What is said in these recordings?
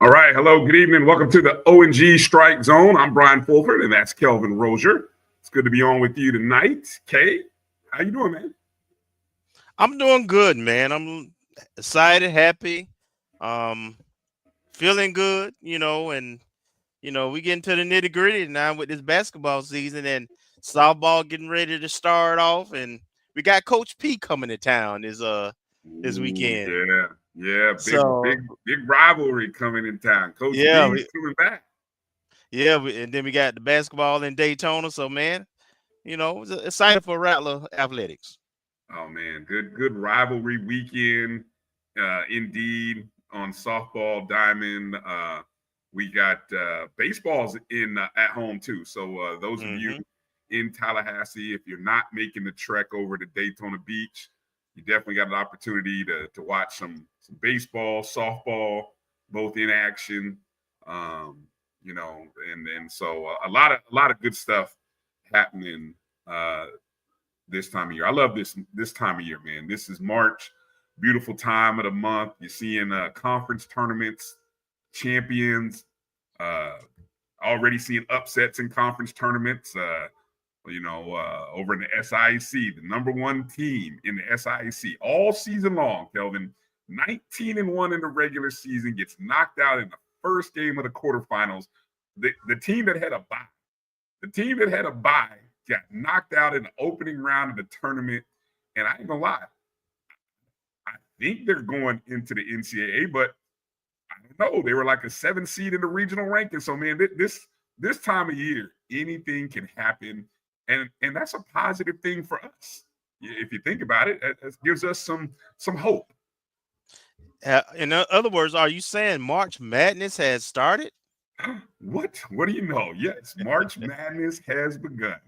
All right. Hello. Good evening. Welcome to the O&G StrikeZone. I'm Bryan, and that's Kelvin Rozier. It's good to be on with you tonight. Kay, how you doing, man? I'm doing good, man. I'm excited, happy, feeling good, and we get into the nitty gritty now with this basketball season and softball getting ready to start off, and we got Coach P coming to town this weekend. Yeah, So big rivalry coming in town. Coach P is coming back. Yeah, and then we got the basketball in Daytona. So, man, it's excited for Rattler Athletics. Oh man, good rivalry weekend, indeed. On softball diamond, we got baseballs in at home too. So those of you in Tallahassee, if you're not making the trek over to Daytona Beach, you definitely got an opportunity to watch some baseball, softball, both in action. So a lot of good stuff happening this time of year. I love this time of year, man. This is March, beautiful time of the month. You're seeing conference tournaments, champions, already seeing upsets in conference tournaments. Over in the SIAC, the number one team in the SIAC all season long, Kelvin, 19-1 in the regular season, gets knocked out in the first game of the quarterfinals. The team that had a bye, got knocked out in the opening round of the tournament. And I ain't gonna lie, I think they're going into the NCAA, but I don't know. They were like a 7 seed in the regional ranking. So, man, this time of year, anything can happen. And that's a positive thing for us. If you think about it, it gives us some hope. In other words, are you saying March Madness has started? What do you know? Yes, March Madness has begun.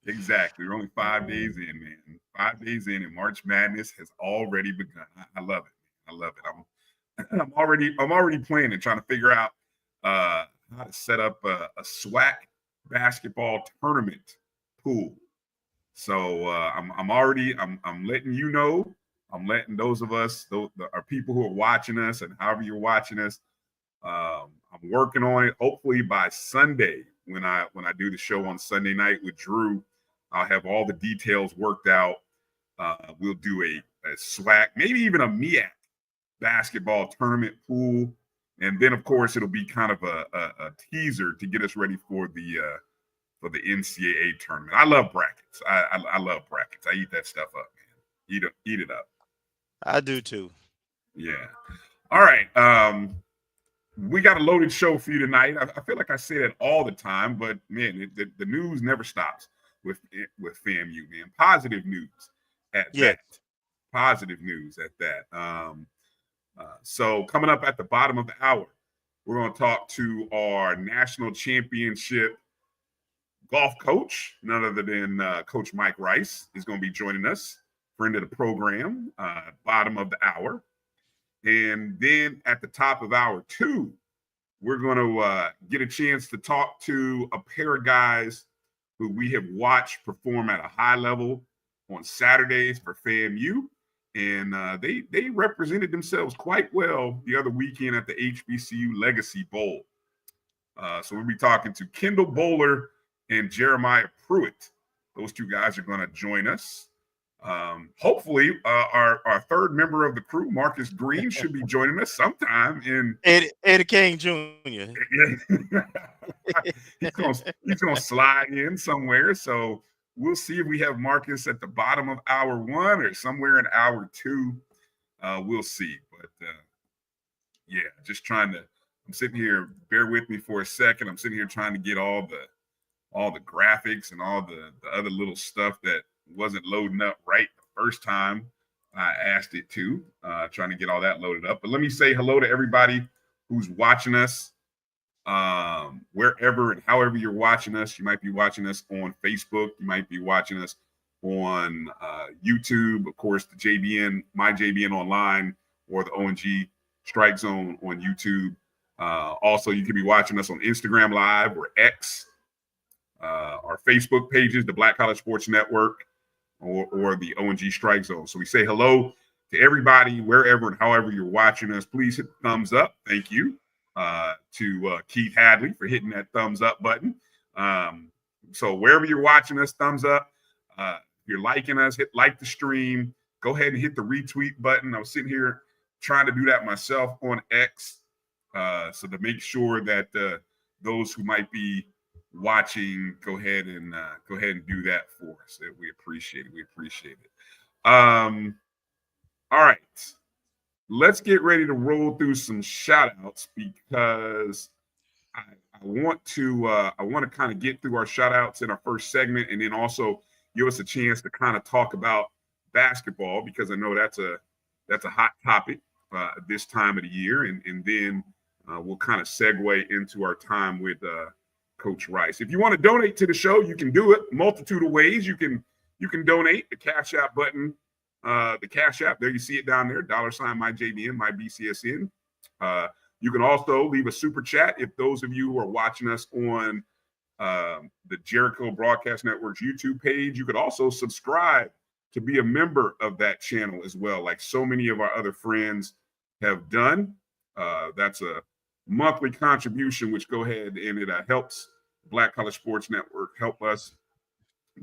Exactly. We're only 5 days in, man. 5 days in, and March Madness has already begun. I love it. I love it. I'm already planning, trying to figure out how to set up a SWAC basketball tournament pool. So I'm letting you know. I'm letting those of us, our people who are watching us, and however you're watching us, I'm working on it. Hopefully by Sunday, when I do the show on Sunday night with Drew, I'll have all the details worked out. We'll do a SWAC, maybe even a MEAC basketball tournament pool, and then of course it'll be kind of a teaser to get us ready for the NCAA tournament. I love brackets. I love brackets. I eat that stuff up, man. Eat it up. I do too. Yeah. All right. We got a loaded show for you tonight. I feel like I say that all the time, but man, the news never stops with FAMU, man. Positive news at that. Positive news at that. So coming up at the bottom of the hour, we're going to talk to our national championship golf coach, none other than Coach Mike Rice is going to be joining us, friend of the program, bottom of the hour. And then at the top of hour 2, we're going to get a chance to talk to a pair of guys who we have watched perform at a high level on Saturdays for FAMU. And they represented themselves quite well the other weekend at the HBCU Legacy Bowl. So we'll be talking to Kendall Bohler and Jeremiah Pruitte. Those two guys are going to join us. Hopefully, our third member of the crew, Marcus Green, should be joining us sometime in Eddie King Jr. he's gonna slide in somewhere. So we'll see if we have Marcus at the bottom of hour 1 or somewhere in hour 2. We'll see. But just trying to. I'm sitting here. Bear with me for a second. I'm sitting here trying to get all the graphics and all the other little stuff that wasn't loading up right the first time. I asked it to, trying to get all that loaded up. But let me say hello to everybody who's watching us wherever and however you're watching us. You might be watching us on Facebook. You might be watching us on YouTube. Of course, the JBN, my JBN Online, or the O&G StrikeZone on YouTube. Also, you can be watching us on Instagram Live or X, our Facebook pages, the Black College Sports Network, or the O&G StrikeZone. So we say hello to everybody, wherever and however you're watching us. Please hit the thumbs up. Thank you to Keith Hadley for hitting that thumbs up button. So wherever you're watching us, thumbs up. If you're liking us, hit like the stream. Go ahead and hit the retweet button. I was sitting here trying to do that myself on X. So to make sure that those who might be watching, go ahead and do that for us. We appreciate it. We appreciate it. All right. Let's get ready to roll through some shout outs because I want to kind of get through our shout outs in our first segment and then also give us a chance to kind of talk about basketball because I know that's a hot topic this time of the year. And then we'll kind of segue into our time with Coach Rice. If you want to donate to the show, you can do it multitude of ways. You can donate the Cash App button, the Cash App. There you see it down there, $ my JBN, my BCSN. You can also leave a super chat if those of you who are watching us on the Jericho Broadcast Network's YouTube page. You could also subscribe to be a member of that channel as well, like so many of our other friends have done. That's a monthly contribution, which go ahead and it helps Black College Sports Network help us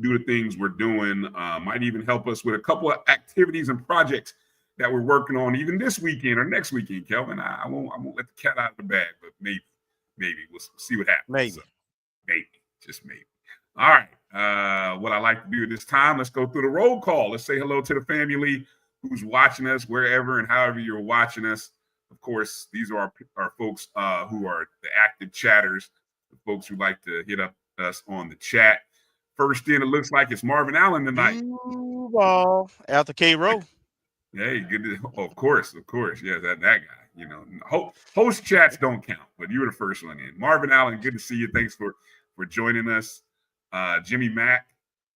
do the things we're doing. Might even help us with a couple of activities and projects that we're working on even this weekend or next weekend, Kelvin. I won't let the cat out of the bag, but maybe we'll see what happens. Maybe. So, just maybe. All right. What I like to do this time, let's go through the roll call. Let's say hello to the family who's watching us wherever and however you're watching us. Of course, these are our folks who are the active chatters, the folks who like to hit up us on the chat. First in, it looks like it's Marvin Allen tonight. Ball after K Row. Hey, good. Of course. Yeah, that guy. You know, host chats don't count, but you were the first one in. Marvin Allen, good to see you. Thanks for joining us. Jimmy Mack,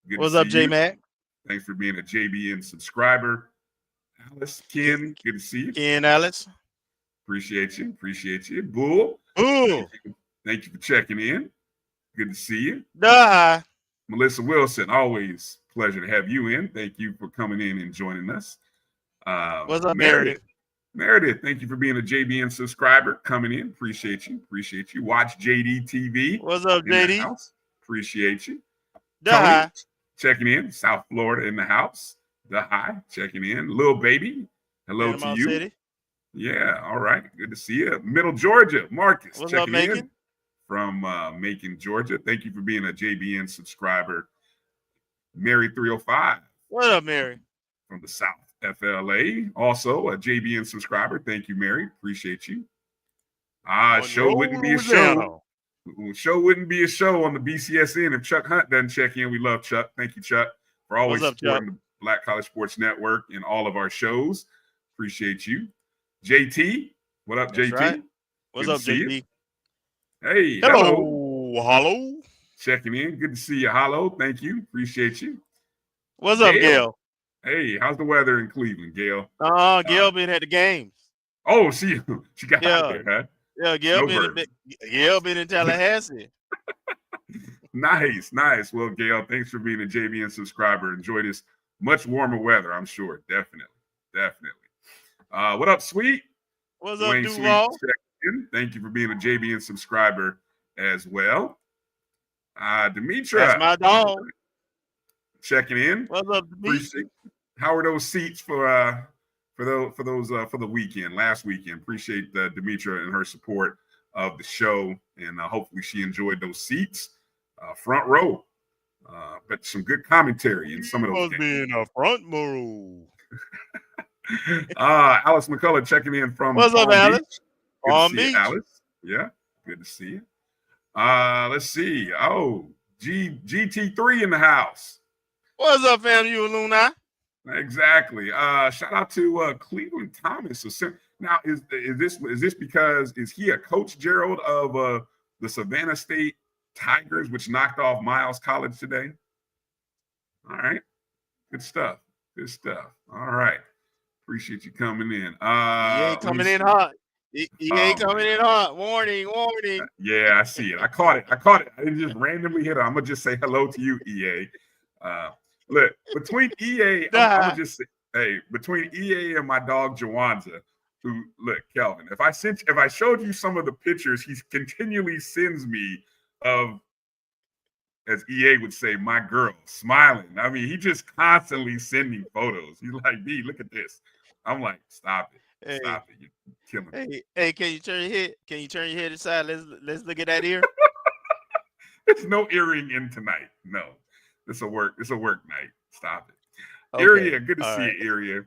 good What's to up, see J you. Mac? Thanks for being a JBN subscriber. Alice, Ken, good to see you. Ken, Alice. Appreciate you. Bull. Ooh. Thank you for checking in. Good to see you. Duh. Melissa Wilson, always pleasure to have you in. Thank you for coming in and joining us. What's up, Meredith? Meredith, thank you for being a JBN subscriber. Coming in. Appreciate you. Watch JD TV. What's up, JD? Appreciate you. Duh. Tony, checking in. South Florida in the house. Hi, checking in. Lil Baby, hello to you. City. Yeah, all right. Good to see you. Middle Georgia, Marcus, What's checking up, in Macon? from Macon, Georgia. Thank you for being a JBN subscriber. Mary 305. What up, Mary? From the South FLA. Also a JBN subscriber. Thank you, Mary. Appreciate you. Show wouldn't be a show. Show wouldn't be a show on the BCSN if Chuck Hunt doesn't check in. We love Chuck. Thank you, Chuck, for always supporting the Black College Sports Network and all of our shows. Appreciate you. JT, what up, That's JT? Right. What's up, JT? Hey, hello. Checking in. Good to see you. Hello. Thank you. Appreciate you. What's up, Gail? Hey, how's the weather in Cleveland, Gail? Gail been at the games. Oh, she got out there, huh? Yeah, Gail been in Tallahassee. Nice. Well, Gail, thanks for being a JBN subscriber. Enjoy this much warmer weather, I'm sure. Definitely. What up, Sweet? What's up, Duval? Thank you for being a JBN subscriber as well. Demetra. That's my dog. Checking in. What's up, Demetra? How are those seats for the weekend, last weekend? Appreciate Demetra and her support of the show, and hopefully she enjoyed those seats. Front row, but some good commentary in some of those games. Being a front row. Alice McCullough checking in from What's up, Alice? Palm Beach. Alice. Yeah, good to see you. Let's see. Oh, GT3 in the house. What's up, FAMU Alumni? Exactly. Shout out to Cleveland Thomas. So now is this because is he a coach, Gerald, of the Savannah State Tigers, which knocked off Miles College today? All right. Good stuff. Good stuff. All right. Appreciate you coming in. EA Let me coming in see. hot. EA Oh coming man. in hot. Warning, warning. Yeah, I see it. I caught it. I caught it. I didn't just randomly hit it. I'm gonna just say hello to you, EA. Look, between EA, I'm gonna Nah. just say, hey, between EA and my dog Jawanza, who look, Kelvin, if I showed you some of the pictures he continually sends me of, as EA would say, my girl smiling. I mean, he just constantly sending photos. He's like, B, look at this. I'm like, stop it. Hey, Stop it. You're killing me. hey, can you turn your head? Can you turn your head aside? Let's look at that ear. There's no earring in tonight. No. It's a work night. Stop it. Okay. Area, good to All see right. you, Area.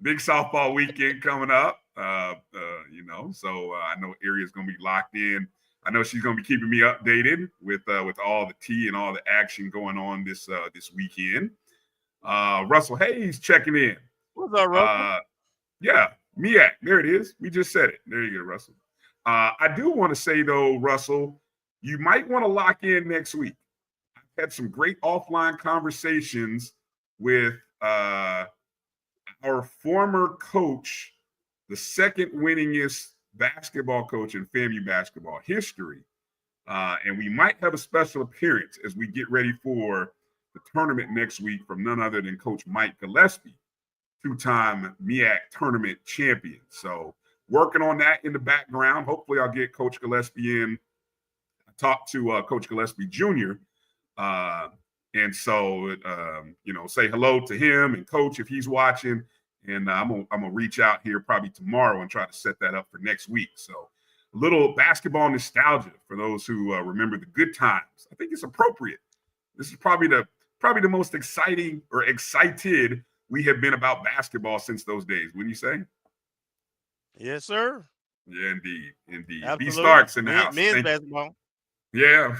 Big softball weekend coming up. So I know Area's gonna be locked in. I know she's gonna be keeping me updated with all the tea and all the action going on this weekend. Russell Hayes checking in. What's up, Russell? Yeah, MIAC. There it is. We just said it. There you go, Russell. I do want to say though, Russell, you might want to lock in next week. I've had some great offline conversations with our former coach, the second winningest basketball coach in FAMU basketball history. And we might have a special appearance as we get ready for the tournament next week from none other than Coach Mike Gillespie, two-time MEAC tournament champion. So working on that in the background. Hopefully I'll get Coach Gillespie in. I talked to Coach Gillespie Jr., and so, say hello to him and Coach if he's watching. And I'm gonna reach out here probably tomorrow and try to set that up for next week. So a little basketball nostalgia for those who remember the good times. I think it's appropriate. This is probably the most exciting or excited we have been about basketball since those days. Wouldn't you say? Yes, sir. Yeah, indeed. B Absolutely. Starks in the house. Men's basketball. Yeah.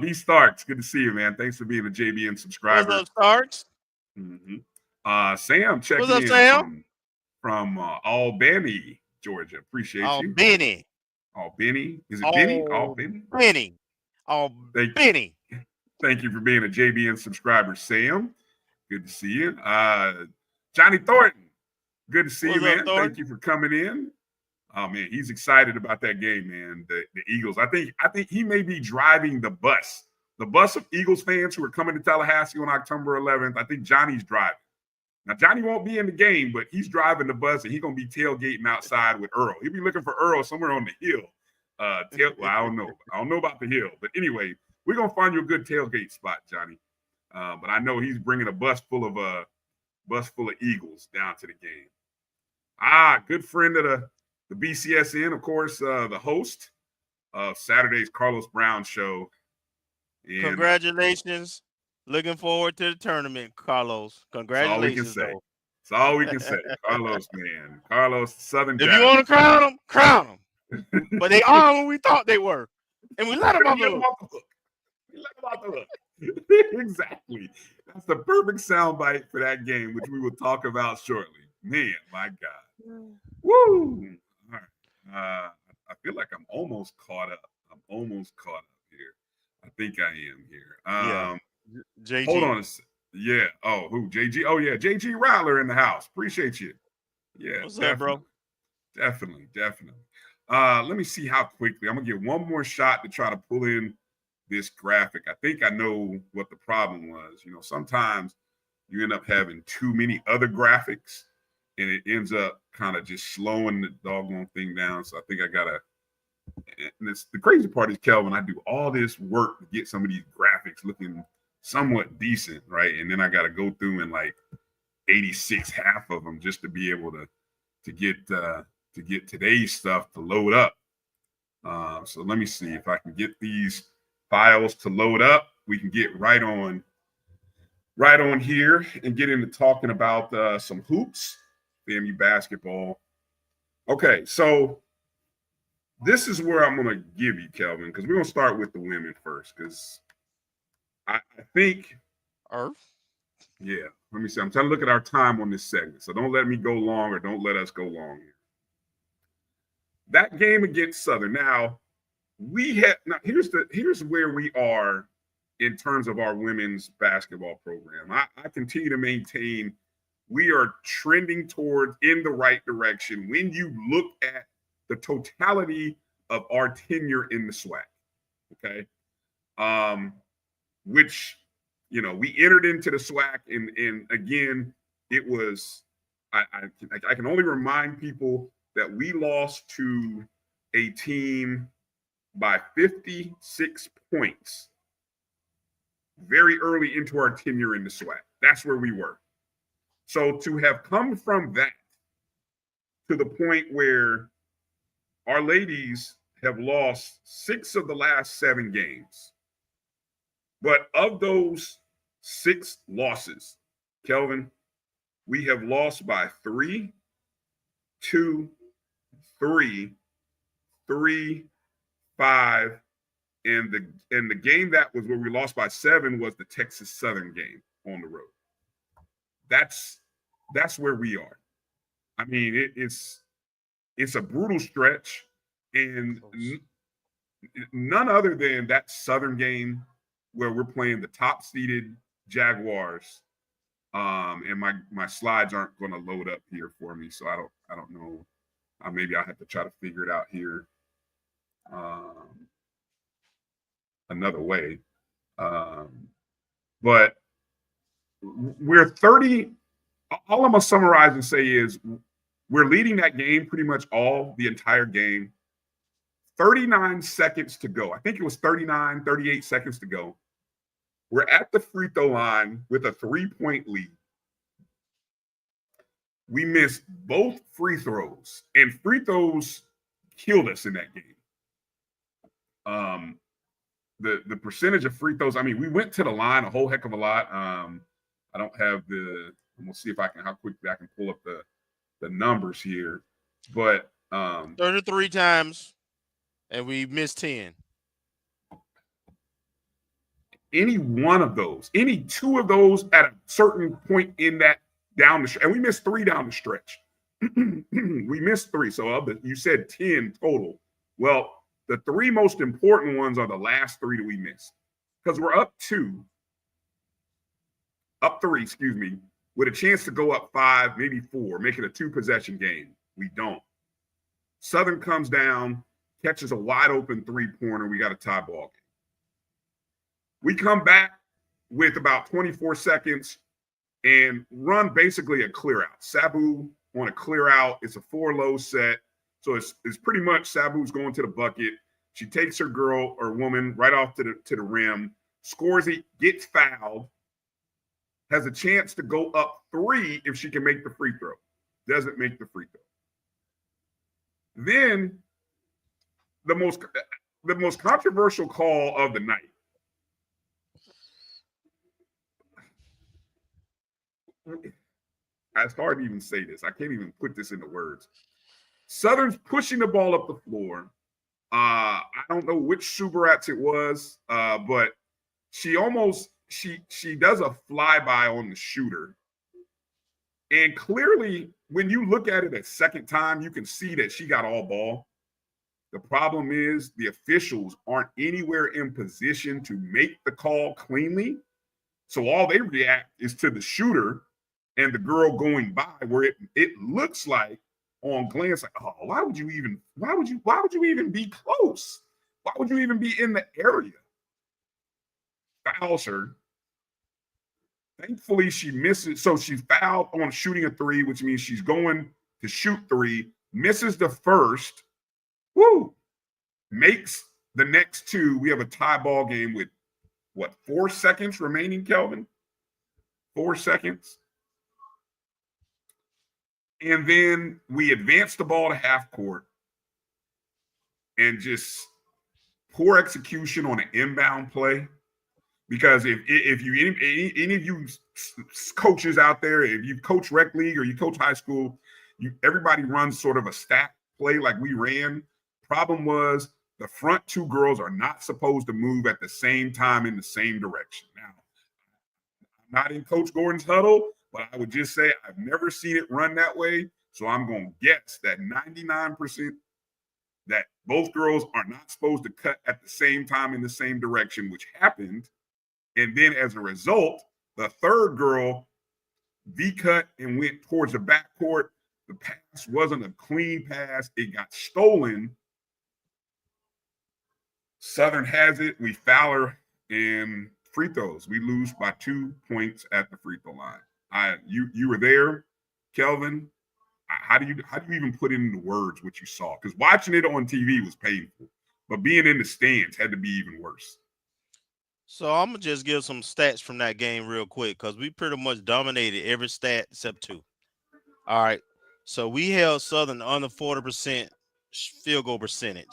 B Starks, good to see you, man. Thanks for being a JBN subscriber. What's up, Starks? Mm-hmm. Sam checking What's up, in Sam? from Albany, Georgia. Appreciate you. Benny. Albany. Is it Benny? Albany? Benny. Benny. Thank you for being a JBN subscriber, Sam. Good to see you. Johnny Thornton. Good to see you, man. Thank you for coming in. Oh man, he's excited about that game, man. The Eagles. I think he may be driving the bus of Eagles fans who are coming to Tallahassee on October 11th. I think Johnny's driving. Now Johnny won't be in the game, but he's driving the bus and he's gonna be tailgating outside with Earl. He'll be looking for Earl somewhere on the hill. I don't know. I don't know about the hill, but anyway, we're gonna find you a good tailgate spot, Johnny. But I know he's bringing a bus full of Eagles down to the game. Good friend of the BCSN, of course, the host of Saturday's Carlos Brown show. And congratulations. Looking forward to the tournament, Carlos. Congratulations. That's all we can say. Carlos, man. Carlos, Southern If guy. you want to crown them. But they are what we thought they were. And we let them off the hook. We let them off the hook. Exactly. That's the perfect soundbite for that game, which we will talk about shortly. Man, my God. Woo! All right. I feel like I'm almost caught up. Here. I think I am here. JG. Hold on. Yeah. Oh, who? JG? Oh, yeah. JG Rattler in the house. Appreciate you. Yeah. What's up, bro? Definitely. Let me see how quickly. I'm going to get one more shot to try to pull in this graphic. I think I know what the problem was. Sometimes you end up having too many other graphics and it ends up kind of just slowing the doggone thing down. So I think I got to, and the crazy part is, Kelvin, I do all this work to get some of these graphics looking somewhat decent, right? And then I got to go through and 86 half of them just to be able to get today's stuff to load up. So let me see if I can get these files to load up. We can get right on here and get into talking about some hoops, FAMU basketball. Okay, so this is where I'm going to give you, Kelvin, because we're going to start with the women first, because I think Yeah. Let me see. I'm trying to look at our time on this segment. So don't let me go long or don't let us go long here. That game against Southern. Now, here's where we are in terms of our women's basketball program. I continue to maintain we are trending toward in the right direction when you look at the totality of our tenure in the SWAC. Okay. Which, we entered into the SWAC and again, it was, I can only remind people that we lost to a team by 56 points very early into our tenure in the SWAC. That's where we were. So to have come from that to the point where our ladies have lost 6 of the last 7 games. But of those 6 losses, Kelvin, we have lost by 3, 2, 3, 3, 5, and the game that was where we lost by 7 was the Texas Southern game on the road. That's where we are. I mean, it's a brutal stretch, and none other than that Southern game where we're playing the top seeded Jaguars. And my slides aren't going to load up here for me, so I don't know. Maybe I'll have to try to figure it out here another way. But we're 30. All I'm going to summarize and say is we're leading that game pretty much the entire game. 39 seconds to go. I think it was 38 seconds to go. We're at the free throw line with a 3-point lead. We missed both free throws, and free throws killed us in that game. The percentage of free throws, I mean, we went to the line a whole heck of a lot. I don't have we'll see if how quickly I can pull up the numbers here. But 33 times, and we missed 10. Any one of those, any 2 of those at a certain point in that down the stretch, and we missed 3 down the stretch. We missed 3. So you said 10 total. Well, the 3 most important ones are the last 3 that we missed, because we're up 3, with a chance to go up 5, maybe 4, make it a 2-possession game. We don't. Southern comes down, catches a wide open 3-pointer. We got a tie ball game. We come back with about 24 seconds and run basically a clear out. Sabu on a clear out. It's a 4-low set. So it's pretty much Sabu's going to the bucket. She takes her girl or woman right off to the rim, scores it, gets fouled, has a chance to go up 3 if she can make the free throw. Doesn't make the free throw. Then the most controversial call of the night. It's hard to even say this. I can't even put this into words. Southern's pushing the ball up the floor. I don't know which Subarats it was, but she does a flyby on the shooter. And clearly, when you look at it a second time, you can see that she got all ball. The problem is the officials aren't anywhere in position to make the call cleanly. So all they react is to the shooter and the girl going by, where it looks like on glance, like, oh, why would you even be close? Why would you even be in the area? Fouls her. Thankfully, she misses. So she fouled on shooting a 3, which means she's going to shoot 3, misses the first, makes the next 2. We have a tie ball game with 4 seconds remaining, Kelvin? 4 seconds. And then we advance the ball to half court and just poor execution on an inbound play. Because if you any of you coaches out there, if you coach rec league or you coach high school, everybody runs sort of a stack play like we ran. Problem was the front 2 girls are not supposed to move at the same time in the same direction. Now, I'm not in Coach Gordon's huddle, but I would just say I've never seen it run that way. So I'm going to guess that 99% that both girls are not supposed to cut at the same time in the same direction, which happened. And then as a result, the third girl V-cut and went towards the backcourt. The pass wasn't a clean pass. It got stolen. Southern has it. We foul her in free throws. We lose by 2 points at the free throw line. You were there, Kelvin. How do you even put it into words what you saw? Because watching it on TV was painful, but being in the stands had to be even worse. So I'm gonna just give some stats from that game real quick because we pretty much dominated every stat except 2. All right. So we held Southern under 40% field goal percentage.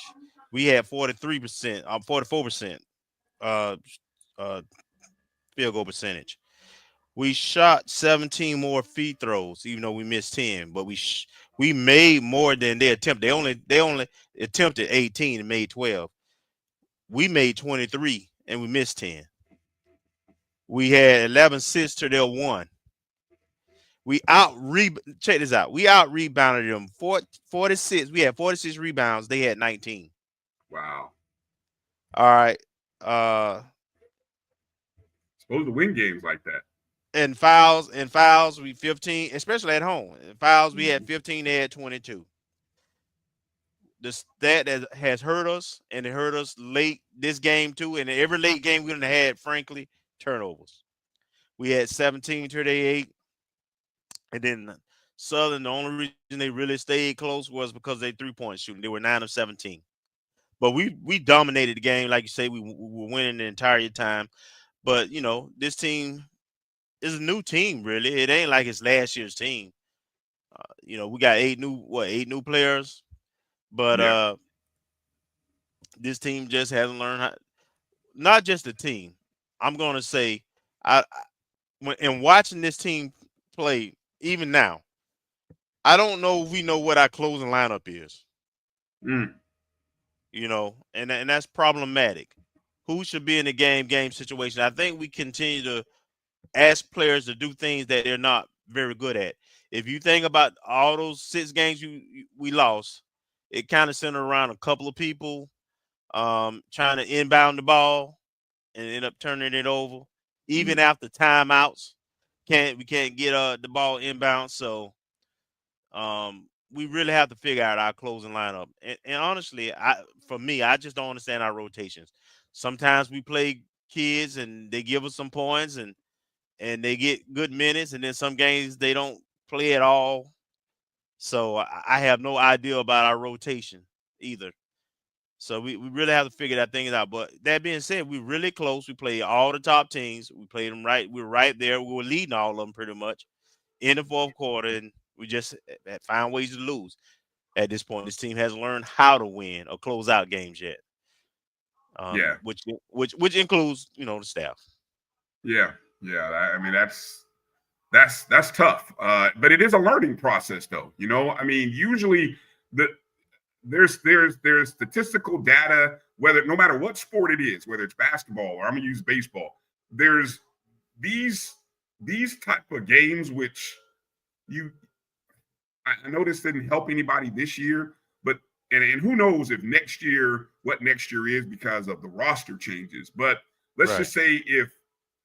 We had 43%, 44% uh, field goal percentage. We shot 17 more free throws, even though we missed 10. But we made more than they attempted. They only attempted 18 and made 12. We made 23 and we missed 10. We had 11 assists to their 1. Check this out. We out rebounded them 46. We had 46 rebounds. They had 19. Wow. All right. Supposed to win games like that. And fouls, we 15, especially at home. In fouls, we had 15, they had 22. The stat that has hurt us, and it hurt us late this game too. And every late game we had, frankly, turnovers. We had 17 to their 8. And then Southern, the only reason they really stayed close was because they 3-point shooting. They were 9 of 17. But we dominated the game. Like you say, we were winning the entire time. But, this team is a new team, really. It ain't like it's last year's team. We got 8 new players. But this team just hasn't learned how. Not just the team. I'm going to say, in watching this team play, even now, I don't know if we know what our closing lineup is. Mm. And that's problematic. Who should be in the game situation? I think we continue to ask players to do things that they're not very good at. If you think about all those 6 games we lost, it kind of centered around a couple of people trying to inbound the ball and end up turning it over. Even after timeouts, we can't get the ball inbound. So we really have to figure out our closing lineup. And honestly, for me, I just don't understand our rotations. Sometimes we play kids and they give us some points and they get good minutes, and then some games they don't play at all. So I have no idea about our rotation either. So we really have to figure that thing out. But that being said, we're really close. We played all the top teams. We played them right. We were right there. We were leading all of them pretty much in the fourth quarter, and we just had found ways to lose. At this point, this team hasn't learned how to win or close out games yet. Yeah. Which includes, the staff. Yeah. I mean, that's tough. But it is a learning process, though. Usually there's statistical data, no matter what sport it is, whether it's basketball or I'm gonna use baseball. There's these type of games which I know this didn't help anybody this year, but and who knows if what next year is because of the roster changes. But let's just say if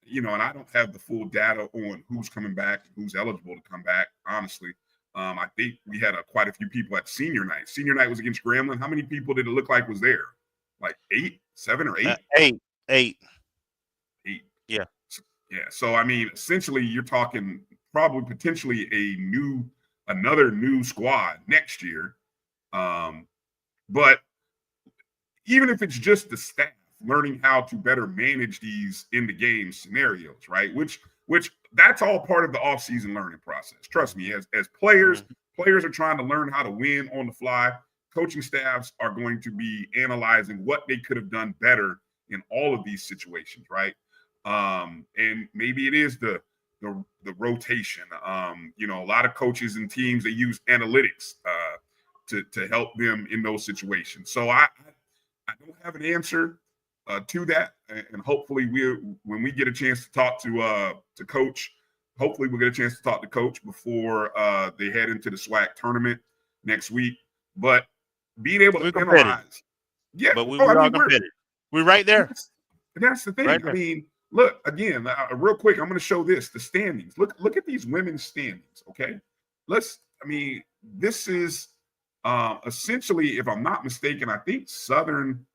and I don't have the full data on who's coming back, who's eligible to come back, honestly. I think we had quite a few people at senior night. Senior night was against Grambling. How many people did it look like was there? Like 7 or 8? 8. Yeah. Yeah. So, I mean, essentially, you're talking probably potentially another new squad next year. But even if it's just the staff learning how to better manage these in the game scenarios, right? Which that's all part of the offseason learning process. Trust me, as players are trying to learn how to win on the fly. Coaching staffs are going to be analyzing what they could have done better in all of these situations, right? And maybe it is the rotation. A lot of coaches and teams, they use analytics to help them in those situations. So I don't have an answer. to that, and hopefully when we get a chance to talk to Coach, hopefully we'll get a chance to talk to Coach before they head into the SWAC tournament next week. But being able to penalize, yeah, but we are competitive. We're right there. That's the thing. Right, I mean, look again, real quick. I'm going to show the standings. Look at these women's standings. Okay, this is essentially, if I'm not mistaken, I think Southern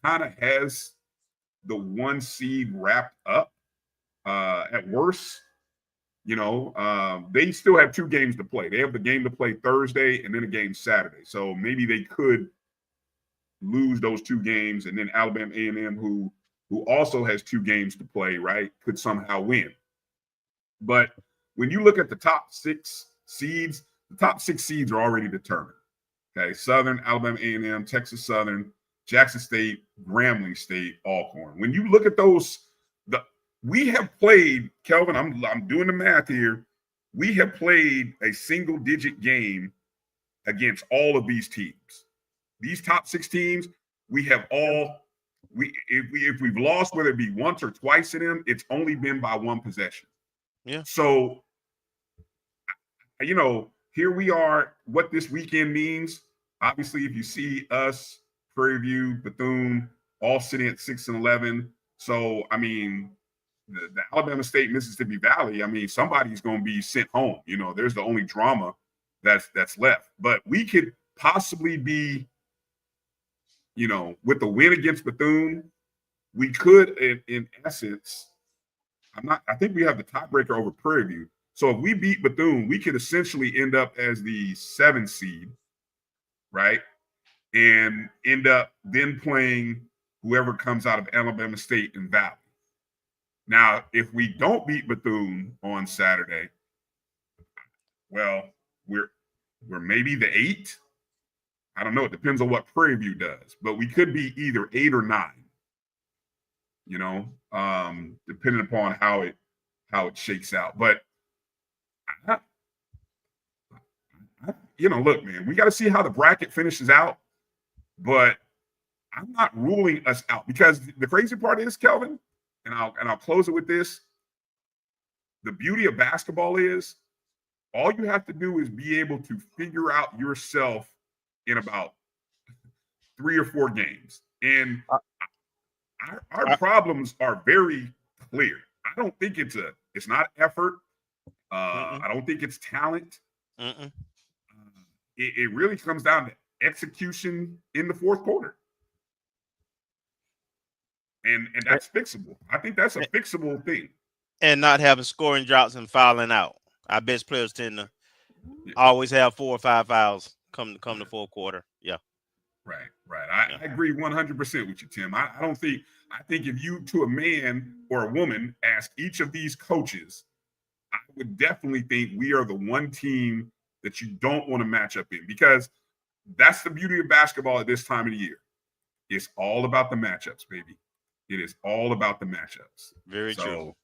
kind of has the 1 seed wrapped up at worst. They still have 2 games to play. They have the game to play Thursday and then a game Saturday. So maybe they could lose those 2 games, and then Alabama A&M, who also has 2 games to play, right, could somehow win. But when you look at the top 6 seeds, the top 6 seeds are already determined. Okay, Southern, Alabama A&M, Texas Southern, Jackson State, Grambling State, Alcorn. When you look at those, we have played, Kelvin, I'm doing the math here. We have played a single-digit game against all of these teams. These top 6 teams, we have all if we've lost, whether it be once or twice in them, it's only been by 1 possession. Yeah. So, here we are. What this weekend means, obviously, if you see us, Prairie View, Bethune, all sitting at 6-11. So, the Alabama State, Mississippi Valley, somebody's going to be sent home. There's the only drama that's left. But we could possibly be, with the win against Bethune, we could, in essence, I think we have the tiebreaker over Prairie View. So if we beat Bethune, we could essentially end up as the 7th seed, right? And end up then playing whoever comes out of Alabama State and Valley. Now, if we don't beat Bethune on Saturday, well, we're maybe the 8th. I don't know. It depends on what Prairie View does, but we could be either 8 or 9. Depending upon how it shakes out. But look, man, we got to see how the bracket finishes out. But I'm not ruling us out, because the crazy part is, Kelvin, and I'll close it with this. The beauty of basketball is all you have to do is be able to figure out yourself in about 3 or 4 games. And our problems are very clear. I don't think it's not effort. I don't think it's talent. It really comes down to execution in the 4th quarter. And that's fixable. I think that's a fixable thing. And not having scoring droughts and fouling out. Our best players tend to always have 4 or 5 fouls come the 4th quarter. Yeah. Right. I agree 100% with you, Tim. I think if you, to a man or a woman, ask each of these coaches, I would definitely think we are the one team that you don't want to match up in, because that's the beauty of basketball at this time of the year. It's all about the matchups, baby. It is all about the matchups. Very true.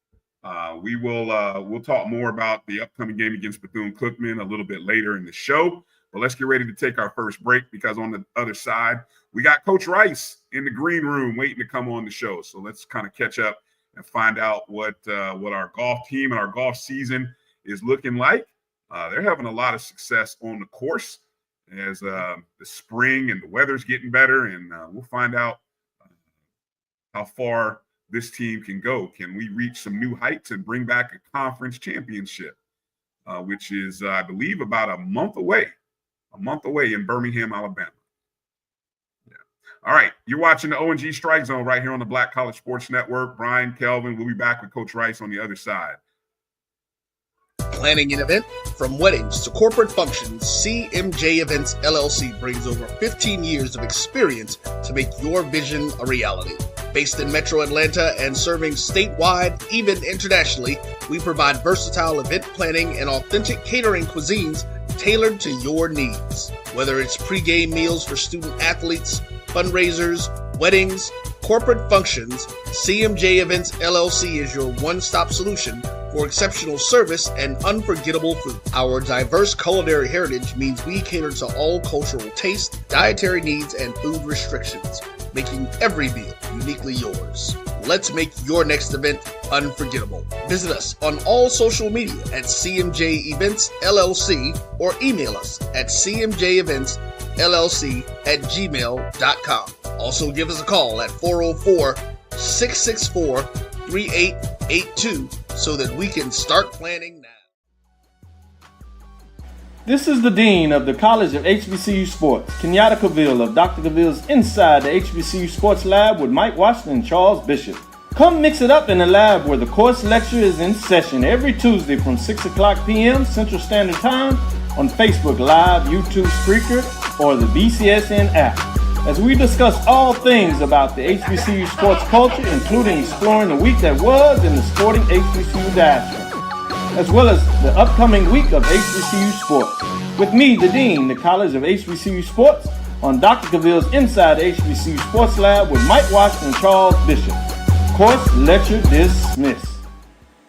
We'll talk more about the upcoming game against Bethune-Cookman a little bit later in the show. But let's get ready to take our first break, because on the other side, we got Coach Rice in the green room waiting to come on the show. So let's kind of catch up and find out what our golf team and our golf season is looking like. They're having a lot of success on the course as the spring and the weather's getting better, and we'll find out how far this team can go. Can we reach some new heights and bring back a conference championship, which is, I believe, about a month away in Birmingham, Alabama. Yeah. All right. You're watching the O&G StrikeZone right here on the Black College Sports Network. Bryan, Kelvin, we'll be back with Coach Rice on the other side. Planning an event? From weddings to corporate functions, CMJ Events LLC brings over 15 years of experience to make your vision a reality. Based in Metro Atlanta and serving statewide, even internationally, we provide versatile event planning and authentic catering cuisines tailored to your needs. Whether it's pre-game meals for student athletes, fundraisers, weddings, corporate functions, CMJ Events LLC is your one-stop solution for exceptional service and unforgettable food. Our diverse culinary heritage means we cater to all cultural tastes, dietary needs, and food restrictions. making every meal uniquely yours. Let's make your next event unforgettable. Visit us on all social media at CMJ Events LLC or email us at cmjeventsllc@gmail.com. Also give us a call at 404-664-3882 so that we can start planning now. This is the Dean of the College of HBCU Sports, Kenyatta Cavill of Dr. Cavill's Inside the HBCU Sports Lab with Mike Washington and Charles Bishop. Come mix it up in the lab where the course lecture is in session every Tuesday from 6 o'clock p.m. Central Standard Time on Facebook Live, YouTube Spreaker, or the BCSN app, as we discuss all things about the HBCU sports culture, including exploring the week that was in the sporting HBCU diaspora, as well as the upcoming week of HBCU sports. With me, the Dean, the College of HBCU Sports, on Dr. Cavill's Inside the HBCU Sports Lab with Mike Washington and Charles Bishop. Course lecture dismissed.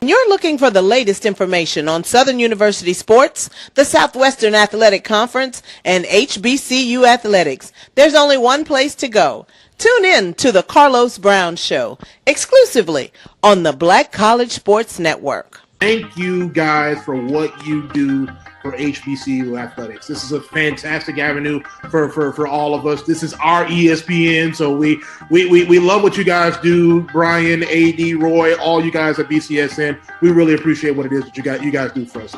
You're looking for the latest information on Southern University sports, the Southwestern Athletic Conference, and HBCU athletics. There's only one place to go. Tune in to the Carlos Brown Show, exclusively on the Black College Sports Network. Thank you guys for what you do for HBCU athletics. This is a fantastic avenue for all of us. This is our ESPN, so we love what you guys do. Bryan, AD, Roy, all you guys at BCSN. We really appreciate what it is that you guys do for us.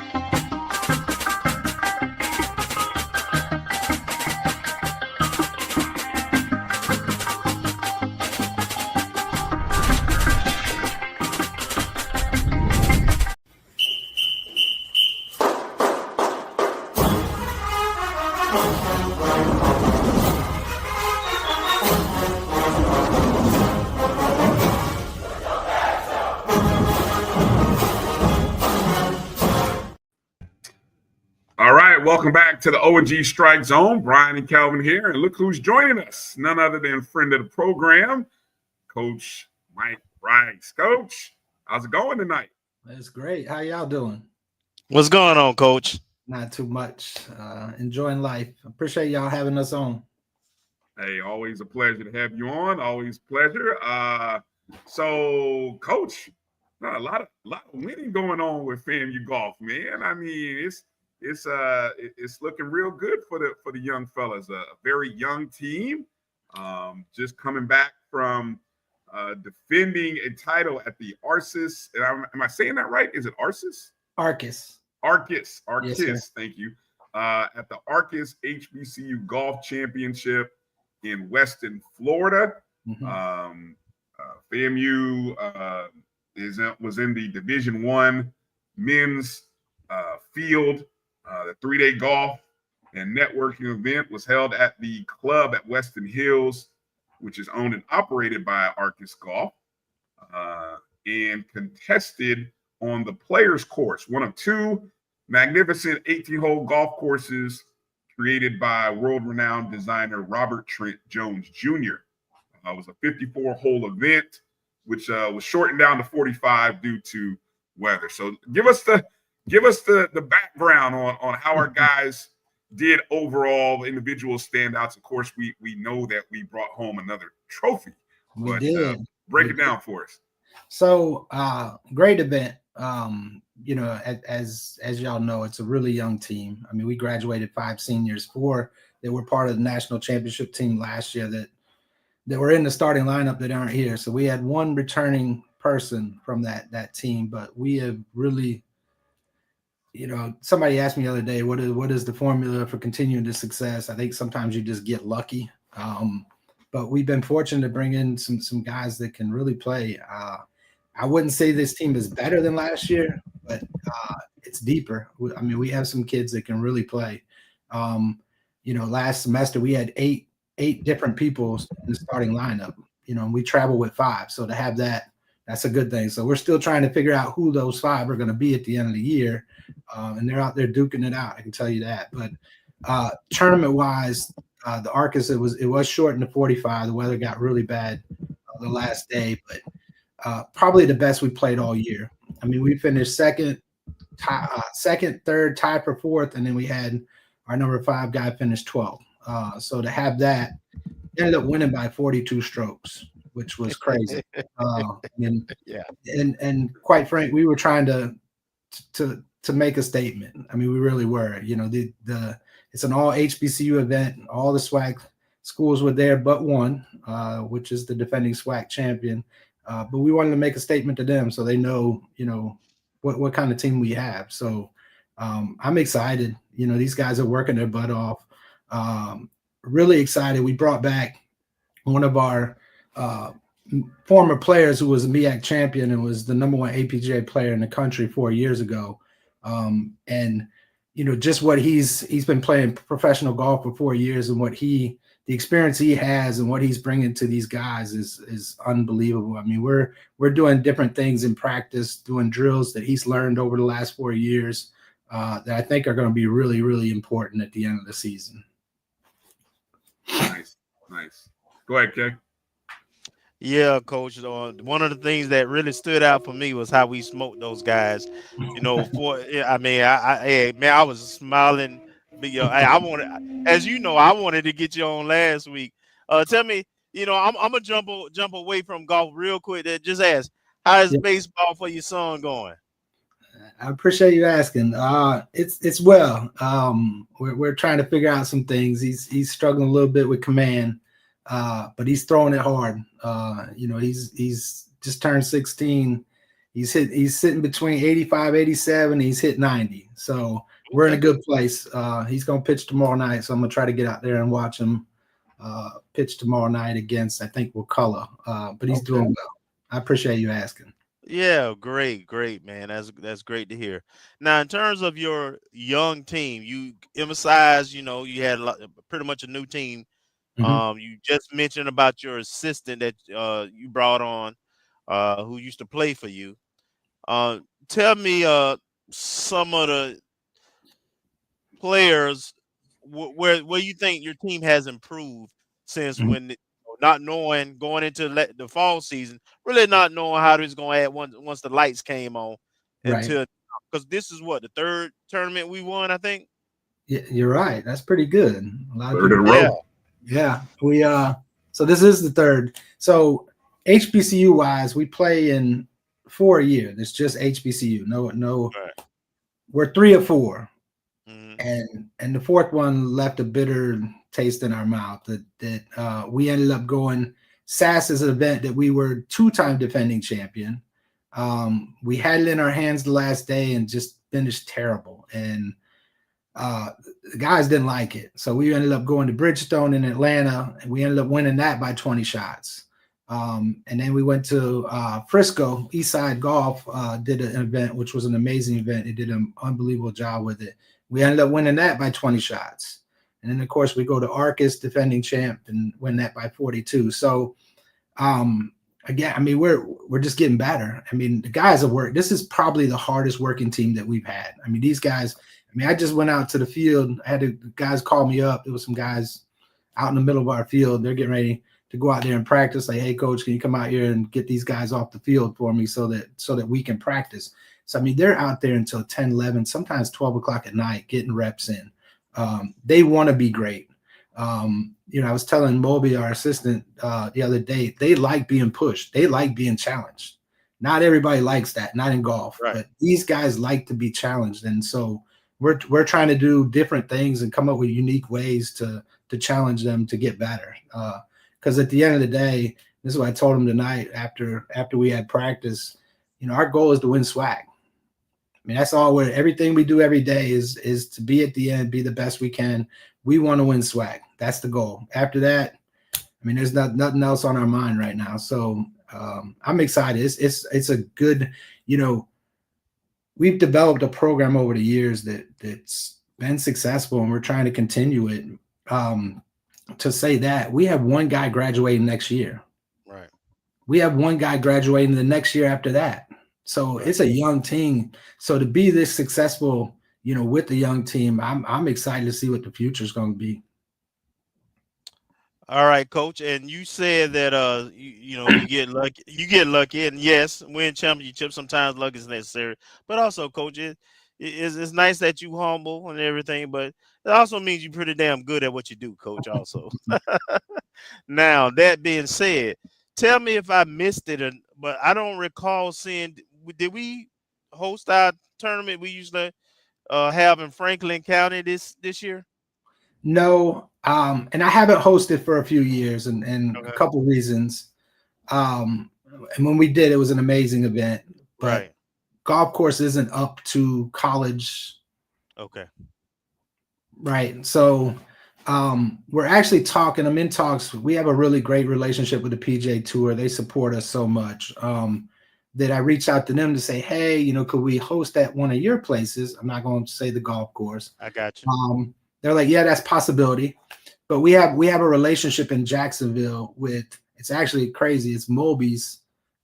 Welcome back to the O&G StrikeZone. Bryan and Kelvin here, and look who's joining us. None other than friend of the program, Coach Mike Rice. Coach, how's it going tonight? It's great. How y'all doing? What's going on, Coach? Not too much. Enjoying life. Appreciate y'all having us on. Hey, always a pleasure to have you on. Always a pleasure. So, Coach, a lot of winning going on with FAMU golf, man. I mean, it's looking real good for the young fellas. A very young team, just coming back from defending a title at the Arcis. Am I saying that right? Is it Arcis? Arcus. Yes, thank you. At the Arcus HBCU Golf Championship in Weston, Florida. Mm-hmm. FAMU was in the Division I men's field. The 3-day golf and networking event was held at the club at Weston Hills, which is owned and operated by Arcus Golf, and contested on the Players Course, one of two magnificent 18-hole golf courses created by world-renowned designer Robert Trent Jones Jr. It was a 54-hole event, which was shortened down to 45 due to weather. So give us the background on how our guys did overall, individual standouts. Of course, we know that we brought home another trophy. We did. Break it down for us. So great event. As y'all know, it's a really young team. I mean, we graduated 5 seniors, 4 that were part of the national championship team last year that were in the starting lineup that aren't here. So we had 1 returning person from that team, but we have really, somebody asked me the other day, what is the formula for continuing this success? I think sometimes you just get lucky. But we've been fortunate to bring in some guys that can really play. I wouldn't say this team is better than last year, but it's deeper. I mean, we have some kids that can really play. Last semester we had eight different people in the starting lineup, and we travel with 5. So to have that's a good thing. So we're still trying to figure out who those 5 are going to be at the end of the year. And they're out there duking it out. I can tell you that. But tournament wise, the Arcus, it was short in the 45. The weather got really bad the last day, but probably the best we played all year. I mean, we finished second, third, tied for 4th, and then we had our number 5 guy finish 12th. So to have that, ended up winning by 42 strokes, which was crazy. Yeah. And quite frank, we were trying to make a statement. I mean, we really were. You know, it's an all HBCU event. All the SWAC schools were there but one, which is the defending SWAC champion. But we wanted to make a statement to them so they know, you know, what kind of team we have. So I'm excited. You know, these guys are working their butt off. Really excited. We brought back one of our former players who was a MEAC champion and was the number 1 APGA player in the country 4 years ago. And, you know, just what he's been playing professional golf for 4 years, and the experience he has and what he's bringing to these guys is unbelievable. I mean, we're doing different things in practice, doing drills that he's learned over the last 4 years that I think are going to be really, really important at the end of the season. Nice. Go ahead, Kay. Yeah, Coach. One of the things that really stood out for me was how we smoked those guys. You know, I was smiling. But, I wanted, as you know, I wanted to get you on last week. Tell me, you know, I'm gonna jump away from golf real quick. Just ask, how is baseball for your son going? I appreciate you asking. It's well. We're trying to figure out some things. He's struggling a little bit with command, but he's throwing it hard. You know, he's just turned 16. He's sitting between 85, 87. He's hit 90. So we're in a good place. He's gonna pitch tomorrow night. So I'm gonna try to get out there and watch him pitch tomorrow night against, I think, McCullough. But he's doing well. I appreciate you asking. Yeah, great, man. That's great to hear. Now, in terms of your young team, you emphasized, you know, you had pretty much a new team. You just mentioned about your assistant that you brought on, who used to play for you. Tell me some of the players where you think your team has improved since when. Not knowing going into the fall season, really not knowing how it's going to add once the lights came on, until because this is what the third tournament we won, I think. Yeah, you're right. That's pretty good. A lot third in a row. Yeah, we so this is the third. So HBCU wise, we play in 4 a year. It's just HBCU. No. Right. We're 3 of 4. And the fourth one left a bitter taste in our mouth that we ended up going. SAS is an event that we were 2-time defending champion. We had it in our hands the last day and just finished terrible. And the guys didn't like it. So we ended up going to Bridgestone in Atlanta, and we ended up winning that by 20 shots. And then we went to Frisco. Eastside Golf did an event, which was an amazing event. They did an unbelievable job with it. We ended up winning that by 20 shots. And then, of course, we go to Arcus, defending champ, and win that by 42. So, again, I mean, we're just getting better. I mean, the guys have worked. This is probably the hardest working team that we've had. I mean, these guys, I mean, I just went out to the field. I had the guys call me up. There was some guys out in the middle of our field. They're getting ready to go out there and practice. Like, hey, coach, can you come out here and get these guys off the field for me so that we can practice? So, I mean, they're out there until 10, 11, sometimes 12 o'clock at night getting reps in. They want to be great. You know, I was telling Moby, our assistant, the other day, they like being pushed. They like being challenged. Not everybody likes that, not in golf, but these guys like to be challenged. And so we're trying to do different things and come up with unique ways to challenge them to get better. Because at the end of the day, this is what I told them tonight after we had practice. You know, our goal is to win SWAC. I mean, that's all. Everything we do every day is to be at the end, be the best we can. We want to win SWAC. That's the goal. After that, I mean, there's nothing else on our mind right now. So I'm excited. It's a good, you know, we've developed a program over the years that's been successful, and we're trying to continue it. To say that we have one guy graduating next year. Right. We have one guy graduating the next year after that. So it's a young team. So to be this successful, you know, with the young team, I'm excited to see what the future is going to be. All right, Coach. And you said that you know, you get lucky, and yes, win championships. Sometimes luck is necessary, but also, Coach, it's nice that you humble and everything, but it also means you're pretty damn good at what you do, Coach. Also. Now, that being said, tell me if I missed it, but I don't recall seeing. Did we host our tournament we usually have in Franklin County this year? No, and I haven't hosted for a few years, and Okay. a couple reasons. And when we did, it was an amazing event. But Right. golf course isn't up to college. Okay. Right. So we're actually talking. I'm in talks. We have a really great relationship with the PGA Tour. They support us so much that I reached out to them to say, hey, you know, could we host at one of your places? I'm not going to say the golf course. I got you. They're like, yeah, that's a possibility. But we have a relationship in Jacksonville with, it's actually crazy. It's Moby's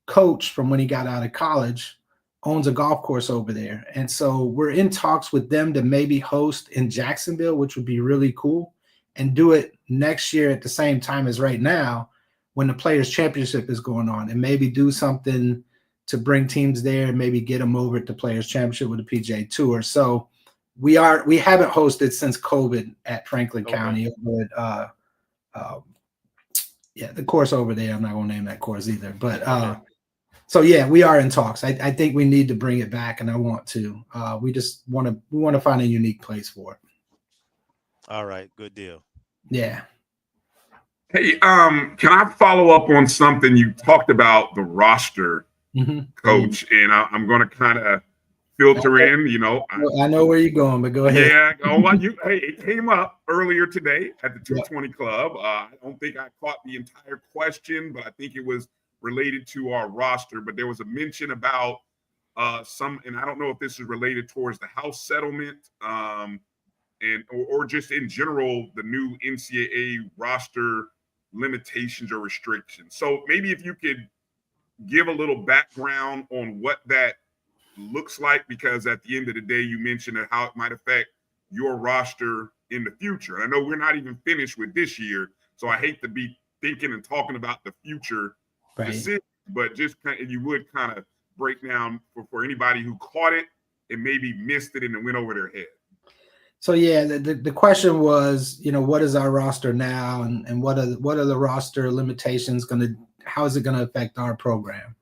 coach from when he got out of college owns a golf course over there. And so we're in talks with them to maybe host in Jacksonville, which would be really cool, and do it next year at the same time as right now when the Players Championship is going on, and maybe do something to bring teams there and maybe get them over at the Players Championship with the PGA Tour. So we haven't hosted since COVID at Franklin County over at the course over there. I'm not going to name that course either, but so yeah, we are in talks. I think we need to bring it back, and I want to. We just want to find a unique place for it. All right, good deal. Yeah. Hey, can I follow up on something you talked about, the roster, Coach? And I'm going to kind of filter in. You know, I know where you're going, but go ahead. Yeah. Hey, it came up earlier today at the 220 Club. I don't think I caught the entire question, but I think it was related to our roster. But there was a mention about and I don't know if this is related towards the house settlement, or just in general the new NCAA roster limitations or restrictions. So maybe if you could give a little background on what that looks like, because at the end of the day, you mentioned how it might affect your roster in the future. I know we're not even finished with this year, so I hate to be thinking and talking about the future decisions, but just you would kind of break down for anybody who caught it and maybe missed it and it went over their head. So yeah, the question was, you know, what is our roster now, and what are the roster limitations how is it gonna affect our program?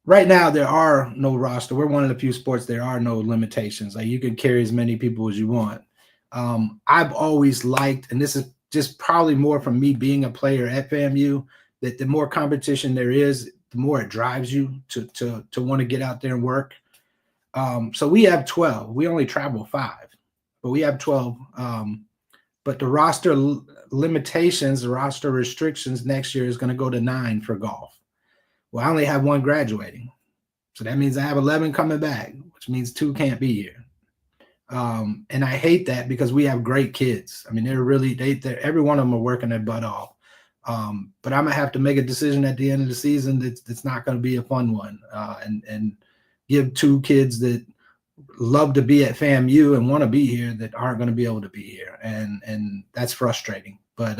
Right now, there are no roster. We're one of the few sports there are no limitations. Like, you can carry as many people as you want. I've always liked, and this is just probably more from me being a player at FAMU, that the more competition there is, the more it drives you to want to get out there and work. So we have 12. We only travel 5, but we have 12. But the roster limitations, the roster restrictions next year is going to go to 9 for golf. Well, I only have 1 graduating. So that means I have 11 coming back, which means 2 can't be here. And I hate that because we have great kids. I mean, they're every one of them are working their butt off. But I'm going to have to make a decision at the end of the season that's not going to be a fun one. And give 2 kids that love to be at FAMU and want to be here that aren't going to be able to be here. And that's frustrating. But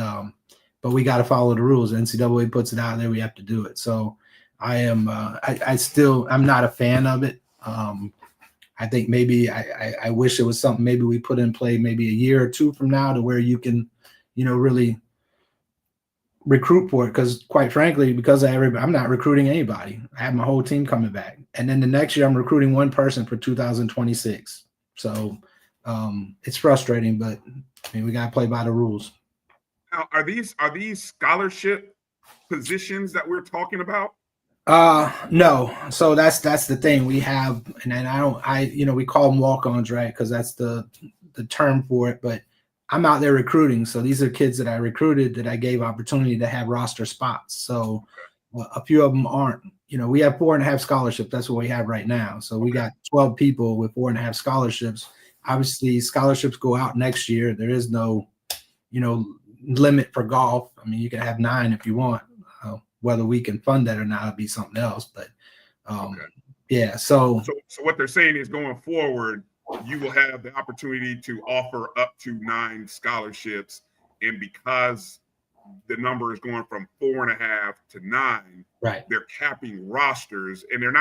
we got to follow the rules. The NCAA puts it out there. We have to do it. So I'm not a fan of it. I think maybe I wish it was something maybe we put in play maybe a year or 2 from now to where you can, you know, really recruit for it. Because quite frankly, because of everybody, I'm not recruiting anybody. I have my whole team coming back. And then the next year I'm recruiting 1 person for 2026. So it's frustrating, but I mean, we got to play by the rules. Now, are these scholarship positions that we're talking about? No. So that's the thing we have, and then we call them walk-ons, right? Because that's the term for it. But I'm out there recruiting, so these are kids that I recruited that I gave opportunity to have roster spots. So a few of them aren't. You know, we have 4.5 scholarships. That's what we have right now. So we got 12 people with 4.5 scholarships. Obviously, scholarships go out next year. There is no, you know, limit for golf. I mean, you can have 9 if you want. Whether we can fund that or not will be something else. But yeah. So what they're saying is, going forward, you will have the opportunity to offer up to 9 scholarships, and because the number is going from 4.5 to 9, right, they're capping rosters, and there's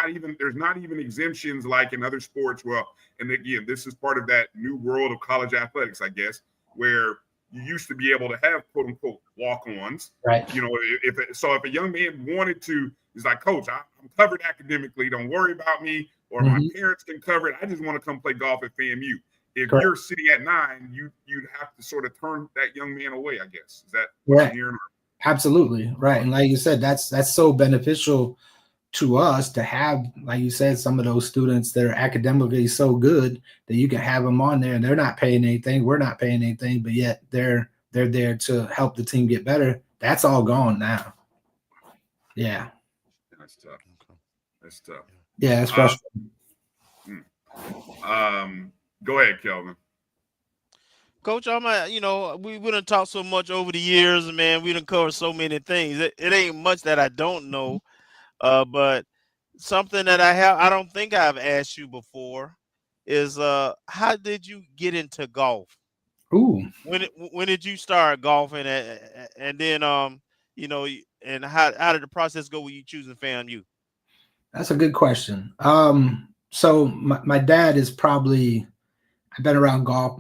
not even exemptions like in other sports. Well, and again, this is part of that new world of college athletics, I guess, where you used to be able to have quote unquote walk-ons. Right. You know, if a young man wanted to, he's like, Coach, I'm covered academically. Don't worry about me. Or my parents can cover it. I just want to come play golf at FAMU. If Correct. you're sitting at 9, you'd have to sort of turn that young man away, I guess. Is that what Right. I'm hearing? Absolutely. Right. And like you said, that's so beneficial to us to have, like you said, some of those students that are academically so good that you can have them on there and they're not paying anything. We're not paying anything, but yet they're there to help the team get better. That's all gone now. Yeah. That's tough. That's tough. Yeah, it's frustrating. Go ahead, Kelvin. Coach, we done talked so much over the years, man. We done covered so many things. It ain't much that I don't know, but something that I don't think I've asked you before is how did you get into golf? Ooh. When did you start golfing, and then and how did the process go with you choosing FAMU? That's a good question. So my dad is probably, I've been around golf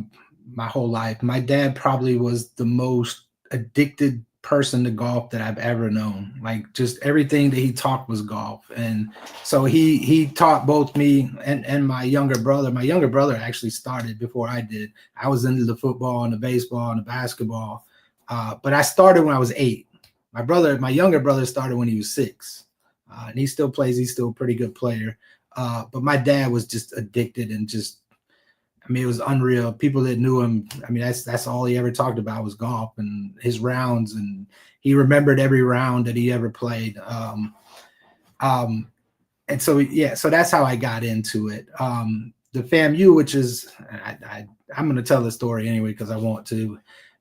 my whole life. My dad probably was the most addicted person to golf that I've ever known. Like just everything that he taught was golf. And so he taught both me and my younger brother. My younger brother actually started before I did. I was into the football and the baseball and the basketball. But I started when I was 8. My younger brother started when he was 6. And he still plays. He's still a pretty good player. But my dad was just addicted and just, I mean, it was unreal. People that knew him, I mean, that's all he ever talked about was golf and his rounds. And he remembered every round that he ever played. And so, yeah, so that's how I got into it. The FAMU, which is, I'm going to tell the story anyway, because I want to.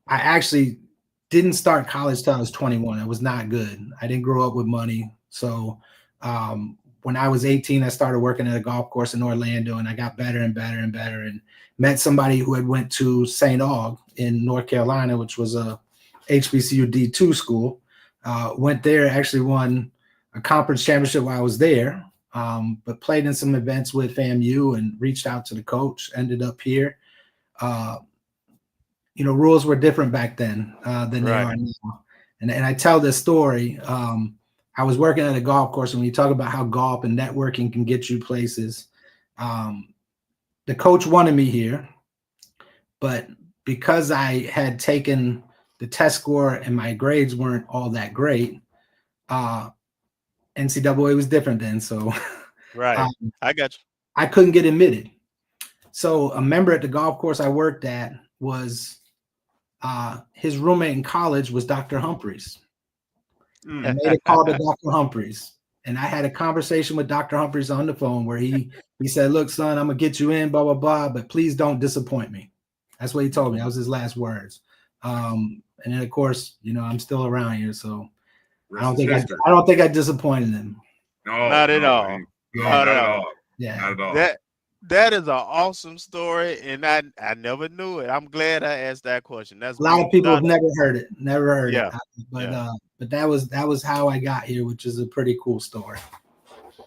I actually didn't start college till I was 21. I was not good. I didn't grow up with money. So when I was 18, I started working at a golf course in Orlando, and I got better and better and better, and met somebody who had went to St. Aug in North Carolina, which was a HBCU D2 school. Went there, actually won a conference championship while I was there, but played in some events with FAMU and reached out to the coach, ended up here. Rules were different back then than they are now. And I tell this story. I was working at a golf course, and when you talk about how golf and networking can get you places, the coach wanted me here, but because I had taken the test score and my grades weren't all that great, NCAA was different then. So right, I got you. I couldn't get admitted. So a member at the golf course I worked at was his roommate in college was Dr. Humphreys. I made a call to Dr. Humphreys, and I had a conversation with Dr. Humphreys on the phone where he said, "Look, son, I'm gonna get you in, blah blah blah, but please don't disappoint me." That's what he told me. That was his last words. And then of course, I'm still around here, so I don't think I disappointed him. No, not at all. Not at all. Yeah, not at all. That is an awesome story, and I never knew it. I'm glad I asked that question. That's a lot of people have never heard it. But that was how I got here, which is a pretty cool story.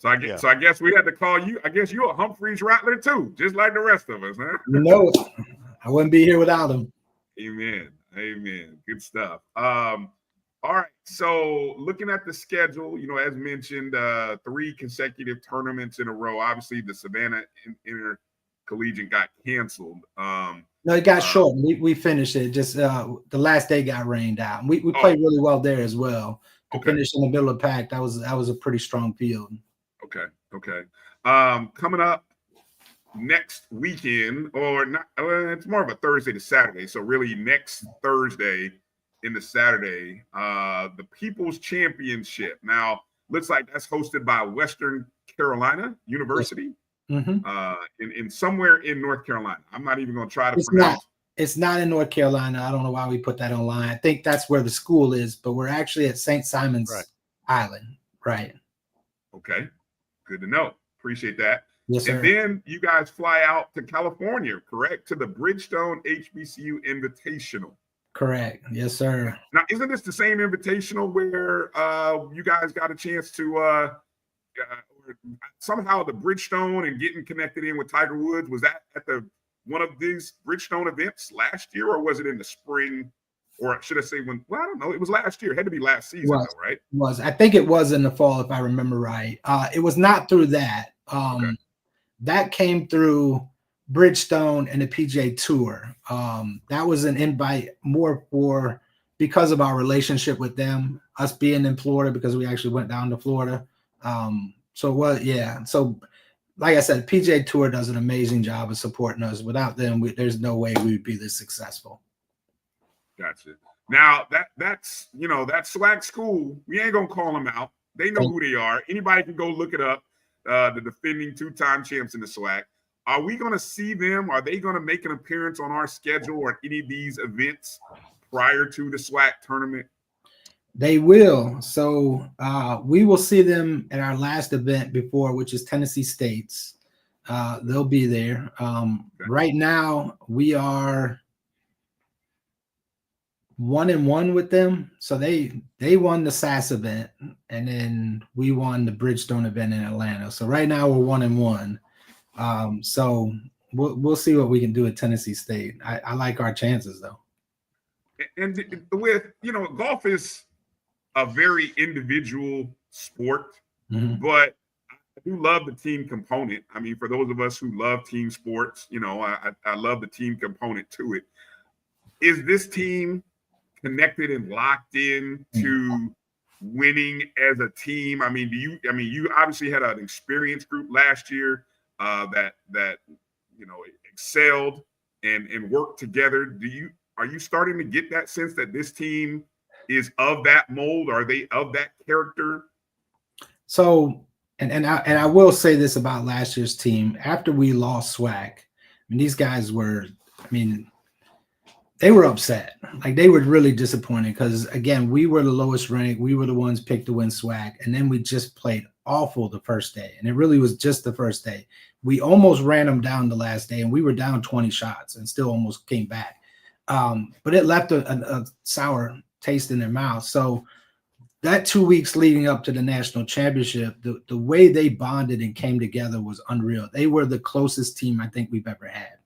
So I guess we had to call you. I guess you're a Humphreys Rattler too, just like the rest of us, huh? I wouldn't be here without him. Amen. Good stuff. All right. So looking at the schedule, as mentioned, 3 consecutive tournaments in a row. Obviously, the Savannah Intercollegiate got canceled. No, it got short. We finished it. Just the last day got rained out. We played really well there as well. To finish in the middle of the pack, that was a pretty strong field. Okay. Coming up next weekend, or not? It's more of a Thursday to Saturday. So really, next Thursday into Saturday, the People's Championship. Now, looks like that's hosted by Western Carolina University. Mm-hmm. In somewhere in North Carolina. I'm not even going to try to pronounce. It's not in North Carolina. I don't know why we put that online. I think that's where the school is, but we're actually at St. Simon's Island. Right. Okay. Good to know. Appreciate that. Yes, sir. And then you guys fly out to California, correct? To the Bridgestone HBCU Invitational. Correct. Yes, sir. Now, isn't this the same invitational where you guys got a chance to somehow the Bridgestone and getting connected in with Tiger Woods? Was that at the one of these Bridgestone events last year, or was it in the spring? Or should I say when? Well, I don't know. It was last year. It had to be last season, though, right? I think it was in the fall, if I remember right. It was not through that. Okay. That came through Bridgestone and the PGA Tour. That was an invite more for because of our relationship with them, us being in Florida, because we actually went down to Florida. So it was, yeah. So like I said, PGA Tour does an amazing job of supporting us. Without them, there's no way we would be this successful. Gotcha. Now that's that swag school. We ain't gonna call them out. They know who they are. Anybody can go look it up. The defending 2-time champs in the swag. Are we gonna see them? Are they gonna make an appearance on our schedule or any of these events prior to the swag tournament? They will. So we will see them at our last event before, which is Tennessee State's. They'll be there. Right now, we are 1-1 with them. So they won the SAS event, and then we won the Bridgestone event in Atlanta. So right now we're 1-1. So we'll see what we can do at Tennessee State. I like our chances though. And with golf is a very individual sport, but I do love the team component. I mean, for those of us who love team sports, I love the team component to it. Is this team connected and locked in to winning as a team? I mean, you obviously had an experienced group last year that excelled and worked together. Are you starting to get that sense that this team is of that mold? Are they of that character? So, and I will say this about last year's team. After we lost Swag, these guys were, they were upset. Like, they were really disappointed because, again, we were the lowest ranked. We were the ones picked to win Swag. And then we just played awful the first day. And it really was just the first day. We almost ran them down the last day, and we were down 20 shots and still almost came back. But it left a sour taste in their mouth. So that 2 weeks leading up to the national championship, the way they bonded and came together was unreal. They were the closest team I think we've ever had.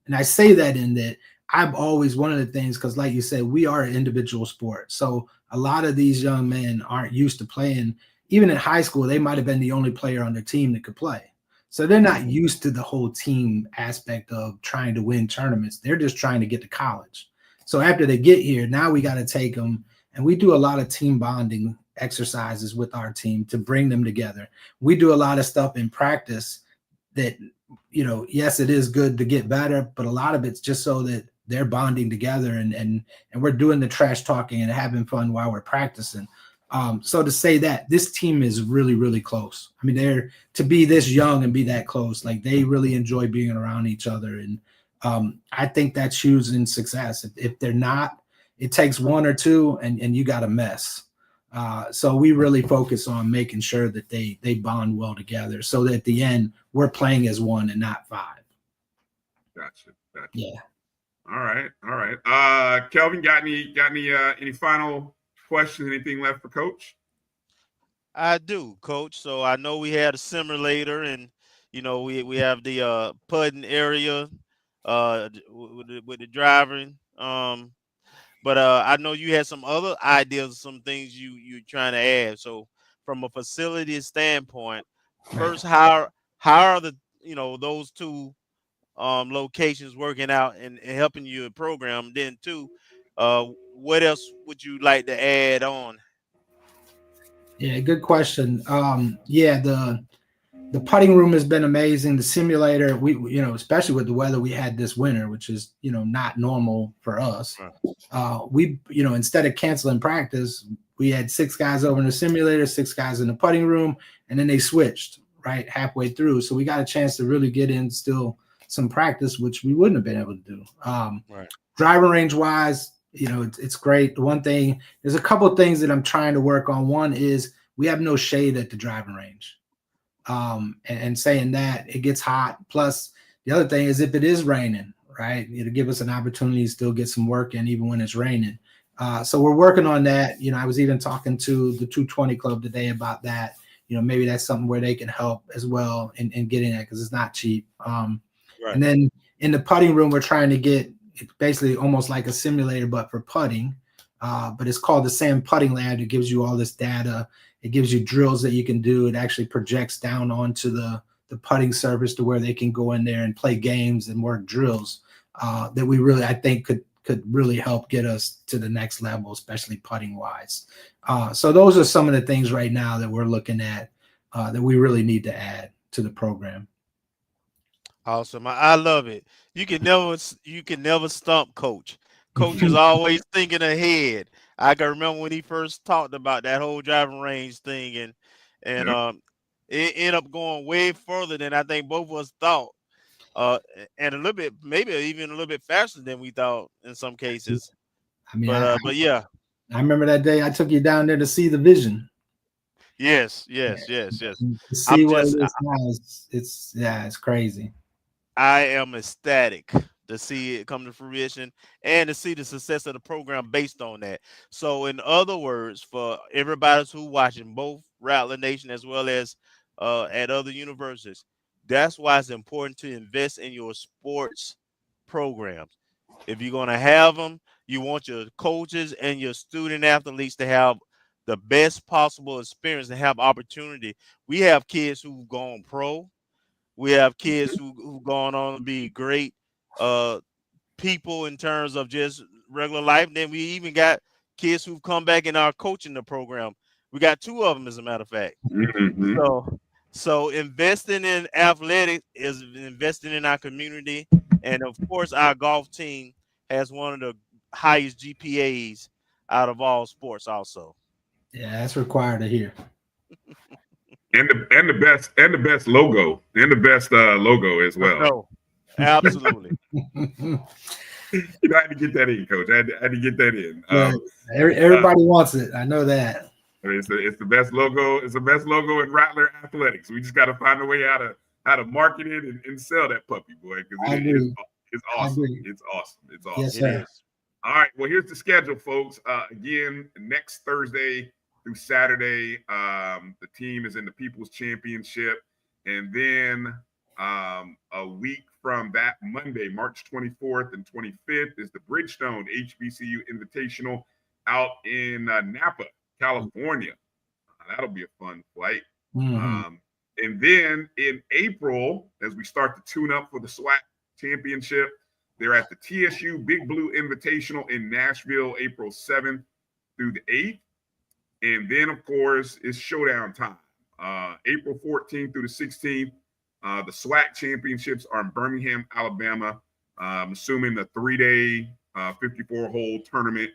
And I say that in that I've always, one of the things, because like you said, we are an individual sport. So a lot of these young men aren't used to playing. Even in high school, they might have been the only player on their team that could play. So they're not used to the whole team aspect of trying to win tournaments. They're just trying to get to college. So after they get here, now we got to take them, and we do a lot of team bonding exercises with our team to bring them together. We do a lot of stuff in practice that, yes, it is good to get better, but a lot of it's just so that they're bonding together and we're doing the trash talking and having fun while we're practicing. So to say that this team is really, really close. They're to be this young and be that close, like they really enjoy being around each other. And I think that's huge in success. If they're not, it takes one or two and you got a mess. So we really focus on making sure that they bond well together so that at the end we're playing as one and not five. Gotcha. Yeah. All right. Kelvin, got any final questions? Anything left for Coach? I do, Coach. So I know we had a simulator, and we have the putting area with the driving. But I know you had some other ideas, some things you're trying to add. So from a facility standpoint, first, how are the those two locations working out and helping you program? Then two, what else would you like to add on? Yeah, good question. The putting room has been amazing. The simulator, we especially with the weather we had this winter, which is not normal for us. We instead of canceling practice, we had 6 guys over in the simulator, 6 guys in the putting room, and then they switched right halfway through. So we got a chance to really get in still some practice, which we wouldn't have been able to do. Driving range wise, it's great. The one thing, there's a couple of things that I'm trying to work on. One is we have no shade at the driving range. And saying that, it gets hot. Plus, the other thing is if it is raining, right, it'll give us an opportunity to still get some work in even when it's raining. So we're working on that. I was even talking to the 220 Club today about that. Maybe that's something where they can help as well in getting that because it's not cheap. And then in the putting room, we're trying to get it's basically almost like a simulator, but for putting. But it's called the Sam Putting Lab. It gives you all this data. It gives you drills that you can do. It actually projects down onto the putting surface to where they can go in there and play games and work drills that we really, I think, could really help get us to the next level, especially putting wise. So those are some of the things right now that we're looking at that we really need to add to the program. Awesome. I love it. You can never stump Coach. Coach is always thinking ahead. I can remember when he first talked about that whole driving range thing, and it ended up going way further than I think both of us thought. And a little bit, maybe even a little bit faster than we thought in some cases. I mean, But yeah. I remember that day I took you down there to see the vision. Yes. To see what it is now, it's crazy. I am ecstatic to see it come to fruition and to see the success of the program based on that. So, in other words, for everybody who's watching, both Rattler Nation as well as at other universities, that's why it's important to invest in your sports programs. If you're going to have them, you want your coaches and your student athletes to have the best possible experience and have opportunity. We have kids who've gone pro. We have kids who've gone on to be great people in terms of just regular life. And then we even got kids who've come back in our coaching the program. We got 2 of them, as a matter of fact. So investing in athletics is investing in our community. And, of course, our golf team has one of the highest GPAs out of all sports also. Yeah, that's required to hear. And the best logo logo as well. No, absolutely. I had to get that in, Coach. I had to get that in. Everybody wants it. I know that. It's the best logo. It's the best logo in Rattler Athletics. We just got to find a way how to market it and sell that puppy, boy. Because it's awesome. It's awesome. It's awesome. Yes, sir. All right. Well, here's the schedule, folks. Again, next Thursday through Saturday, the team is in the People's Championship, and then a week from that Monday, March 24th and 25th, is the Bridgestone HBCU Invitational out in Napa, California. That'll be a fun flight. And then in April, as we start to tune up for the SWAC Championship, they're at the TSU Big Blue Invitational in Nashville, April 7th through the 8th. And then, of course, it's showdown time. April 14th through the 16th, the SWAC championships are in Birmingham, Alabama. I'm assuming the 3-day, 54-hole tournament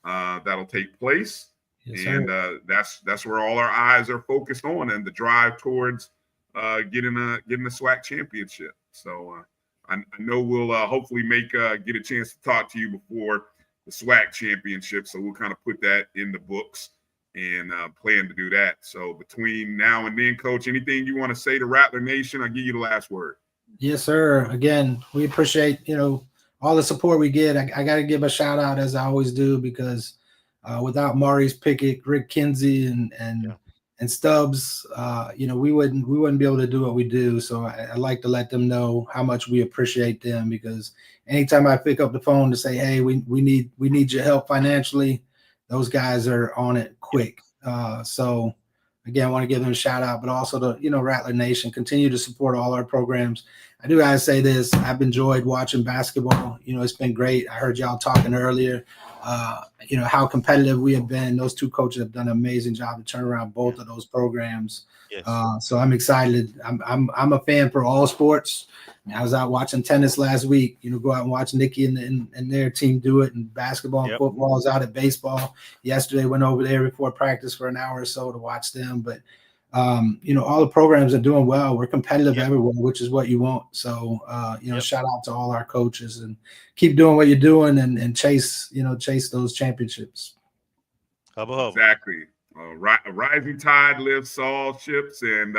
that'll take place. Yes, and that's where all our eyes are focused on, and the drive towards getting the SWAC championship. So I know we'll hopefully get a chance to talk to you before the SWAC championship. So we'll kind of put that in the books and plan to do that. So between now and then, Coach, anything you want to say to Rattler Nation? I'll give you the last word. Yes, sir. Again, we appreciate, all the support we get. I got to give a shout out, as I always do, because without Maurice Pickett, Rick Kinsey, and Stubbs, we wouldn't be able to do what we do. So I like to let them know how much we appreciate them, because anytime I pick up the phone to say, hey, we need your help financially, those guys are on it quick. So again, I want to give them a shout out, but also to, Rattler Nation, continue to support all our programs. I do gotta say this, I've enjoyed watching basketball. It's been great. I heard y'all talking earlier, how competitive we have been. Those 2 coaches have done an amazing job to turn around both of those programs. Yes. So I'm excited. I'm a fan for all sports. I was out watching tennis last week. Go out and watch Nikki and their team do it, and basketball and football. I was out at baseball yesterday. Went over there before practice for an hour or so to watch them. But all the programs are doing well. We're competitive everywhere, which is what you want. So shout out to all our coaches, and keep doing what you're doing and chase those championships. Exactly. A rising tide lifts all ships, and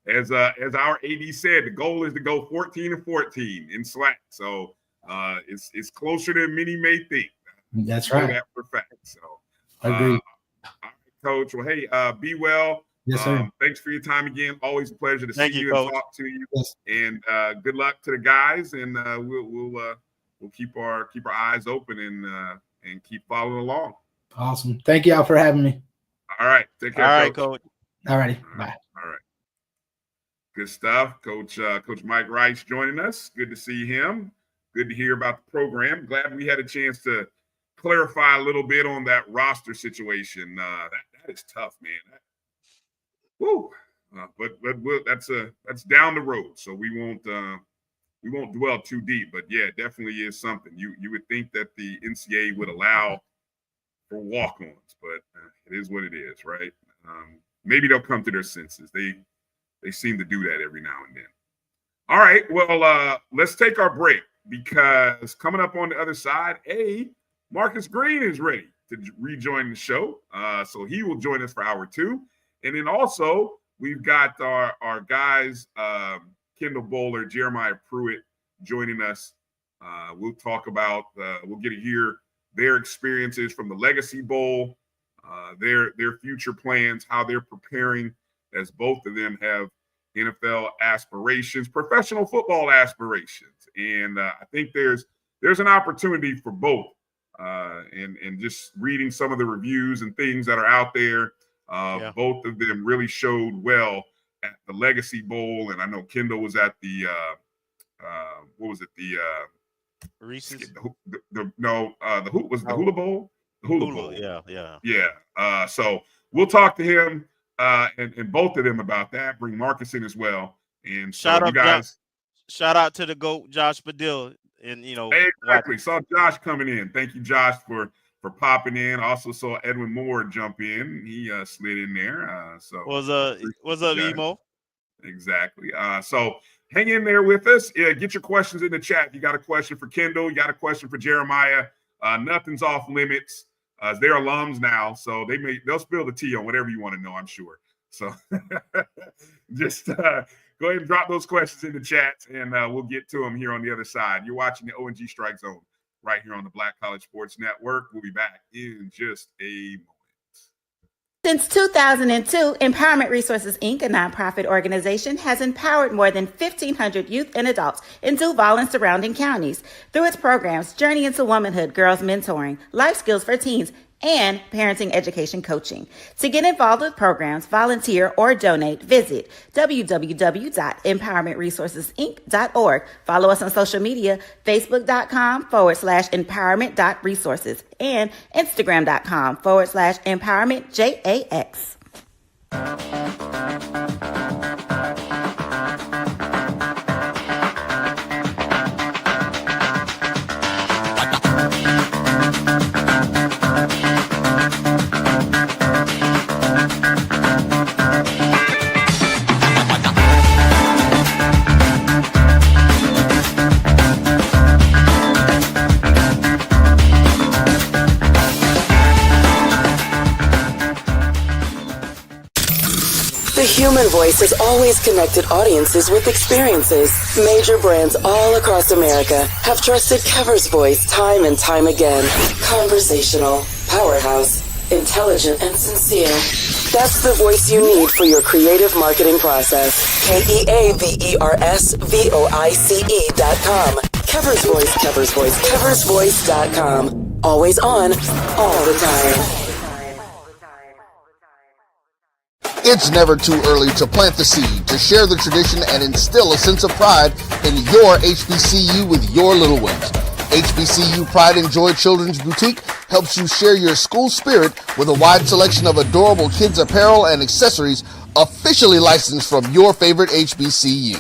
as our AD said, the goal is to go 14-14 in SWAC. So it's closer than many may think. That's right. That for fact. So I agree. Coach. Well, hey, be well. Yes, sir. Thanks for your time again. Always a pleasure to Thank see you, you Coach. and talk to you. Yes. And good luck to the guys. And we'll keep our eyes open and keep following along. Awesome. Thank y'all for having me. All right. Take care. All right, Coach. Coach. All righty. Bye. All right. Good stuff. Coach Mike Rice joining us. Good to see him. Good to hear about the program. Glad we had a chance to clarify a little bit on that roster situation. That is tough, man. Woo. But that's down the road, so we won't dwell too deep. But yeah, it definitely is something. You would think that the NCAA would allow for walk-ons, but it is what it is, right? Maybe they'll come to their senses. They seem to do that every now and then. All right, well, let's take our break, because coming up on the other side, Marcus Green is ready to rejoin the show. So he will join us for hour 2. And then also we've got our guys, Kendall, Bohler, Jeremiah Pruitte joining us. We'll talk about, we'll get to hear their experiences from the Legacy Bowl, their future plans, how they're preparing, as both of them have NFL aspirations, professional football aspirations. And I think there's an opportunity for both. And just reading some of the reviews and things that are out there, both of them really showed well at the Legacy Bowl. And I know Kendall was at the what was it? The Reese's. The Hula Bowl. The Hula Bowl. Yeah. So we'll talk to him and both of them about that. Bring Marcus in as well. And so Shout out, you guys. Shout out to the GOAT, Josh Badil. And exactly. Saw Josh coming in. Thank you, Josh, for popping in. Also saw Edwin Moore jump in. He slid in there. So what's up, Emo? Exactly. So hang in there with us. Get your questions in the chat. If you got a question for Kendall, you got a question for Jeremiah. Nothing's off limits. They're alums now, so they'll spill the tea on whatever you want to know, I'm sure. So just go ahead and drop those questions in the chat, and we'll get to them here on the other side. You're watching the O&G StrikeZone right here on the Black College Sports Network. We'll be back in just a moment. Since 2002, Empowerment Resources, Inc., a nonprofit organization, has empowered more than 1,500 youth and adults in Duval and surrounding counties through its programs Journey into Womanhood, Girls Mentoring, Life Skills for Teens, and parenting education coaching. To get involved with programs, volunteer, or donate, visit www.empowermentresourcesinc.org. Follow us on social media, facebook.com/empowerment.resources and instagram.com/empowermentJAX. The human voice has always connected audiences with experiences. Major brands all across America have trusted Kever's voice time and time again. Conversational, powerhouse, intelligent, and sincere. That's the voice you need for your creative marketing process. KEAVERSVOICE.com. Kever's Voice, Kever's Voice, KeversVoice.com. Always on, all the time. It's never too early to plant the seed, to share the tradition, and instill a sense of pride in your HBCU with your little ones. HBCU Pride and Joy Children's Boutique helps you share your school spirit with a wide selection of adorable kids' apparel and accessories officially licensed from your favorite HBCU.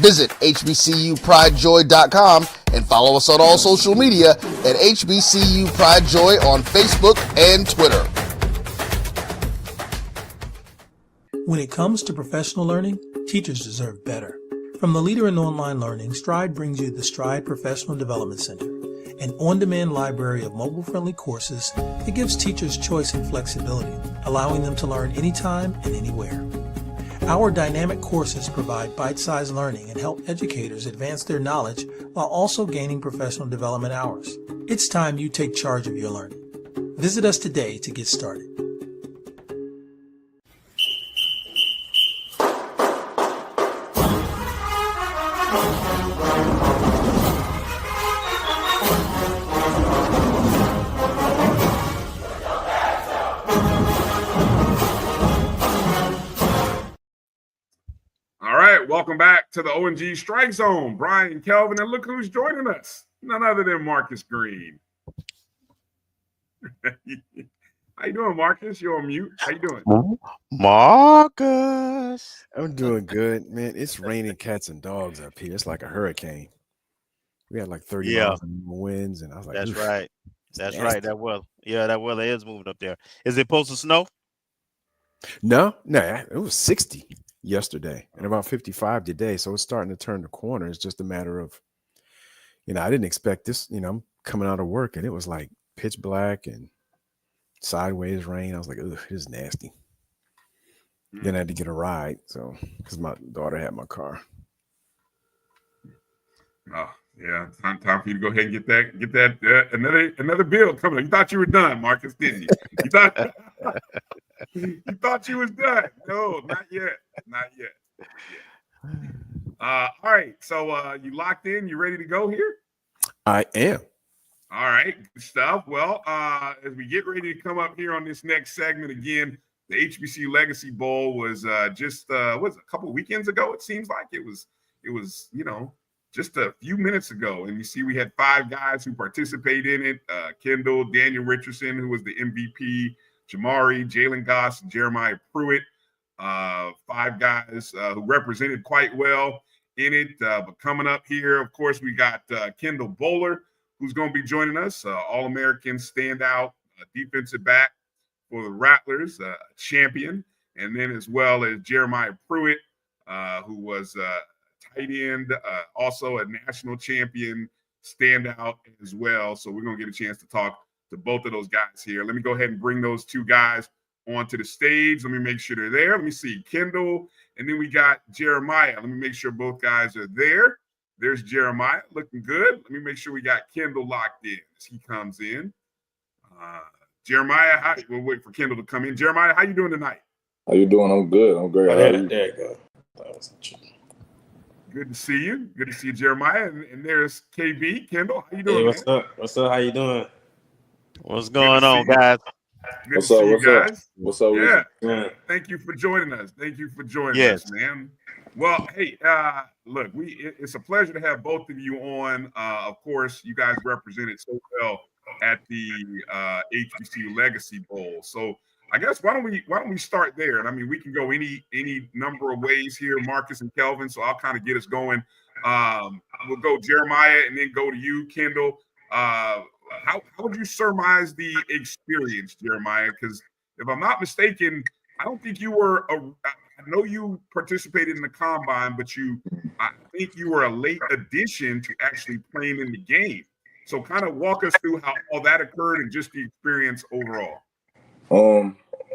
Visit hbcupridejoy.com and follow us on all social media at HBCU Pride Joy on Facebook and Twitter. When it comes to professional learning, teachers deserve better. From the leader in online learning, Stride brings you the Stride Professional Development Center, an on-demand library of mobile-friendly courses that gives teachers choice and flexibility, allowing them to learn anytime and anywhere. Our dynamic courses provide bite-sized learning and help educators advance their knowledge while also gaining professional development hours. It's time you take charge of your learning. Visit us today to get started. All right, welcome back to the O&G StrikeZone. Bryan, Kelvin, and look who's joining us. None other than Marcus Green. How you doing, Marcus? You're on mute. How you doing? Marcus. I'm doing good, man. It's raining cats and dogs up here. It's like a hurricane. We had like 30 miles an hour winds, and I was like, that's "Oof, right. it's That's nasty." right. That weather is moving up there. Is it supposed to snow? No, it was 60 yesterday and about 55 today. So it's starting to turn the corner. It's just a matter of, I didn't expect this. I'm coming out of work and it was like pitch black and sideways rain. I was like, ugh, this is nasty. Then I had to get a ride, so because my daughter had my car. Oh, yeah. Time for you to go ahead and get that another bill coming. You thought you were done, Marcus, didn't you? You thought you was done. No, not yet. Not yet. All right. So you locked in, you ready to go here? I am. All right, good stuff. Well, as we get ready to come up here on this next segment again, the HBCU Legacy Bowl was just a couple weekends ago. It seems like it was just a few minutes ago, and you see we had 5 guys who participated in it: Kendall, Daniel Richardson, who was the MVP, Jamari, Jalen Goss, Jeremiah Pruitte. 5 guys who represented quite well in it. But coming up here, of course, we got Kendall Bohler, who's going to be joining us, All-American standout defensive back for the Rattlers, champion, and then as well as Jeremiah Pruitte, who was tight end, also a national champion standout as well. So we're going to get a chance to talk to both of those guys here. Let me go ahead and bring those 2 guys onto the stage. Let me make sure they're there. Let me see Kendall, and then we got Jeremiah. Let me make sure both guys are there. There's Jeremiah looking good. Let me make sure we got Kendall locked in as he comes in. Jeremiah, we'll wait for Kendall to come in. Jeremiah, how you doing tonight? How you doing? I'm good. I'm great. There you go. Good to see you. Good to see you, Jeremiah. And there's KB. Kendall, how you doing? Hey, what's up? What's up? How you doing? What's going on, guys? Good to see you guys. What's up? Yeah. Thank you for joining us. Us, man. Well, hey, look, it's a pleasure to have both of you on. Of course, you guys represented so well at the HBCU Legacy Bowl. So I guess why don't we start there? And I mean, we can go any number of ways here, Marcus and Kelvin. So I'll kind of get us going. We'll go Jeremiah and then go to you, Kendall. How would you surmise the experience, Jeremiah? Because if I'm not mistaken, I don't think you were I know you participated in the combine, but I think you were a late addition to actually playing in the game. So kind of walk us through how all that occurred and just the experience overall.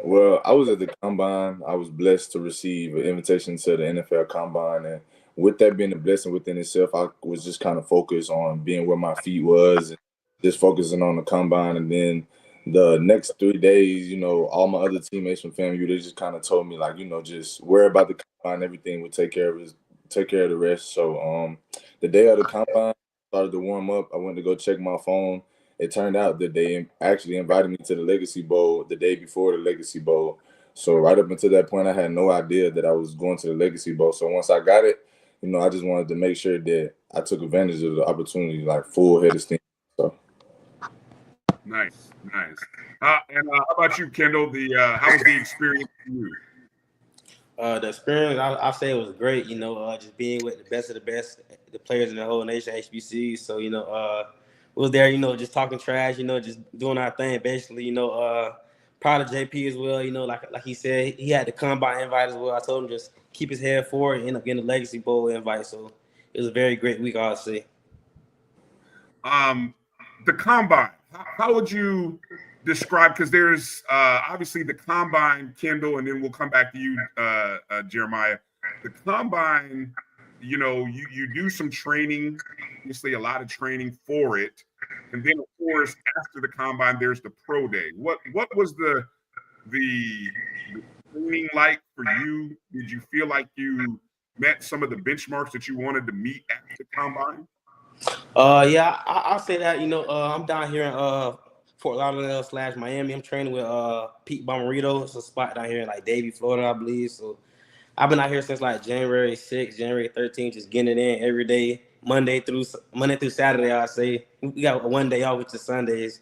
Well, I was at the combine. I was blessed to receive an invitation to the NFL combine, and with that being a blessing within itself, I was just kind of focused on being where my feet was and just focusing on the combine. And then the next 3 days, all my other teammates from FAMU, they just kind of told me like, just worry about the combine, everything will take care of the rest. So the day of the combine, I started to warm up. I went to go check my phone. It turned out that they actually invited me to the Legacy Bowl the day before the Legacy Bowl. So right up until that point, I had no idea that I was going to the Legacy Bowl. So once I got it, I just wanted to make sure that I took advantage of the opportunity, like full head of steam. So. Nice. And how about you, Kendall? How was the experience for you? The experience, I'll say it was great. Just being with the best of the best, the players in the whole nation, HBCU. So we was there, just talking trash, just doing our thing. Basically, proud of JP as well. Like he said, he had the combine invite as well. I told him just keep his head forward and end up getting the Legacy Bowl invite. So it was a very great week, I'll say. The combine. How would you describe? Because there's obviously the combine, Kendall, and then we'll come back to you, Jeremiah. The combine, you do some training, obviously a lot of training for it, and then of course after the combine, there's the pro day. What was the training like for you? Did you feel like you met some of the benchmarks that you wanted to meet at the combine? Yeah, I'll say that. I'm down here in Fort Lauderdale / Miami. I'm training with Pete Bomarito. It's a spot down here in like Davie, Florida, I believe. So I've been out here since like January 6th, January 13th, just getting it in every day, Monday through Saturday. I say we got one day off, which is Sundays.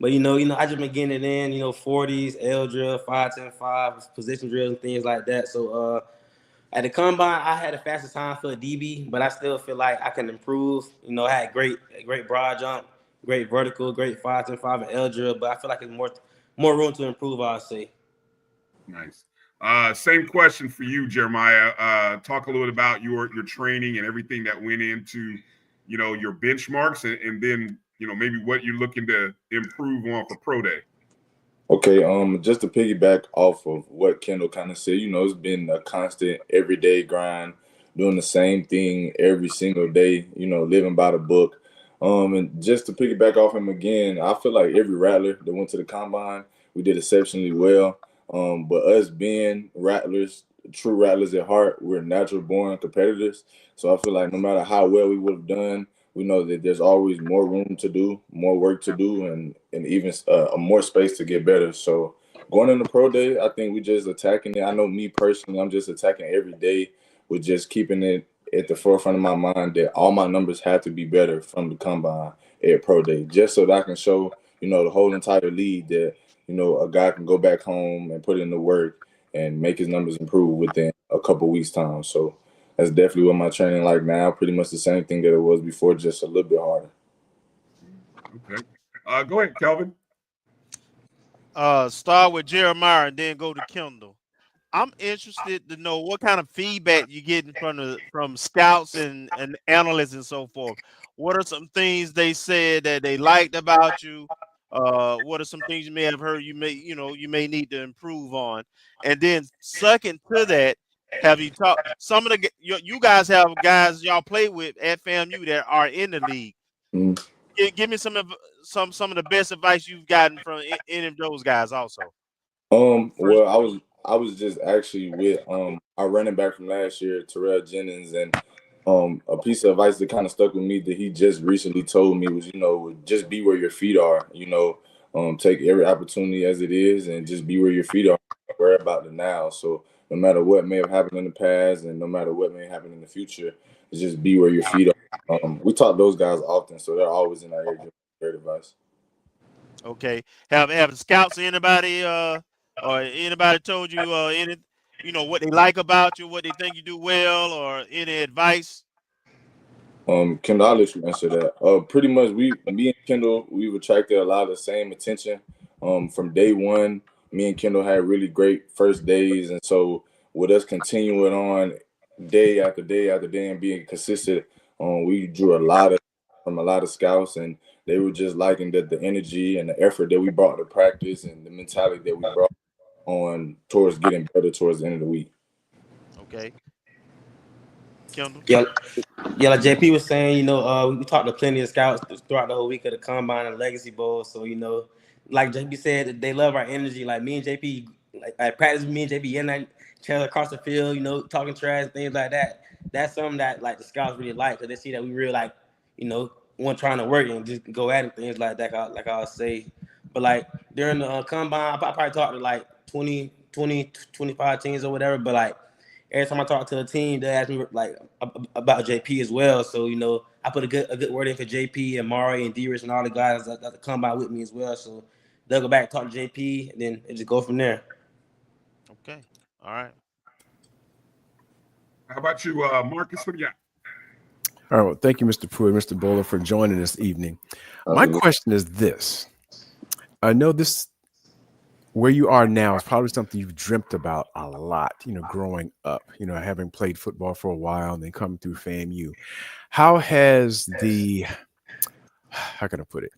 But I just been getting it in. 40s, L drill, 5, 10, 5, position drills and things like that. So at the combine, I had the fastest time for a DB, but I still feel like I can improve. I had great broad jump, great vertical, great 5, 10, 5, and L drill, but I feel like it's more room to improve, I'll say. Nice. Same question for you, Jeremiah. Talk a little bit about your training and everything that went into, your benchmarks and then, maybe what you're looking to improve on for Pro Day. Okay, just to piggyback off of what Kendall kind of said, it's been a constant everyday grind, doing the same thing every single day, living by the book. And just to piggyback off him again, I feel like every rattler that went to the combine, we did exceptionally well. But us being rattlers, true rattlers at heart, we're natural born competitors. So I feel like no matter how well we would have done, we know that there's always more room to do, more work to do, and even more space to get better. So going into Pro Day, I think we just attacking it. I know me personally, I'm just attacking every day with just keeping it at the forefront of my mind that all my numbers have to be better from the combine at Pro Day, just so that I can show, the whole entire league that, a guy can go back home and put in the work and make his numbers improve within a couple weeks' time. So that's definitely what my training like now. Pretty much the same thing that it was before, just a little bit harder. Okay. Go ahead, Kelvin. Start with Jeremiah and then go to Kendall. I'm interested to know what kind of feedback you're getting from scouts and analysts and so forth. What are some things they said that they liked about you? What are some things you may have heard you may need to improve on? And then second to that, have you talked some of the you guys have guys y'all play with at FAMU that are in the league? Mm-hmm. Give me some of the best advice you've gotten from any of those guys also. Well, I was just actually with our running back from last year, Terrell Jennings, and a piece of advice that kind of stuck with me that he just recently told me was, just be where your feet are. Take every opportunity as it is, and just be where your feet are. Worry about the now. So no matter what may have happened in the past, and no matter what may happen in the future, just be where your feet are. We talk to those guys often, so they're always in our ear giving great advice. Okay. Have scouts anybody or anybody told you what they like about you, what they think you do well, or any advice? Kendall, I'll let you answer that. Pretty much me and Kendall, we've attracted a lot of the same attention. From day one, me and Kendall had really great first days, and so with us continuing on day after day after day and being consistent, we drew from a lot of scouts, and they were just liking the energy and the effort that we brought to practice and the mentality that we brought on towards getting better towards the end of the week. Okay. Kendall? Yeah, like JP was saying, we talked to plenty of scouts throughout the whole week of the Combine and Legacy Bowl. So, like JP said, they love our energy. Like me and JP, like practice with me and JP and each other across the field, talking trash, things like that. That's something that like the scouts really like because they see that we really like, one trying to work and just go at it, things like that, like I would say. But like during the Combine, I probably talked to like 20, 25 teams or whatever. But like, every time I talk to a team, they ask me like about JP as well. So I put a good word in for JP and Mari and D-Rich and all the guys that come by with me as well. So they'll go back and talk to JP, and then just go from there. Okay, all right. How about you, Marcus? What do you got? All right, well, thank you, Mr. Pruitte, Mr. Bohler, for joining this evening. My question is this: I know this. Where you are now is probably something you've dreamt about a lot, growing up, having played football for a while and then coming through FAMU. How has how can I put it?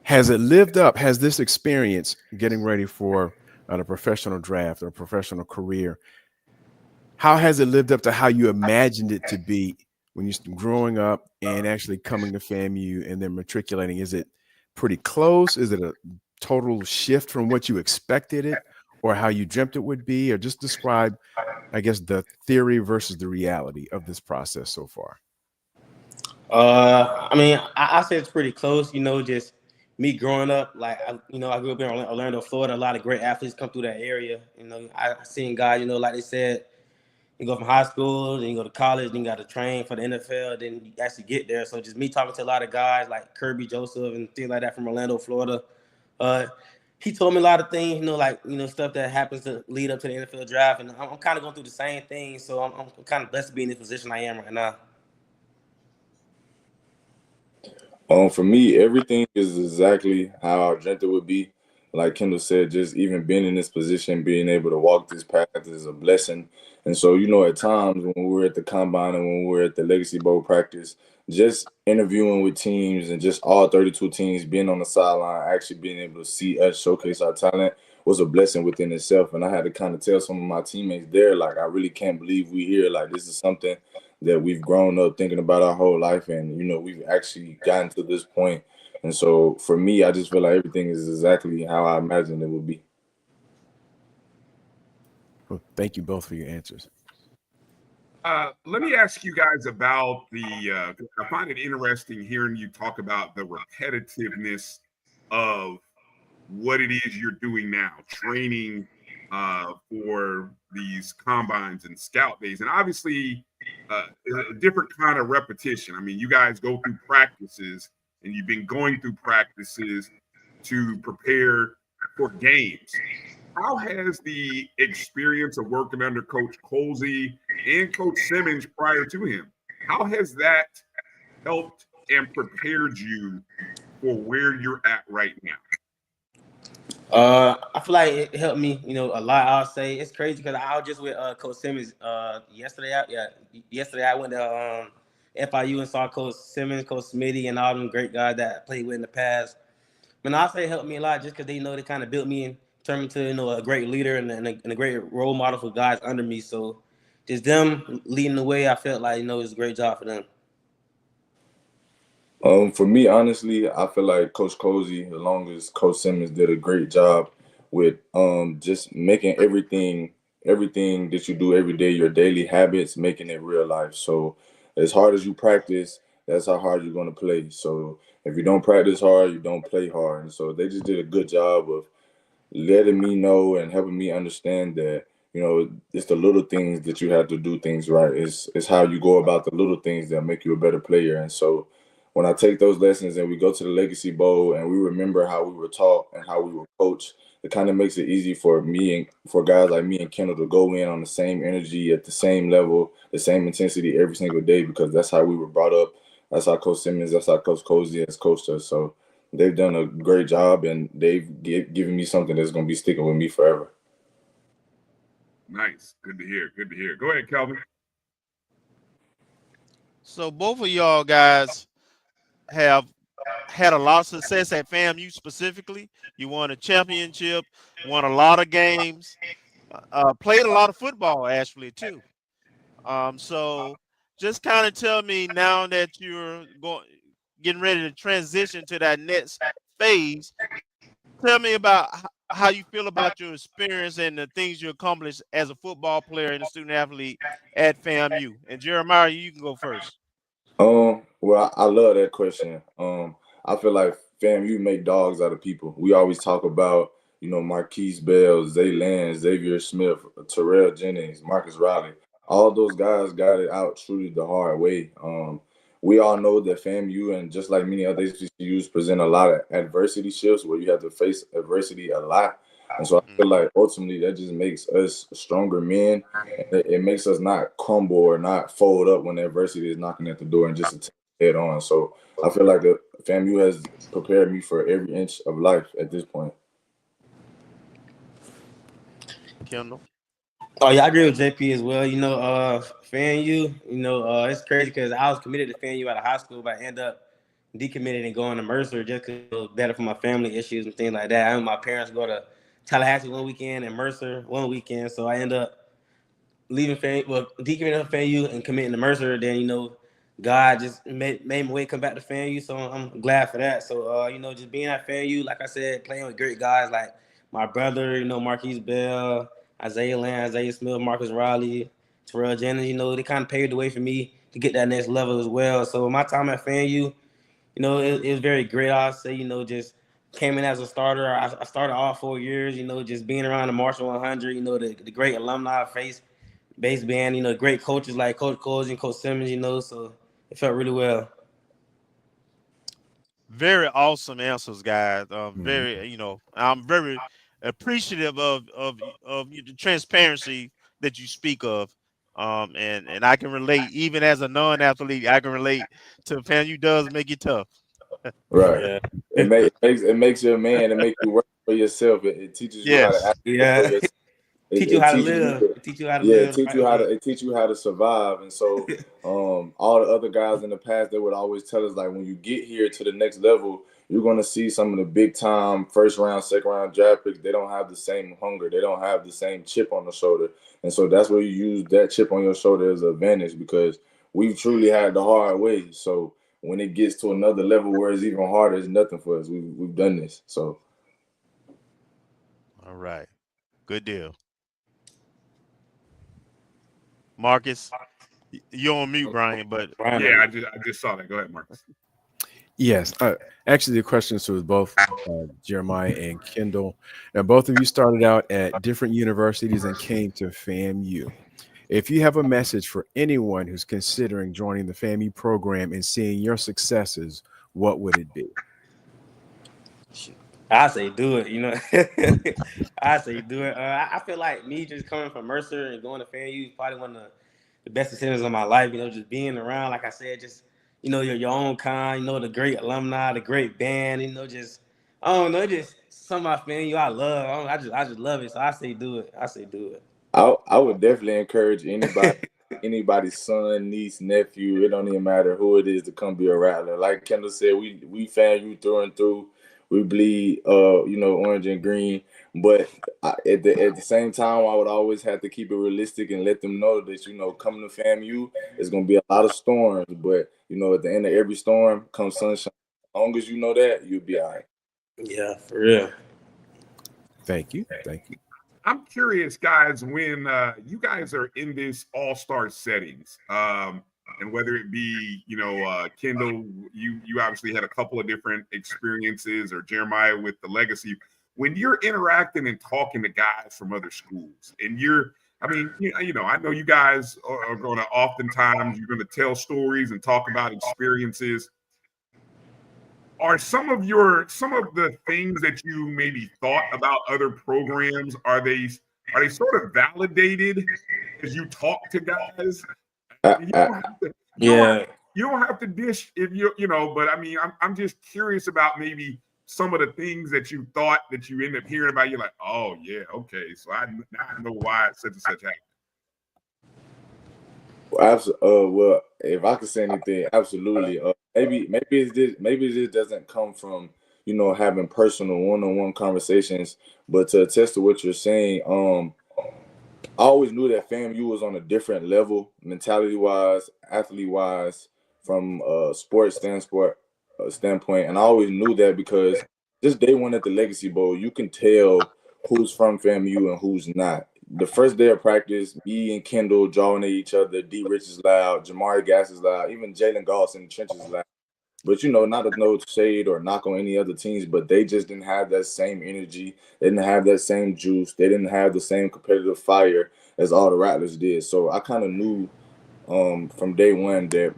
Has it lived up? Has this experience getting ready for a professional draft or a professional career, how has it lived up to how you imagined it to be when you're growing up and actually coming to FAMU and then matriculating? Is it pretty close? Is it a total shift from what you expected it or how you dreamt it would be? Or just describe I guess, the theory versus the reality of this process so far? I mean, I say it's pretty close. Just me growing up, like I grew up in Orlando, Florida. A lot of great athletes come through that area. I seen guys, like they said, you go from high school, then you go to college, then you got to train for the NFL, then you actually get there. So just me talking to a lot of guys like Kirby Joseph and things like that from Orlando, Florida. He told me a lot of things, stuff that happens to lead up to the NFL draft, and I'm kind of going through the same thing. So I'm kind of blessed to be in this position I am right now. For me, everything is exactly how I dreamt it would be. Like Kendall said, just even being in this position, being able to walk this path is a blessing. And so, at times when we were at the combine and when we were at the Legacy Bowl practice, just interviewing with teams and just all 32 teams being on the sideline, actually being able to see us showcase our talent was a blessing within itself. And I had to kind of tell some of my teammates there, like, I really can't believe we here. Like, this is something that we've grown up thinking about our whole life. And, we've actually gotten to this point. And so for me, I just feel like everything is exactly how I imagined it would be. Well, thank you both for your answers. Let me ask you guys about I find it interesting hearing you talk about the repetitiveness of what it is you're doing now, training for these combines and scout days. And obviously, a different kind of repetition. I mean, you guys go through practices, and you've been going through practices to prepare for games. How has the experience of working under Coach Colsey and Coach Simmons prior to him, how has that helped and prepared you for where you're at right now? I feel like it helped me, a lot. I'll say it's crazy because I was just with Coach Simmons yesterday. Yesterday I went to FIU and saw Coach Simmons, Coach Smitty, and all them great guys that I played with in the past. And I'll say it helped me a lot just because they kind of built me and turned me to a great leader and a great role model for guys under me. So just them leading the way, I felt like it was a great job for them. For me, honestly, I feel like Coach Colsey, as long as Coach Simmons, did a great job with just making everything that you do every day, your daily habits, making it real life. So as hard as you practice, that's how hard you're going to play. So if you don't practice hard, you don't play hard. And so they just did a good job of letting me know and helping me understand that, it's the little things that you have to do things right. It's how you go about the little things that make you a better player. And so when I take those lessons and we go to the Legacy Bowl and we remember how we were taught and how we were coached, it kind of makes it easy for me and for guys like me and Kendall to go in on the same energy at the same level, the same intensity every single day, because that's how we were brought up. That's how Coach Simmons, that's how Coach Colsey has coached us. So they've done a great job, and they've given me something that's going to be sticking with me forever. Nice. Good to hear. Good to hear. Go ahead, Kelvin. So both of y'all guys have had a lot of success at FAMU specifically. You won a championship, won a lot of games, played a lot of football actually too. So just kind of tell me now that you're getting ready to transition to that next phase. Tell me about how you feel about your experience and the things you accomplished as a football player and a student athlete at FAMU. And Jeremiah, you can go first. Well, I love that question. I feel like FAMU make dogs out of people. We always talk about, Marquise Bell, Zay Land, Xavier Smith, Terrell Jennings, Marcus Riley. All those guys got it out truly the hard way. We all know that FAMU, and just like many other HBCUs, present a lot of adversity shifts where you have to face adversity a lot. And so I feel like ultimately that just makes us stronger men. It makes us not crumble or not fold up when adversity is knocking at the door and just attack head on. So I feel like the FAMU has prepared me for every inch of life at this point. Kendall. Oh yeah, I agree with JP as well. FAMU, it's crazy because I was committed to FAMU out of high school, but I ended up decommitted and going to Mercer just because it was better for my family issues and things like that. I know my parents go to Tallahassee one weekend and Mercer one weekend, so I ended up leaving decommitting to FAMU and committing to Mercer. Then God just made my way come back to FAMU, so I'm glad for that. So just being at FAMU, like I said, playing with great guys like my brother, Marquise Bell, Isaiah Land, Isaiah Smith, Marcus Riley, Terrell Jennings, they kind of paved the way for me to get that next level as well. So my time at FAMU, it was very great. I'll say, just came in as a starter. I started all 4 years, just being around the Marshall 100, the great alumni base band, great coaches like Coach Coles and Coach Simmons, so it felt really well. Very awesome answers, guys. Very, I'm very appreciative of the transparency that you speak of. And I can relate, even as a non-athlete, I can relate to FAMU does make it tough. Right. Yeah. It makes you a man. It makes you work for yourself. It teaches you how to act for yourself. Teach you how to live. It teach you how to live. It teach you how to survive. And so all the other guys in the past, they would always tell us, like, when you get here to the next level, you're going to see some of the big time first round, second round draft picks. They don't have the same hunger. They don't have the same chip on the shoulder. And so that's where you use that chip on your shoulder as an advantage, because we've truly had the hard way. So when it gets to another level where it's even harder, it's nothing for us. We've done this. So. All right. Good deal. Marcus, you're on mute, Bryan, but yeah, I just saw that. Go ahead, Marcus. Yes. Actually, the questions was both Jeremiah and Kendall. Now, both of you started out at different universities and came to FAMU. If you have a message for anyone who's considering joining the FAMU program and seeing your successes, what would it be? I say do it, I say do it. I feel like me just coming from Mercer and going to FAMU is probably one of the best decisions of my life, just being around, like I said, just, your own kind, the great alumni, the great band, just, I don't know, just some of my FAMU I love. I just love it. So I say do it. I would definitely encourage anybody's son, niece, nephew, it don't even matter who it is, to come be a Rattler. Like Kendall said, we FAMU through and through. We bleed, orange and green. But at the same time, I would always have to keep it realistic and let them know that, coming to FAMU, it's going to be a lot of storms. But, at the end of every storm comes sunshine. As long as you know that, you'll be all right. Yeah, for real. Thank you. I'm curious, guys, when you guys are in this all-star settings, and whether it be, Kendall, you obviously had a couple of different experiences, or Jeremiah with the legacy. When you're interacting and talking to guys from other schools, and I know you guys are going to oftentimes, you're going to tell stories and talk about experiences. Are some of the things that you maybe thought about other programs, are they sort of validated as you talk to guys? You don't have to dish if but I'm just curious about maybe some of the things that you thought that you end up hearing about. You're like, oh yeah, okay, so I know why such and such happened. Well, if I could say anything, absolutely. Maybe it just doesn't come from having personal one-on-one conversations, but to attest to what you're saying, I always knew that FAMU was on a different level, mentality-wise, athlete-wise, from a sports standpoint, and I always knew that because just day one at the Legacy Bowl, you can tell who's from FAMU and who's not. The first day of practice, me and Kendall drawing at each other. D. Rich is loud. Jamari Gass is loud. Even Jalen Goss in the trenches is loud. But, not to no shade or knock on any other teams, but they just didn't have that same energy. They didn't have that same juice. They didn't have the same competitive fire as all the Rattlers did. So I kind of knew from day one that,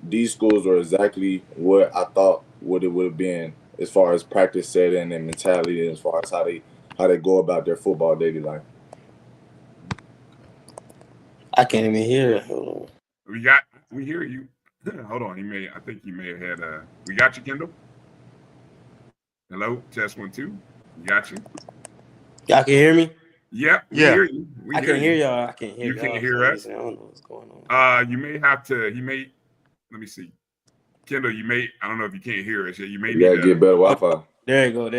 these schools were exactly what I thought what it would have been as far as practice setting and mentality, and as far as how they go about their football daily life. I can't even hear it. We hear you. Hold on. I think he may have had we got you, Kendall? Hello? Test 1, 2. We got you. Y'all can hear me? Yep. We hear you. I can't hear y'all. I can't hear you. You can't hear us? I don't know what's going on. You may have to, let me see. Kendall, I don't know if you can't hear us yet. You may need to get better Wi-Fi. There you go. I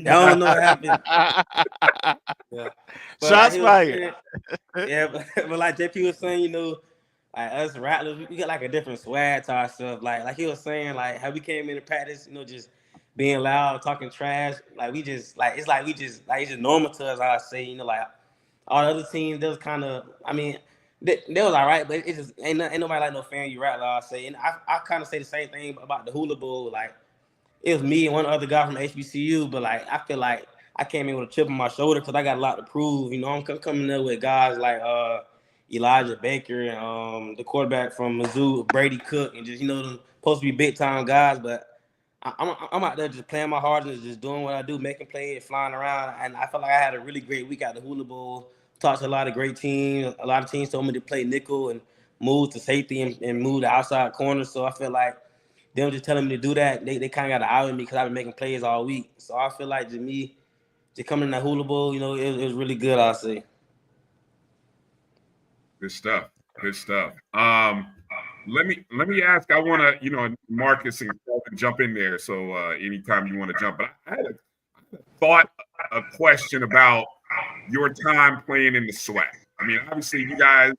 don't know what happened. Yeah. Shots fired. But like JP was saying, like us Rattlers, we got like a different swag to ourselves. Like he was saying, like how we came into practice, just being loud, talking trash. Like we just like it's just normal to us. I say, you know, like all the other teams, they was kind of. I mean, they was all right, but it just ain't nobody like no FAMU right. Like I say, and I kind of say the same thing about the Hula Bowl. Like it was me and one other guy from HBCU, but like I feel like I came in with a chip on my shoulder because I got a lot to prove. You know, I'm coming up with guys like Elijah Baker and the quarterback from Mizzou, Brady Cook, and just, you know, them supposed to be big time guys, but I'm out there just playing my heart and just doing what I do, making plays, flying around, and I felt like I had a really great week at the Hula Bowl. Talked to a lot of great teams. A lot of teams told me to play nickel and move to safety and move to outside corner. So I feel like them just telling me to do that, they kind of got an eye on me because I've been making plays all week. So I feel like just coming in that Hula Bowl, you know, it was really good, I'll say. Good stuff. Good stuff. Let me ask. I want to, you know, Marcus and Kelvin jump in there. So anytime you want to jump, but I had a question about your time playing in the SWAC. I mean, obviously, you guys,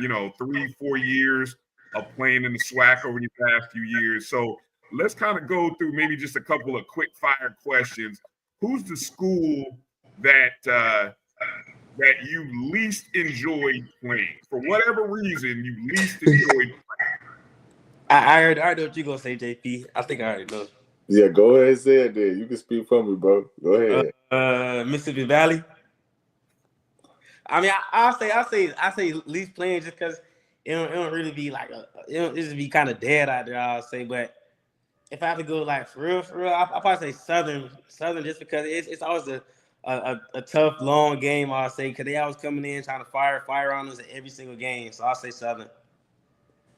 you know, 3-4 years of playing in the SWAC over the past few years. So let's kind of go through maybe just a couple of quick fire questions. Who's the school that you least enjoyed playing? For whatever reason, you least enjoyed playing. I already know what you're going to say, JP. I think I already know. Yeah, go ahead and say it then. You can speak for me, bro. Go ahead. Mississippi Valley. I mean, I say least playing just because it don't really be like it just be kind of dead out there, I'll say. But if I have to go like for real, I'll probably say Southern just because it's always a tough, long game, I'll say, because they always coming in trying to fire on us at every single game. So I'll say Southern.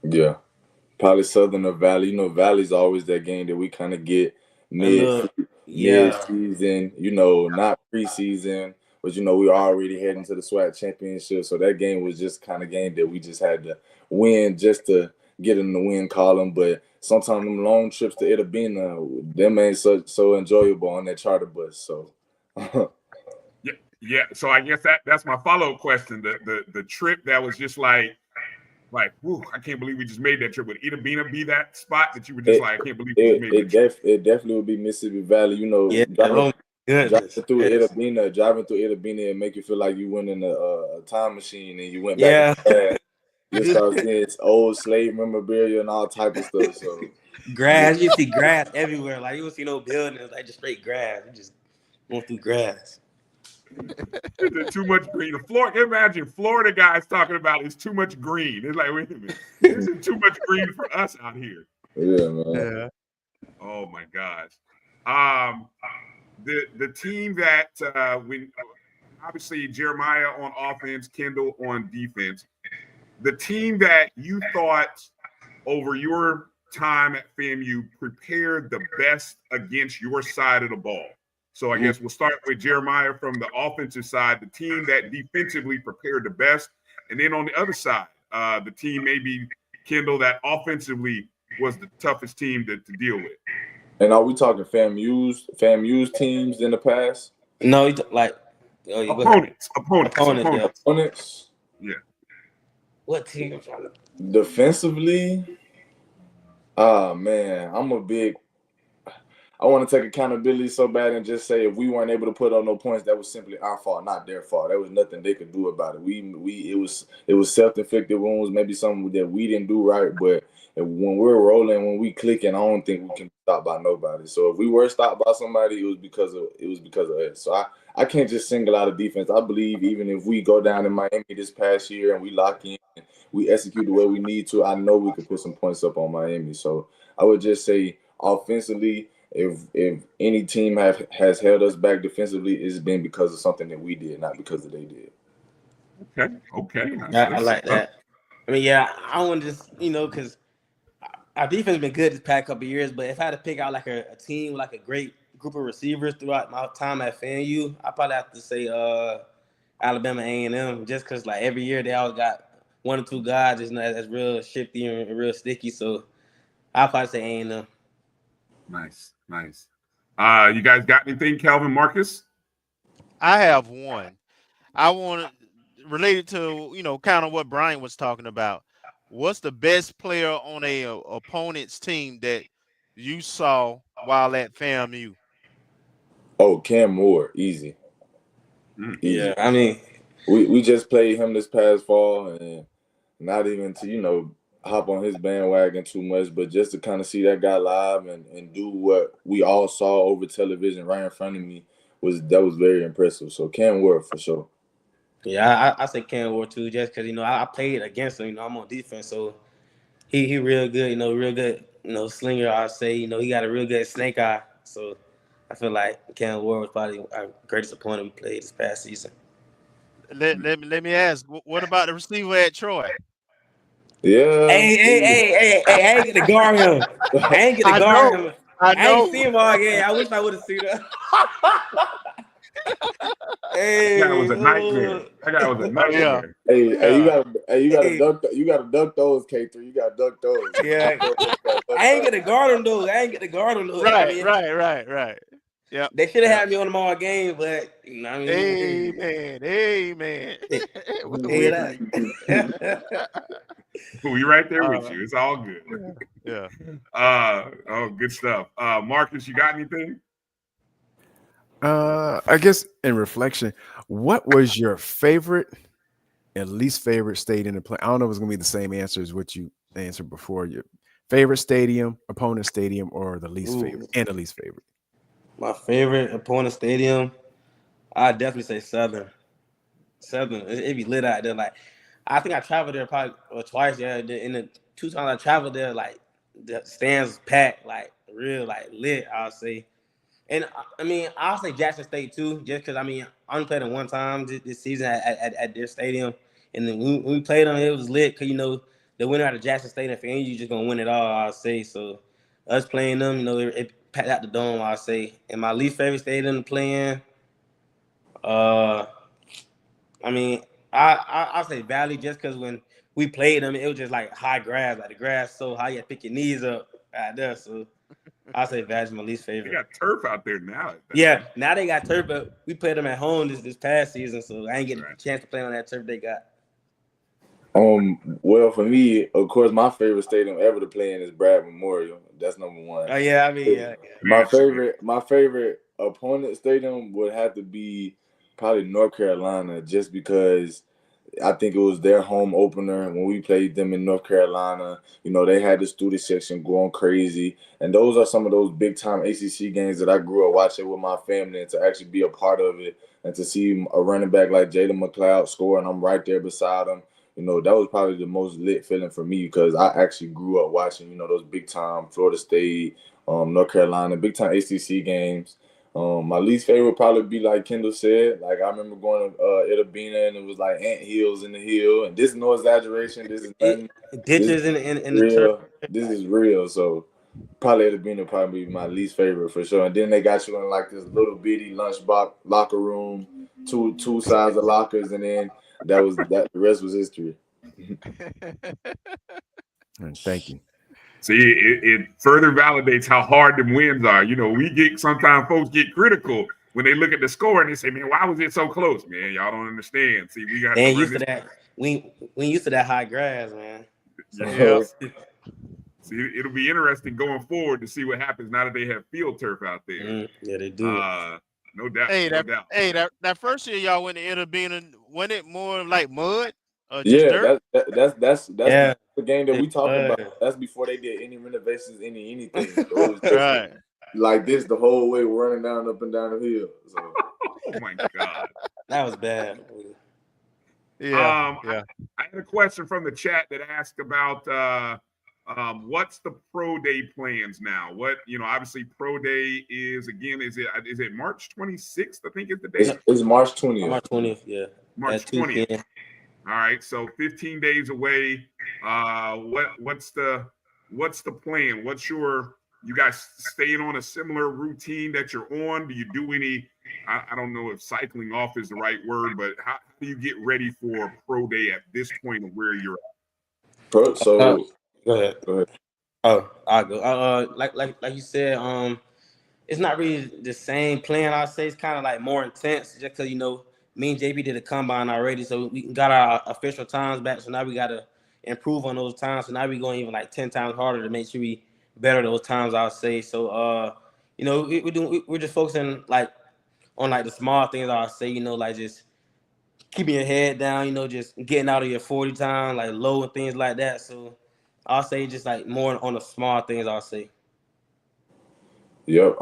Yeah. Probably Southern or Valley. You know, Valley's always that game that we kind of get mid-season, you know, not preseason, but, you know, we already heading to the SWAC championship. So that game was just kind of game that we just had to win just to get in the win column. But sometimes them long trips to Itabena, them ain't so enjoyable on that charter bus. So yeah. So I guess that's my follow-up question. The trip that was just like, whew, I can't believe we just made that trip. Would Itabena be that spot that you were just I can't believe we made that trip? It definitely would be Mississippi Valley. You know, driving through Itabena and make you feel like you went in a time machine and you went back. Yeah. You start seeing old slave memorabilia and all type of stuff. So grass, you see grass everywhere. Like you don't see no buildings, like just straight grass. You just going through grass. Is it too much green? Imagine Florida guys talking about it's too much green. It's like, wait a minute, this is too much green for us out here. Yeah, man. Yeah. Oh my gosh. The team that obviously Jeremiah on offense, Kendall on defense. The team that you thought over your time at FAMU prepared the best against your side of the ball. So I guess we'll start with Jeremiah from the offensive side, the team that defensively prepared the best. And then on the other side, the team maybe, Kendall, that offensively was the toughest team to deal with. And are we talking FAMU's teams in the past? No, opponents. Yeah. What team? Defensively? Man, I want to take accountability so bad and just say if we weren't able to put on no points, that was simply our fault, not their fault. There was nothing they could do about it. It was self-inflicted wounds, maybe something that we didn't do right. But when we're rolling, when we clicking, I don't think we can be stopped by nobody. So if we were stopped by somebody, it was because of us. So I can't just single out a defense. I believe even if we go down in Miami this past year and we lock in, and we execute the way we need to, I know we could put some points up on Miami. So I would just say offensively, if any team has held us back defensively, it's been because of something that we did, not because of they did. Okay. I like that. I mean, yeah, I want to just, because our defense has been good this past couple of years, but if I had to pick out like a team, like a great group of receivers throughout my time at FAMU, I probably have to say Alabama A&M, just because like every year they always got one or two guys that's real shifty and real sticky. So I'll probably say A&M. Nice. You guys got anything, Kelvin, Marcus? I have one. I want to related to kind of what Bryan was talking about. What's the best player on a opponent's team that you saw while at FAMU? Oh, Cam Moore, easy. Easy. Yeah, I mean, we just played him this past fall, and not even to hop on his bandwagon too much, but just to kind of see that guy live and do what we all saw over television right in front of me was very impressive. So Cam Ward for sure. Yeah, I say Cam Ward too, just because I played against him. I'm on defense, so he real good. Real good. Slinger. I say he got a real good snake eye. So I feel like Cam Ward was probably our greatest opponent we played this past season. Let me ask, what about the receiver at Troy? Yeah. Hey, I ain't get to guard him. I ain't get to guard him. I know. I ain't seen him all game. I wish I would have seen him. Hey, that was a nightmare. That was a nightmare. You gotta duck those, K3. You gotta duck those. Yeah. I ain't get to guard him though. Right. Yeah. They should have had me on them all game, but Amen. We right there with you. It's all good. Yeah. Good stuff. Marcus, you got anything? I guess in reflection, what was your favorite and least favorite stadium to play? I don't know if it's gonna be the same answer as what you answered before. Your favorite stadium, opponent stadium, or the least favorite and the least favorite. My favorite opponent stadium, I'd definitely say Southern. It be lit out there. Like, I think I traveled there probably twice. Yeah, in the 2 times I traveled there, like the stands was packed, like real, like lit. I'll say, and I mean, I'll say Jackson State too, just because I only played them one time this season at their stadium, and then when we played them, it was lit because the winner out of Jackson State and FAMU just gonna win it all. I'll say so. Us playing them, it packed out the dome. I'll say, and my least favorite stadium to play in, I'll say Valley, just because when we played them, it was just like high grass, like the grass so high you had to pick your knees up out there. So I'll say Valley's my least favorite. They got turf out there now. Yeah, now they got turf, but we played them at home this past season, so I ain't getting a chance to play on that turf they got. Well, for me, of course, my favorite stadium ever to play in is Brad Memorial. That's number one. Oh yeah, yeah. My favorite opponent stadium would have to be probably North Carolina, just because I think it was their home opener when we played them in North Carolina. They had the student section going crazy, and those are some of those big time ACC games that I grew up watching with my family, and to actually be a part of it and to see a running back like Jalen McLeod score, and I'm right there beside him. That was probably the most lit feeling for me, because I actually grew up watching, those big time Florida State, North Carolina, big time ACC games. My least favorite would probably be like Kendall said. Like, I remember going to Itabena, and it was like ant hills in the hill, and this is no exaggeration. This is nothing. Ditches in the turf. This is real. So probably Itabena probably be my least favorite for sure. And then they got you in like this little bitty lunchbox locker room, two sides of lockers, and then the rest was history. Thank you. See, it further validates how hard the wins are. Sometimes folks get critical when they look at the score and they say, "Man, why was it so close?" Man, y'all don't understand. See, we got used to that. We used to that high grass, man. Yeah. See, it'll be interesting going forward to see what happens now that they have field turf out there. Yeah, they do. No doubt. That first year y'all went to Itabena, wasn't it more like mud? Yeah, that's the game that we talked about. That's before they did any renovations, anything. So it was just right. Like this the whole way, running up and down the hill. So. Oh my God, that was bad. Yeah. I had a question from the chat that asked about what's the pro day plans now? Obviously pro day is it March 26th? I think is the date. It's March 20th. March 20th, yeah. March 20th. All right, so 15 days away. What's the plan? You guys staying on a similar routine that you're on? Do you do any? I don't know if cycling off is the right word, but how do you get ready for pro day at this point of where you're at? Go ahead. Oh, I'll go. Like you said, it's not really the same plan. I'll say it's kind of like more intense, just because me and JB did a combine already, so we got our official times back. So now we got to improve on those times. So now we're going even like 10 times harder to make sure we better those times, I'll say. So, we're just focusing on the small things, I'll say, just keeping your head down, just getting out of your 40 time, low and things like that. So I'll say just more on the small things, I'll say. Yep.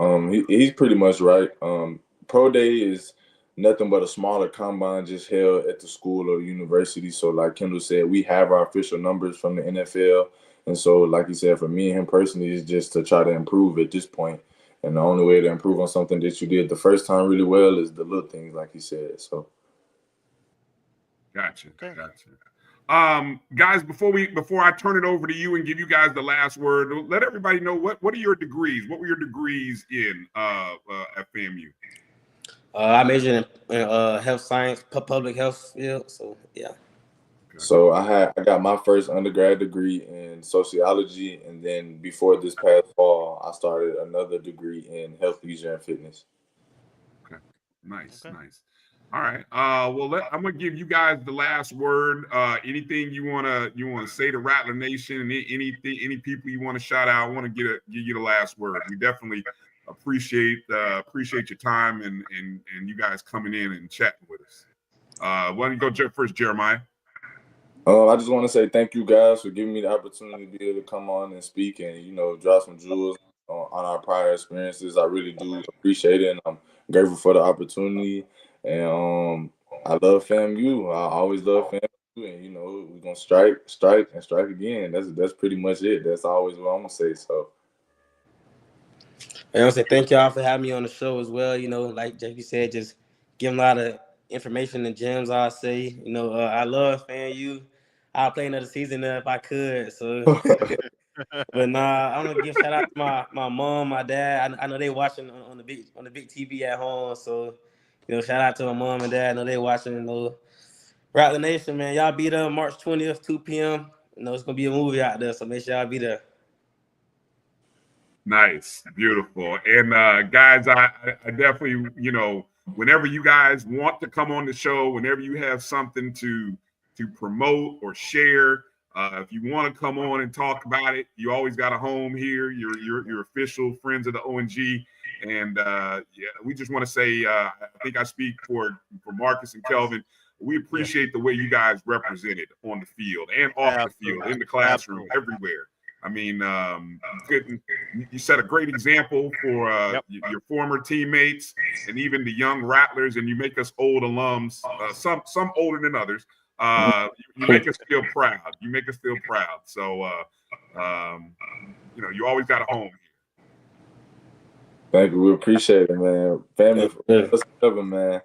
He's pretty much right. Pro day is nothing but a smaller combine just held at the school or university. So like Kendall said, we have our official numbers from the NFL. And so, like he said, for me and him personally, is just to try to improve at this point. And the only way to improve on something that you did the first time really well is the little things, like he said. So. Gotcha. Guys, before I turn it over to you and give you guys the last word, let everybody know what are your degrees? What were your degrees in at FAMU? I majored in health science, public health field. So yeah. So I got my first undergrad degree in sociology, and then before this past fall, I started another degree in health, leisure, and fitness. Okay, nice. All right. Well, I'm gonna give you guys the last word. Anything you wanna say to Rattler Nation, and any people you want to shout out? I want to give you the last word. We definitely appreciate your time and you guys coming in and chatting with us. Why don't you go first, Jeremiah? I just want to say thank you guys for giving me the opportunity to be able to come on and speak and drop some jewels on our prior experiences. I really do appreciate it, and I'm grateful for the opportunity. And I love FAMU. I always love FAMU, and we're gonna strike again. That's pretty much it. That's always what I'm gonna say. So. I want to say thank y'all for having me on the show as well. Like Jackie said, just giving a lot of information and gems, I'll say. I love FAMU. I'll play another season there if I could. So, but nah, I'm gonna give shout out to my mom, my dad. I know they watching on the big TV at home. So, shout out to my mom and dad. I know they watching. Rattler Nation, man. Y'all be there March 20th, 2 p.m. It's gonna be a movie out there, so make sure y'all be there. Nice, beautiful. And guys, I definitely, whenever you guys want to come on the show, whenever you have something to promote or share, if you want to come on and talk about it, you always got a home here. You're official friends of the O&G. And we just want to say, I think I speak for Marcus and Kelvin. We appreciate the way you guys represented on the field and off the field, in the classroom, everywhere. I mean, you set a great example for your former teammates and even the young Rattlers, and you make us old alums, some older than others. You make us feel proud. So, you always got a home here. Thank you. We appreciate it, man. Family forever, man.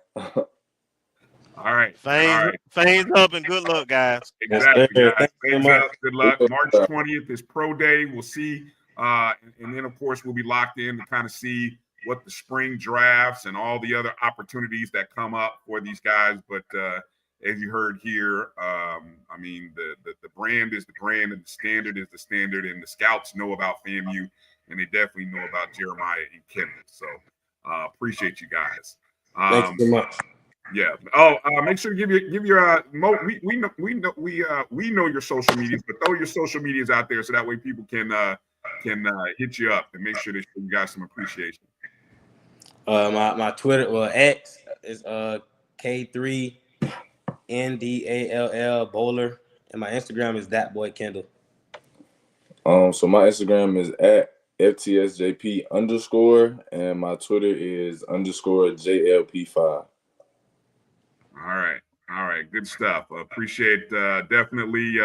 All right. Fangs up and good luck, guys. Exactly, guys. Fangs up. Good luck. March 20th is Pro Day. We'll see. And then, of course, we'll be locked in to kind of see what the spring drafts and all the other opportunities that come up for these guys. But as you heard here, I mean, the brand is the brand, and the standard is the standard. And the scouts know about FAMU, and they definitely know about Jeremiah and Kendall. So appreciate you guys. Thank you so much. Yeah. Oh, make sure to give your we know your social medias, but throw your social medias out there so that way people can hit you up and make sure that you got some appreciation. My Twitter, X is K3NDALL Bohler, and my Instagram is thatboykendall. So my Instagram is at FTSJP_, and my Twitter is _JLP5. All right. Good stuff. Appreciate definitely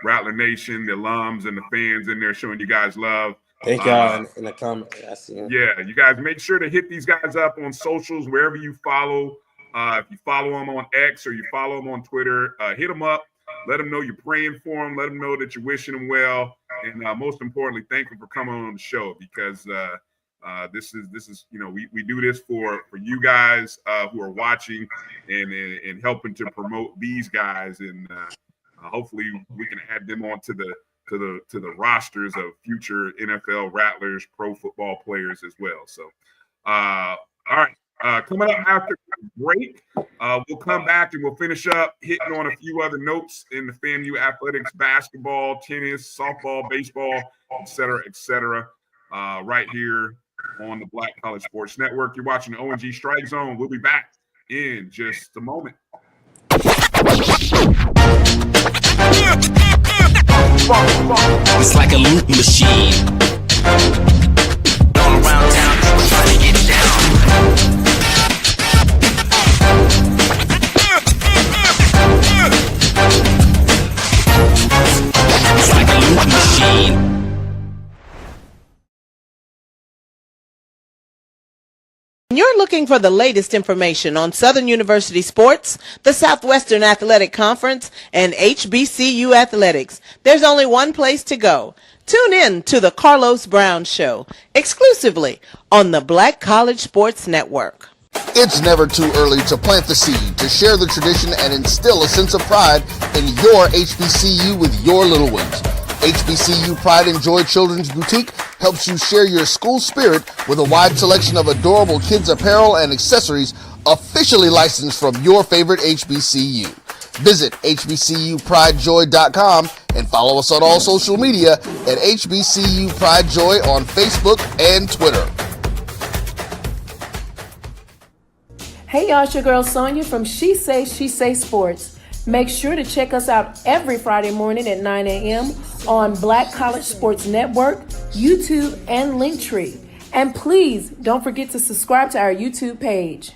Rattler Nation, the alums and the fans in there showing you guys love. Thank y'all in the comments. I see them. Yeah, you guys make sure to hit these guys up on socials, wherever you follow. If you follow them on X or you follow them on Twitter, hit them up. Let them know you're praying for them. Let them know that you're wishing them well. And most importantly, thank them for coming on the show, because this is we do this for you guys who are watching and helping to promote these guys, and hopefully we can add them on to the rosters of future NFL Rattlers pro football players as well. So all right, Coming up after the break, we'll come back and we'll finish up hitting on a few other notes in the FAMU athletics, basketball, tennis, softball, baseball, et cetera, right here on the Black College Sports Network. You're watching the O&G Strike Zone. We'll be back in just a moment. It's like a loop machine. All around town, people trying to get down. It's like a loop machine. You're looking for the latest information on Southern University sports, the Southwestern Athletic Conference, and HBCU athletics. There's only one place to go. Tune in to the Carlos Brown Show, exclusively on the Black College Sports Network. It's never too early to plant the seed, to share the tradition, and instill a sense of pride in your HBCU with your little ones. HBCU Pride and Joy Children's Boutique helps you share your school spirit with a wide selection of adorable kids apparel and accessories officially licensed from your favorite HBCU. Visit hbcupridejoy.com and follow us on all social media at HBCU Pride Joy on Facebook and Twitter. Hey y'all, it's your girl Sonia from She Say Sports. Make sure to check us out every Friday morning at 9 a.m. on Black College Sports Network, YouTube, and Linktree. And please don't forget to subscribe to our YouTube page.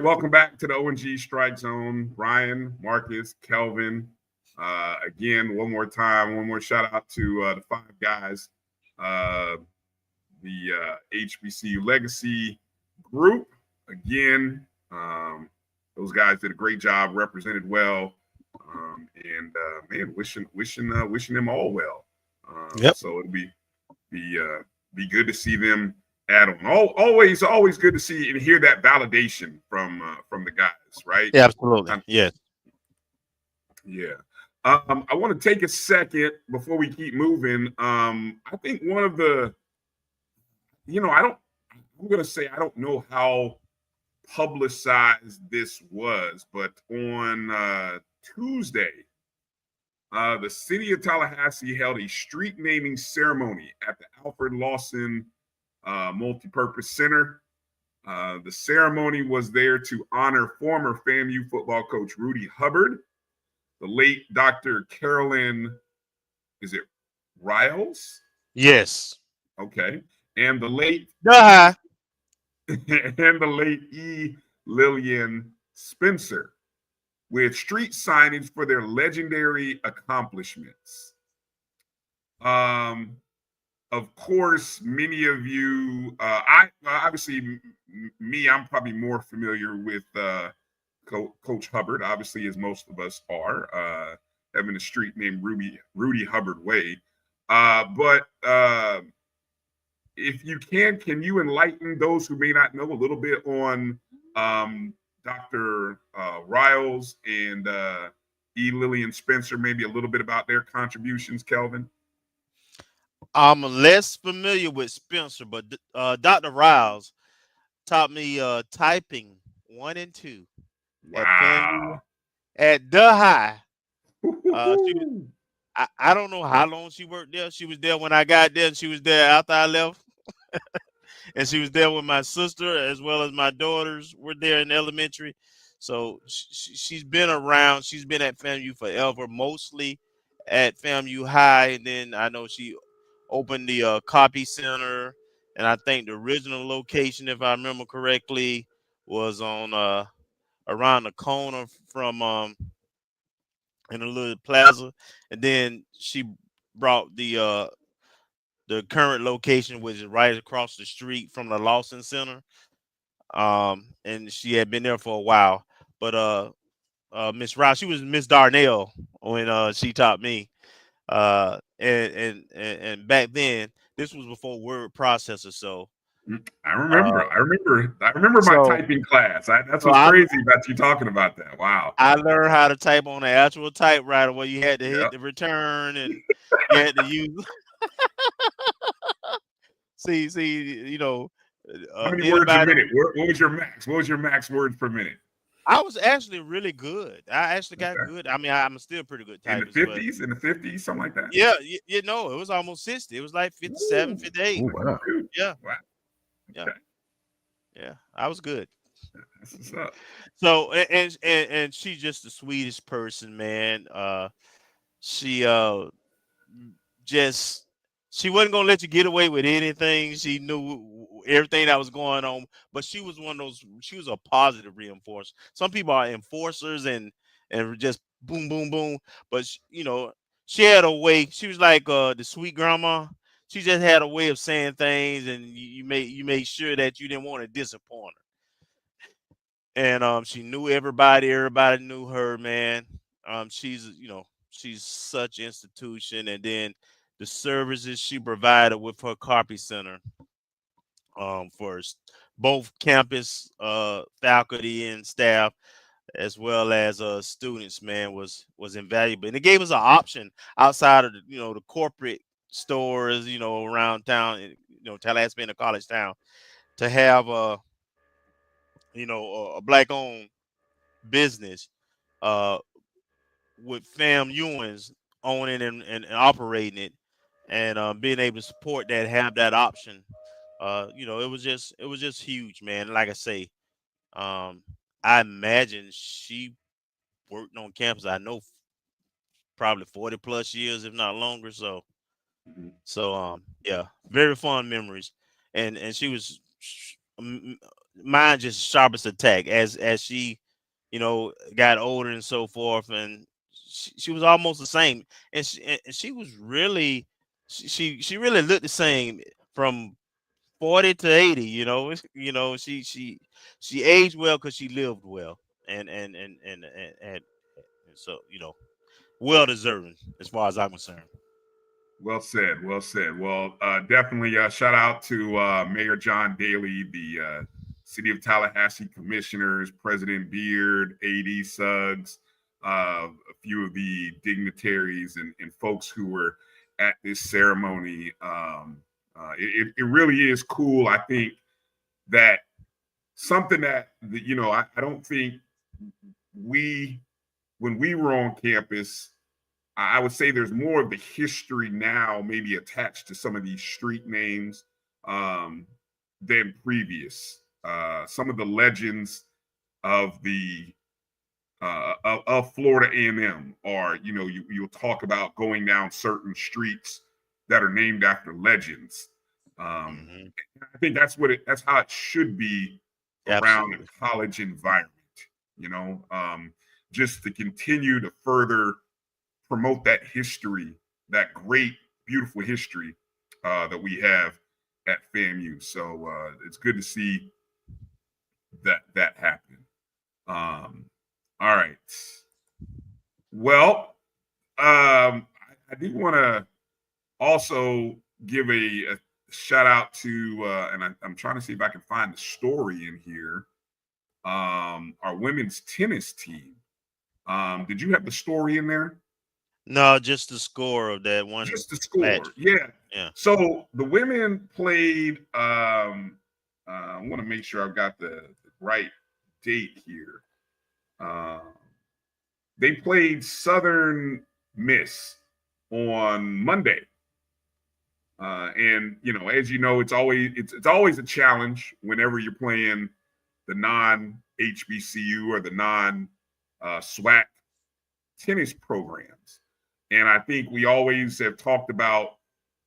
Welcome back to the O&G Strike Zone. Bryan, Marcus, Kelvin. Again, one more shout out to the five guys, the HBCU Legacy group. Again, those guys did a great job, represented well, and man, wishing them all well. Yep. So it'll be good to see them add on. Always good to see and hear that validation from the guys, right? Yeah, absolutely. Yes. Yeah. I want to take a second before we keep moving. I think one of the, I don't know how publicized this was, but on Tuesday, the city of Tallahassee held a street naming ceremony at the Alfred Lawson Multipurpose Center. The ceremony was there to honor former FAMU football coach Rudy Hubbard, the late Dr. Carolyn, is it Riles? Yes. Okay. And the late E. Lillian Spencer, with street signage for their legendary accomplishments. Of course, many of you, I'm probably more familiar with Coach Hubbard, obviously, as most of us are, having a street named Rudy Hubbard Way. But if you can you enlighten those who may not know a little bit on Dr. Riles and E. Lillian Spencer, maybe a little bit about their contributions, Kelvin? I'm less familiar with Spencer, but Dr. Riles taught me typing 1 and 2 at the high. I don't know how long she worked there. She was there when I got there, and she was there after I left. And she was there with my sister, as well as my daughters were there in elementary. So she's been around. She's been at FAMU forever, mostly at FAMU High, and then I know she opened the copy center, and I think the original location, if I remember correctly, was on around the corner from in a little plaza, and then she brought the current location, which is right across the street from the Lawson Center. And she had been there for a while, but Miss Rouse, she was Miss Darnell when she taught me. And back then, this was before word processor, so I remember my so typing class. That's so what's crazy about you talking about that. Wow. I learned how to type on the actual typewriter where you had to Yeah. hit the return and you had to use see, you know, How many words a anybody. minute? What was your max? What was your max words per minute? I was actually really good. I actually got Okay. good. I mean, I'm still pretty good In the typist, but 50s, something like that. yeah, you know, it was almost 60. It was like 57, Ooh. 58. Oh, wow. Yeah, Wow. yeah, Okay. yeah. I was good. That's what's up. So and she's just the sweetest person, man. She just she wasn't gonna let you get away with anything. She knew everything that was going on, but she was one of those. She was a positive reinforcer. Some people are enforcers and just boom, boom, boom. But you know, she had a way. She was like the sweet grandma. She just had a way of saying things, and you made sure that you didn't want to disappoint her. And she knew everybody. Everybody knew her, man. She's such institution, and then the services she provided with her copy center for both campus faculty and staff, as well as students, man, was invaluable, and it gave us an option outside of the corporate stores, around town, Tallahassee being a college town, to have a black owned business uh with FAMUans owning and operating it, and being able to support that, have that option. It was just huge, man. Like I say, um, I imagine she worked on campus. I know probably 40 plus years, if not longer. So yeah, very fond memories, and she was mine just sharp as a tack as she got older and so forth, and she was almost the same, and she was really she really looked the same from 40 to 80. She aged well because she lived well, and so well deserving as far as I'm concerned. Well said. Well said. Well, definitely shout out to Mayor John Daly, the City of Tallahassee commissioners, President Beard, AD Suggs, a few of the dignitaries and folks who were at this ceremony. It really is cool. I think that something that I don't think when we were on campus, I would say there's more of the history now, maybe attached to some of these street names than previous. Some of the legends of the of Florida A&M are, you'll talk about going down certain streets that are named after legends. I think that's how it should be around Absolutely. a college environment. Just to continue to further promote that history, that great, beautiful history that we have at FAMU. So it's good to see that happen. All right. Well, I do want to also give a shout out to, and I'm trying to see if I can find the story in here. Our women's tennis team. Did you have the story in there? No, just the score of that one. Just the score. match. Yeah. So the women played. I want to make sure I've got the right date here. They played Southern Miss on Monday. And as you know, it's always a challenge whenever you're playing the non-HBCU or the non-SWAC tennis programs. And I think we always have talked about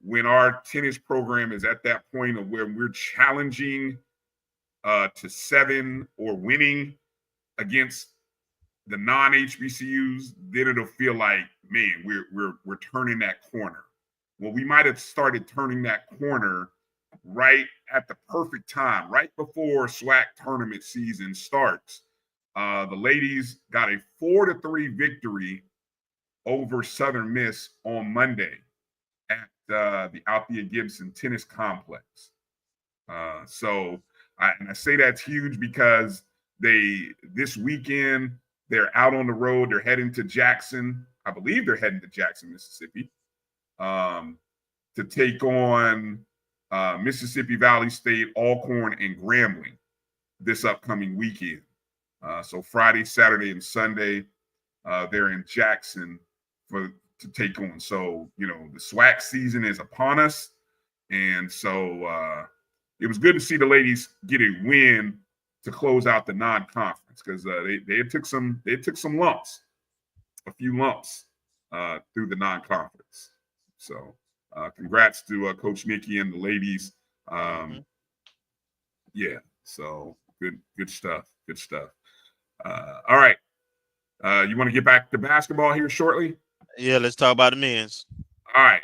when our tennis program is at that point of where we're challenging to 7 or winning against the non-HBCUs, then it'll feel like, man, we're turning that corner. Well, we might have started turning that corner right at the perfect time, right before SWAC tournament season starts. The ladies got a 4-3 victory over Southern Miss on Monday at the Althea Gibson Tennis Complex. So I say that's huge because this weekend they're out on the road. They're heading to Jackson. I believe they're heading to Jackson, Mississippi, to take on Mississippi Valley State, Alcorn, and Grambling this upcoming weekend. So Friday, Saturday, and Sunday, they're in Jackson to take on. So, the SWAC season is upon us. And so it was good to see the ladies get a win to close out the non-conference because they took some lumps, a few lumps through the non-conference. So congrats to Coach Nikki and the ladies. Yeah, so good stuff. Good stuff. All right. You want to get back to basketball here shortly? Yeah, let's talk about the men's. All right.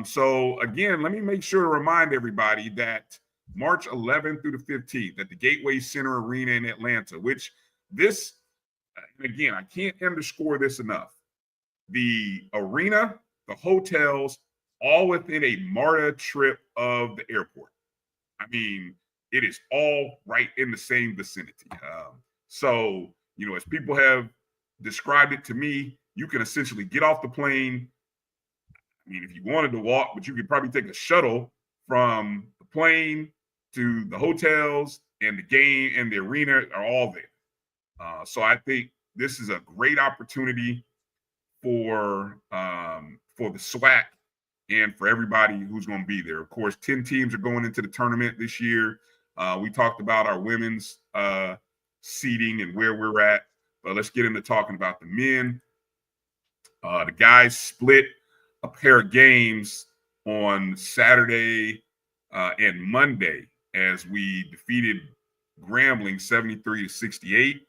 So again, let me make sure to remind everybody that March 11th through the 15th at the Gateway Center Arena in Atlanta, which and again, I can't underscore this enough. The arena, the hotels, all within a MARTA trip of the airport. I mean, it is all right in the same vicinity. So, as people have described it to me, you can essentially get off the plane. I mean, if you wanted to walk, but you could probably take a shuttle from the plane to the hotels, and the game and the arena are all there. So I think this is a great opportunity for the SWAC and for everybody who's going to be there. Of course, 10 teams are going into the tournament this year. We talked about our women's seeding and where we're at, but let's get into talking about the men. The guys split a pair of games on Saturday and Monday as we defeated Grambling 73-68,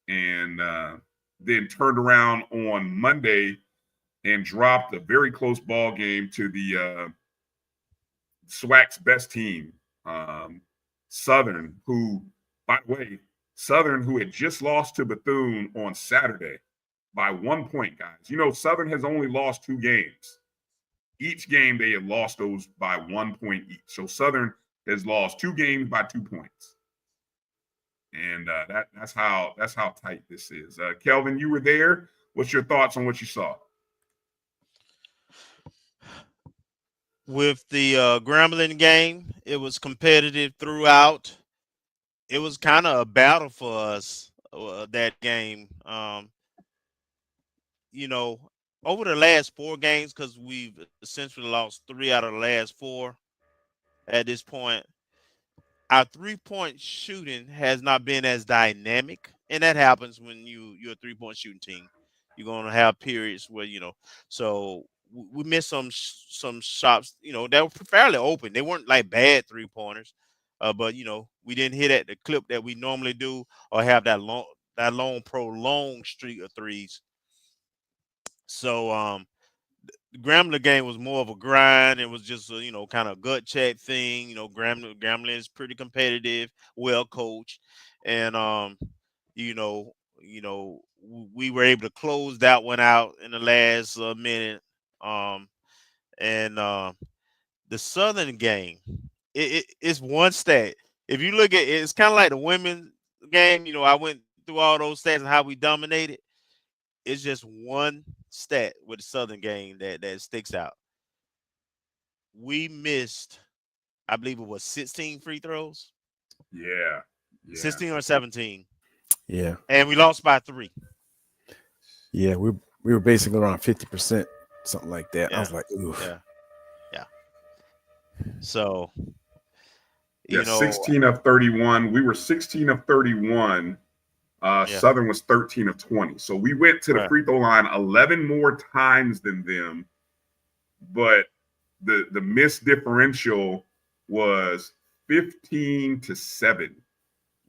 and then turned around on Monday and dropped a very close ball game to the SWAC's best team, Southern, who, by the way, Southern, who had just lost to Bethune on Saturday by 1 point, guys. Southern has only lost 2 games. Each game they have lost those by 1 point each. So Southern has lost 2 games by 2 points. And that's how tight this is. Kelvin, you were there. What's your thoughts on what you saw? With the Grambling game, it was competitive throughout. It was kind of a battle for us, that game. Over the last 4 games, because we've essentially lost 3 out of the last 4 at this point, our 3-point shooting has not been as dynamic. And that happens when you're a 3-point shooting team. You're going to have periods where, so we missed some shots, that were fairly open. They weren't like bad 3-pointers, but, we didn't hit at the clip that we normally do or have that long prolonged streak of threes. So the Grambling game was more of a grind. It was just a, kind of gut check thing. Grambling is pretty competitive, well coached. And, we were able to close that one out in the last minute. And the Southern game, it's one stat. If you look at it, it's kind of like the women's game. I went through all those stats and how we dominated. It's just one stat with the Southern game that sticks out. We missed, I believe it was 16 free throws. Yeah. 16 or 17. Yeah. And we lost by 3. Yeah, we were basically around 50%, something like that. Yeah. I was like, ooh. Yeah. So, 16 of 31. We were 16 of 31 Southern was 13 of 20. So we went to the free throw line 11 more times than them, but the missed differential was 15-7.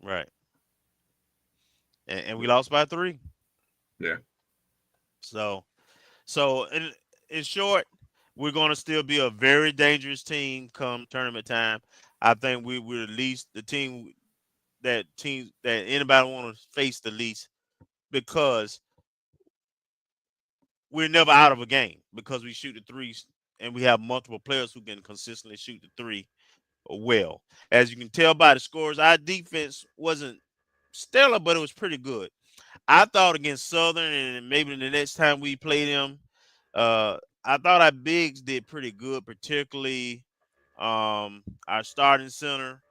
Right. And we lost by 3. Yeah. So in short, we're going to still be a very dangerous team come tournament time. I think we're at least the team that anybody want to face the least, because we're never out of a game because we shoot the threes and we have multiple players who can consistently shoot the 3 well. As you can tell by the scores, our defense wasn't stellar, but it was pretty good. I thought against Southern, and maybe the next time we play them, I thought our bigs did pretty good, particularly our starting center,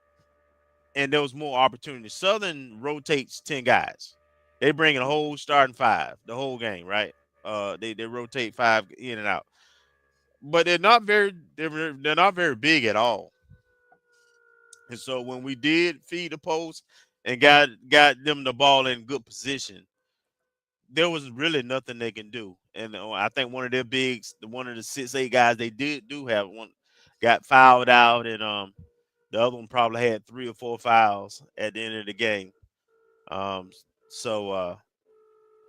and there was more opportunity. Southern rotates 10 guys. They bring in a whole starting 5 the whole game, right? They rotate 5 in and out, but they're not very big at all. And so when we did feed the post and got them the ball in good position, there was really nothing they can do. And I think one of their bigs, one of the 6'8" guys they do have one, got fouled out, and the other one probably had 3 or 4 fouls at the end of the game. So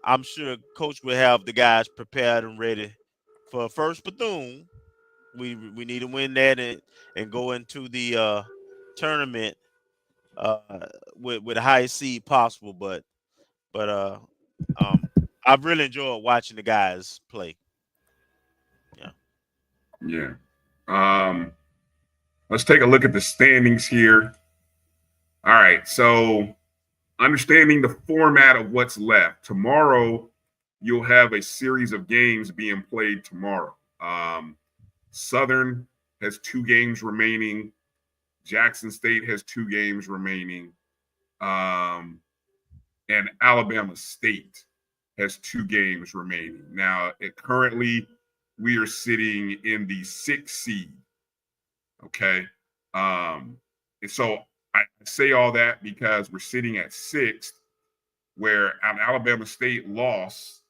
I'm sure Coach will have the guys prepared and ready for first Bethune. We need to win that and go into the tournament with the highest seed possible. But I've really enjoyed watching the guys play. Yeah. Let's take a look at the standings here. All right. So understanding the format of what's left. Tomorrow, you'll have a series of games being played tomorrow. Southern has 2 games remaining. Jackson State has 2 games remaining. And Alabama State has 2 games remaining. Now, currently, we are sitting in the 6th seed. Okay. And so I say all that because we're sitting at 6th, where an Alabama State loss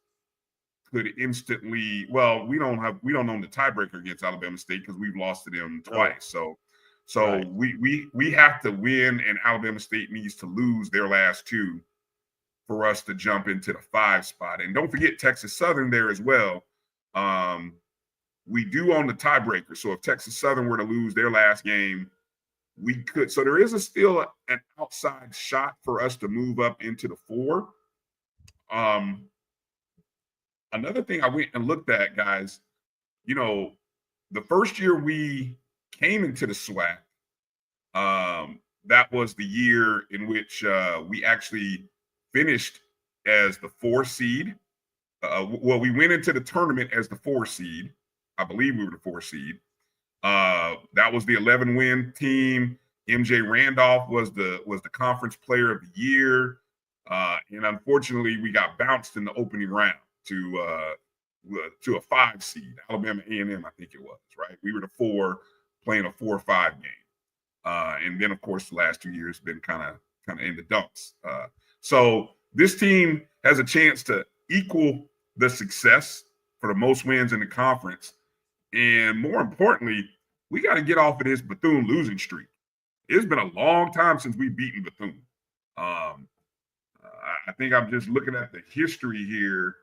could instantly, well, we don't own the tiebreaker against Alabama State because we've lost to them twice. So right. we have to win, and Alabama State needs to lose their last 2 for us to jump into the 5 spot. And don't forget Texas Southern there as well. We do own the tiebreaker. So if Texas Southern were to lose their last game, we could. So there is still an outside shot for us to move up into the 4. Another thing I went and looked at, guys, the first year we came into the SWAC, that was the year in which we actually finished as the 4 seed. Well, we went into the tournament as the 4 seed. I believe we were the 4 seed. That was the 11-win team. MJ Randolph was the conference player of the year. And unfortunately, we got bounced in the opening round to a 5 seed, Alabama A&M, I think it was, right? We were the 4 playing a 4-5 game. And then, of course, the last 2 years been kind of in the dumps. So this team has a chance to equal the success for the most wins in the conference. And more importantly, we got to get off of this Bethune losing streak. It's been a long time since we've beaten Bethune. I think I'm just looking at the history here.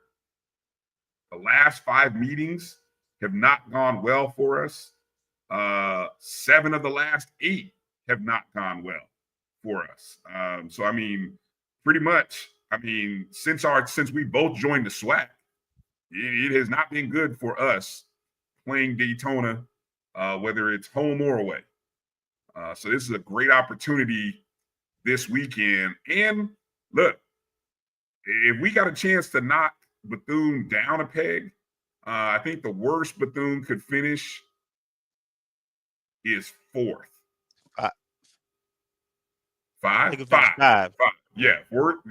The last 5 meetings have not gone well for us. 7 of the last 8 have not gone well for us. So, I mean, pretty much, since we both joined the SWAC, it has not been good for us playing Daytona, whether it's home or away. So this is a great opportunity this weekend. And look, if we got a chance to knock Bethune down a peg, I think the worst Bethune could finish is 4th. 5? 5. Yeah.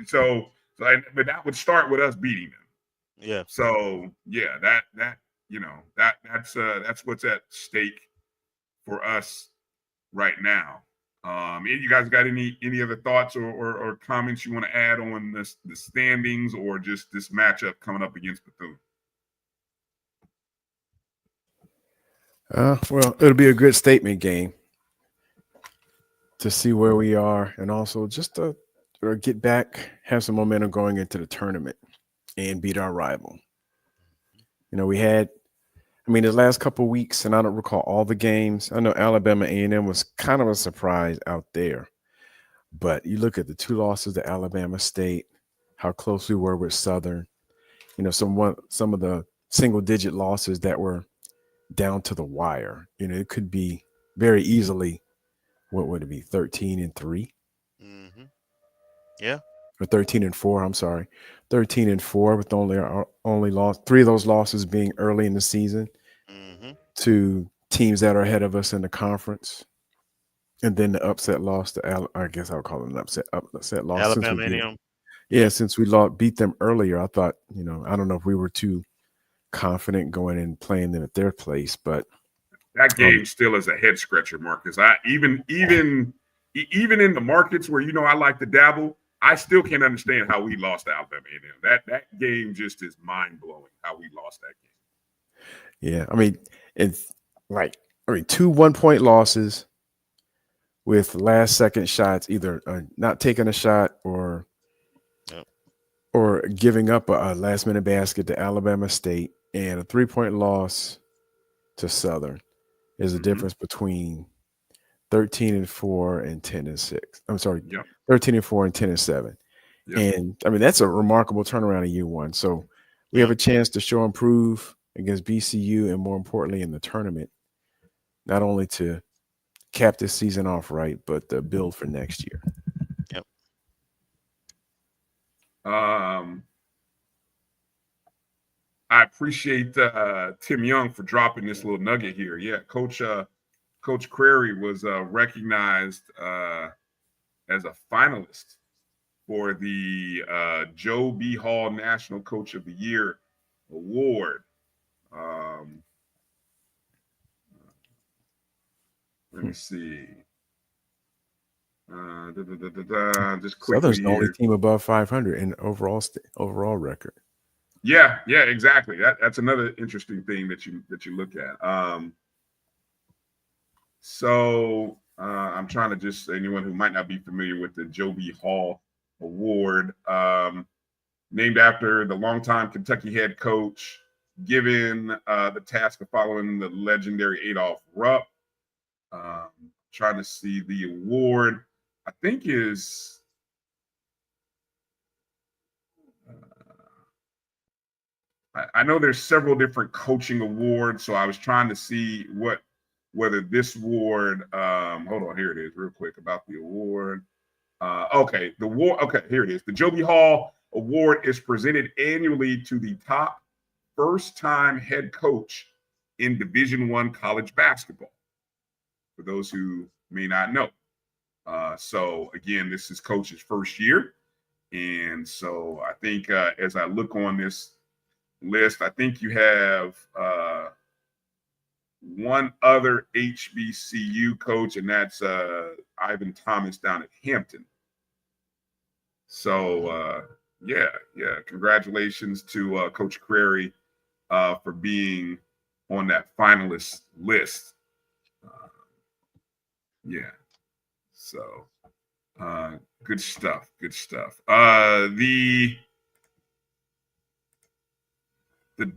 So, but that would start with us beating them. Yeah. So yeah, that's what's at stake for us right now. You guys got any other thoughts or comments you want to add on the standings or just this matchup coming up against Bethune? Well, it'll be a good statement game to see where we are, and also just to get back, have some momentum going into the tournament and beat our rival. We had, the last couple of weeks, and I don't recall all the games. I know Alabama A&M was kind of a surprise out there. But you look at the 2 losses to Alabama State, how close we were with Southern, some of the single-digit losses that were down to the wire. It could be very easily, what would it be, 13-3? Mm-hmm. Yeah. Or 13-4, I'm sorry. 13-4 with only loss, 3 of those losses being early in the season to teams that are ahead of us in the conference. And then the upset loss to I guess I would call it an upset loss. Alabama A&M. Since we beat them earlier, I thought, I don't know if we were too confident going and playing them at their place, but that game still is a head scratcher, Marcus. Even in the markets where I like to dabble, I still can't understand how we lost to Alabama A&M. That game just is mind blowing how we lost that game. Yeah, it's like 2 1-point losses with last second shots, either not taking a shot or giving up a last minute basket to Alabama State, and a 3-point loss to Southern is the difference between 13-4 and 10-6. I'm sorry, 13-4 and 10-7. Yep. And that's a remarkable turnaround in year one. So we have a chance to show and prove against BCU, and more importantly in the tournament, not only to cap this season off right, but to build for next year. Yep. I appreciate Tim Young for dropping this little nugget here. Yeah, Coach Crary was recognized as a finalist for the Joe B. Hall National Coach of the Year Award. Let me see. Just quickly. Southern's the only team above 500 in overall record. Yeah, exactly. That's another interesting thing that you look at. So I'm trying to just, anyone who might not be familiar with the Joe B. Hall Award, named after the longtime Kentucky head coach, given the task of following the legendary Adolph Rupp. Trying to see the award, I think is I know there's several different coaching awards, so I was trying to see whether this award, hold on, here it is real quick about the award. Okay, here it is. The Joe B. Hall Award is presented annually to the top first-time head coach in Division I college basketball, for those who may not know. So again, this is Coach's first year. And so I think as I look on this list, I think you have one other HBCU coach, and that's Ivan Thomas down at Hampton. So yeah, congratulations to Coach Crary for being on that finalist list. Yeah, so good stuff. The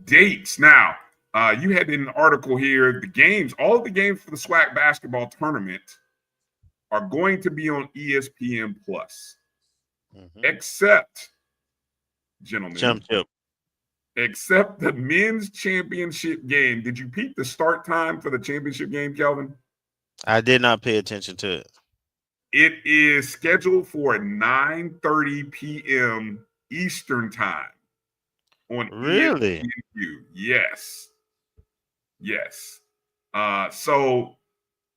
dates now. You had an article here. The games, all of the games for the SWAC basketball tournament are going to be on ESPN Plus, except, gentlemen, except the men's championship game. Did you peep the start time for the championship game, Kelvin? I did not pay attention to it. It is scheduled for 9:30 p.m. Eastern time on really? ESPN. Yes. So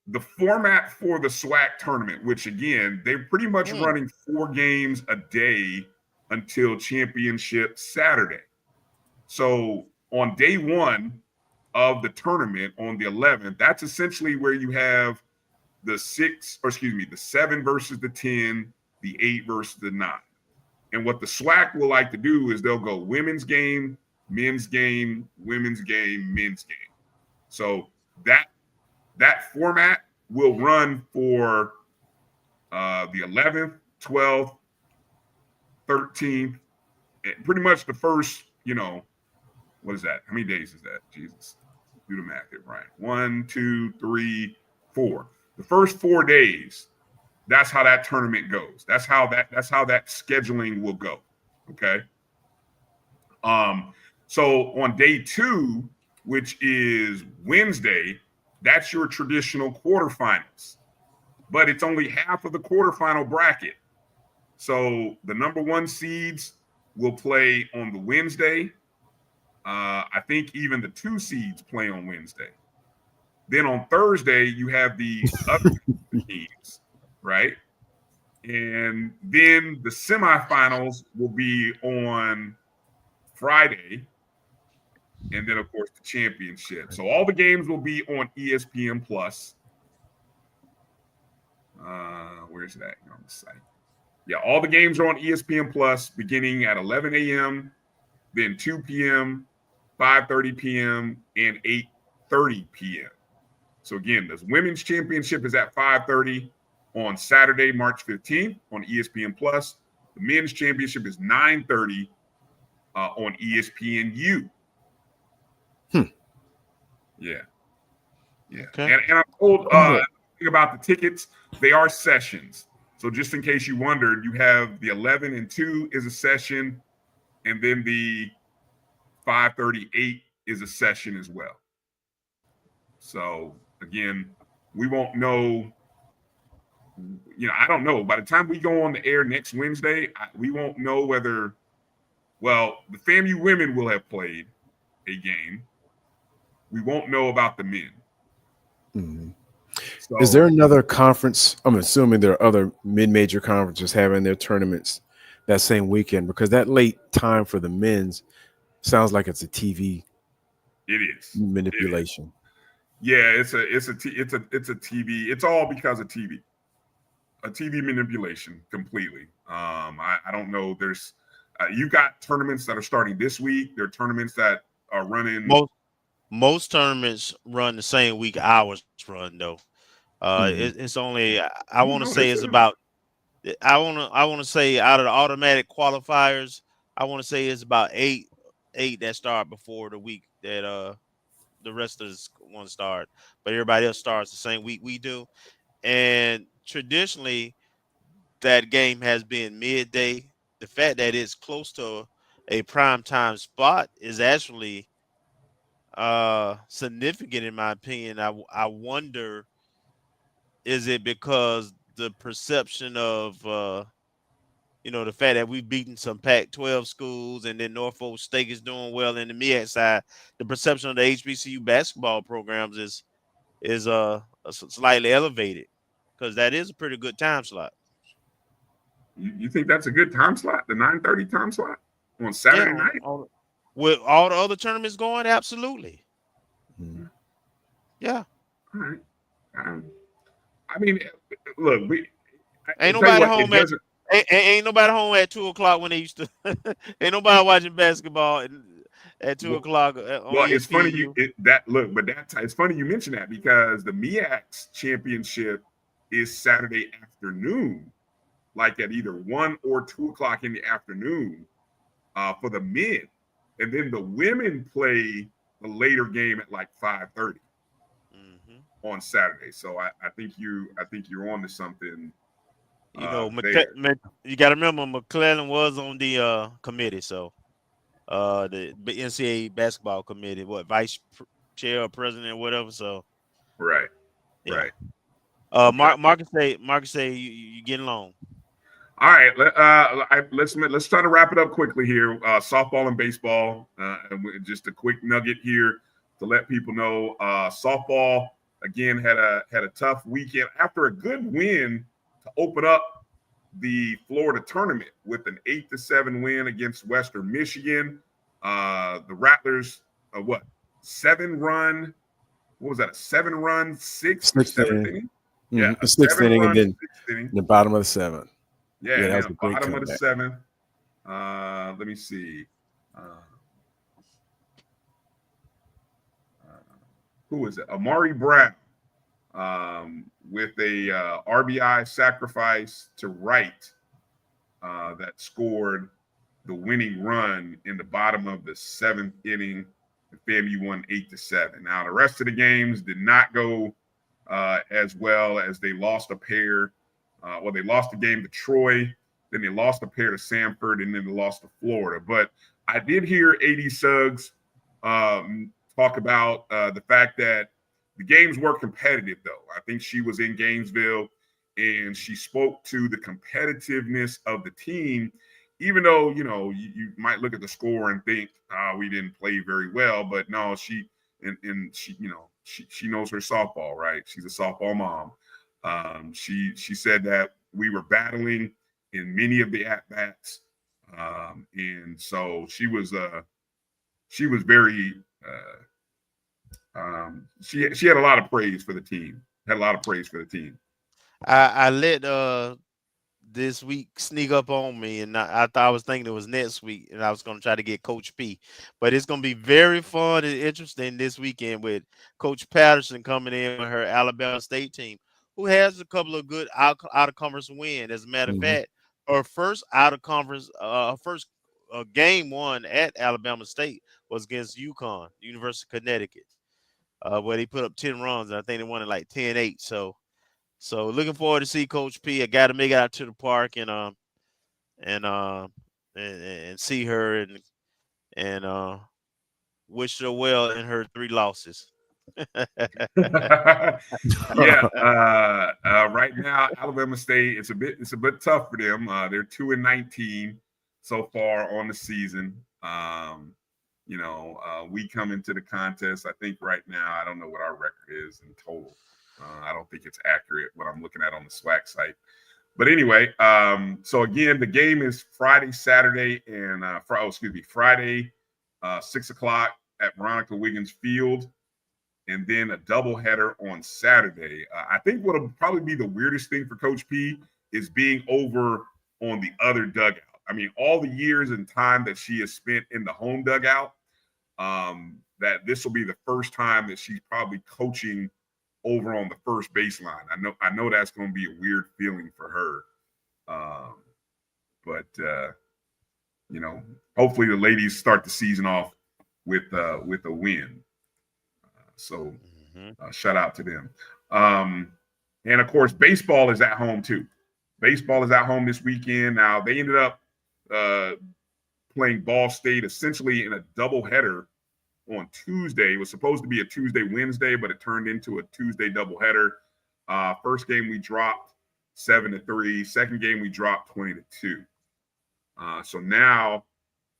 the format for the SWAC tournament, which again, they're pretty much running 4 games a day until championship Saturday. So on day 1 of the tournament on the 11th, that's essentially where you have the 7 versus the 10, the 8 versus the 9. And what the SWAC will like to do is they'll go women's game, men's game, women's game, men's game. So that format will run for the 11th, 12th, 13th, and pretty much the first, what is that? How many days is that? Jesus. Do the math here, Brian. 1, 2, 3, 4. The first 4 days, that's how that tournament goes. That's how that scheduling will go. Okay. So on day 2, which is Wednesday, that's your traditional quarterfinals. But it's only half of the quarterfinal bracket. So the number 1 seeds will play on the Wednesday. I think even the 2 seeds play on Wednesday. Then on Thursday, you have the other teams, right? And then the semifinals will be on Friday. And then, of course, the championship. So all the games will be on ESPN Plus. Where's that on the site? Yeah, all the games are on ESPN Plus beginning at 11 a.m., then 2 p.m., 5:30 p.m., and 8:30 p.m. So again, the women's championship is at 5:30 on Saturday, March 15th on ESPN Plus. The men's championship is 9:30 on ESPNU. Yeah. Okay. And I'm told about the tickets, they are sessions. So just in case you wondered, you have the 11 and 2 is a session, and then the 5:38 is a session as well. So again, we won't know. I don't know. By the time we go on the air next Wednesday, we won't know whether. Well, the FAMU women will have played a game. We won't know about the men. Mm-hmm. So, is there another conference? I'm assuming there are other mid-major conferences having their tournaments that same weekend, because that late time for the men's sounds like it's a TV. It is manipulation. Yeah, it's a TV. It's all because of TV. A TV manipulation completely. I don't know. There's you got tournaments that are starting this week. There are tournaments that are running. Most tournaments run the same week ours run though. It's only I want to say it's about. I want to say out of the automatic qualifiers, I want to say it's about eight that start before the week that the rest of us want to start, but everybody else starts the same week we do. And traditionally, that game has been midday. The fact that it's close to a prime time spot is actually significant in my opinion. I wonder, is it because the perception of the fact that we've beaten some Pac-12 schools, and then Norfolk State is doing well in the MEAC side, the perception of the HBCU basketball programs is slightly elevated, because that is a pretty good time slot. You think that's a good time slot, the 9:30 time slot on Saturday night? With all the other tournaments going, absolutely. Mm-hmm. Yeah. All right. I mean, look, ain't nobody home at 2:00 when they used to. Ain't nobody watching basketball at 2:00. Well, it's funny it's funny you mention that, because the MEAC's championship is Saturday afternoon, like at either 1 or 2:00 in the afternoon for the men, and then the women play the later game at like 5:30 on Saturday. So I think you're on to something. You got to remember McClellan was on the committee, so the NCAA basketball committee, vice chair or president or whatever. So right. Marcus say you getting long. All right, let's try to wrap it up quickly here. Softball and baseball. Just a quick nugget here to let people know. Softball again had a tough weekend after a good win to open up the Florida tournament with an 8-7 win against Western Michigan. The Rattlers, 7-run. What was that? A 7-run, 6th or 7th inning? Yeah, The sixth inning, and then the bottom of the seventh. Yeah, that and was then a great bottom of the comeback. seventh. Let me see. Who is it? Amari Brown with a RBI sacrifice to right that scored the winning run in the bottom of the seventh inning. The FAMU won 8-7. Now the rest of the games did not go as well as they lost a pair. They lost the game to Troy, then they lost a pair to Samford, and then they lost to Florida. But I did hear AD Suggs talk about the fact that the games were competitive, though. I think she was in Gainesville, and she spoke to the competitiveness of the team, even though, you might look at the score and think, we didn't play very well. But no, she knows her softball, right? She's a softball mom. She said that we were battling in many of the at-bats. And so she was very she had a lot of praise for the team. I let this week sneak up on me, and I thought I was thinking it was next week, and I was going to try to get Coach P. But it's going to be very fun and interesting this weekend with Coach Patterson coming in with her Alabama State team, who has a couple of good out of conference wins. As a matter of fact, her first out of conference, first game won at Alabama State was against UConn, University of Connecticut, where they put up 10 runs, and I think they won it like 10-8. So looking forward to see Coach P. I got to make it out to the park and see her and wish her well in her 3 losses. Yeah. Right now, Alabama State, it's a bit tough for them. They're 2-19 so far on the season. We come into the contest. I think right now, I don't know what our record is in total. I don't think it's accurate what I'm looking at on the SWAC site. But anyway, so again, the game is Friday, Saturday, and Friday, 6 o'clock at Veronica Wiggins Field, and then a doubleheader on Saturday. I think what'll probably be the weirdest thing for Coach P is being over on the other dugout. I mean, all the years and time that she has spent in the home dugout, that this will be the first time that she's probably coaching over on the first baseline. I know that's going to be a weird feeling for her. But hopefully the ladies start the season off with a win. So shout out to them. And of course, baseball is at home too. Baseball is at home this weekend. Now they ended up playing Ball State essentially in a doubleheader on Tuesday. It was supposed to be a Tuesday-Wednesday, but it turned into a Tuesday doubleheader. First game we dropped 7-3. Second game we dropped 20-2. So now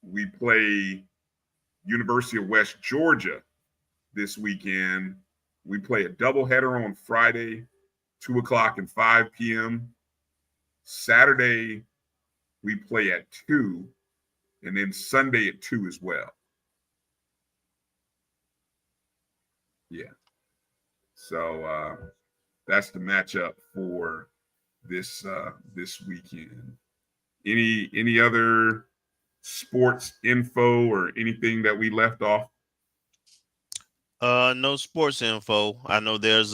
we play University of West Georgia this weekend. We play a doubleheader on Friday, 2 o'clock and 5 p.m. Saturday we play at 2, and then Sunday at 2 as well. Yeah. So that's the matchup for this weekend. Any other sports info or anything that we left off? No sports info. I know there's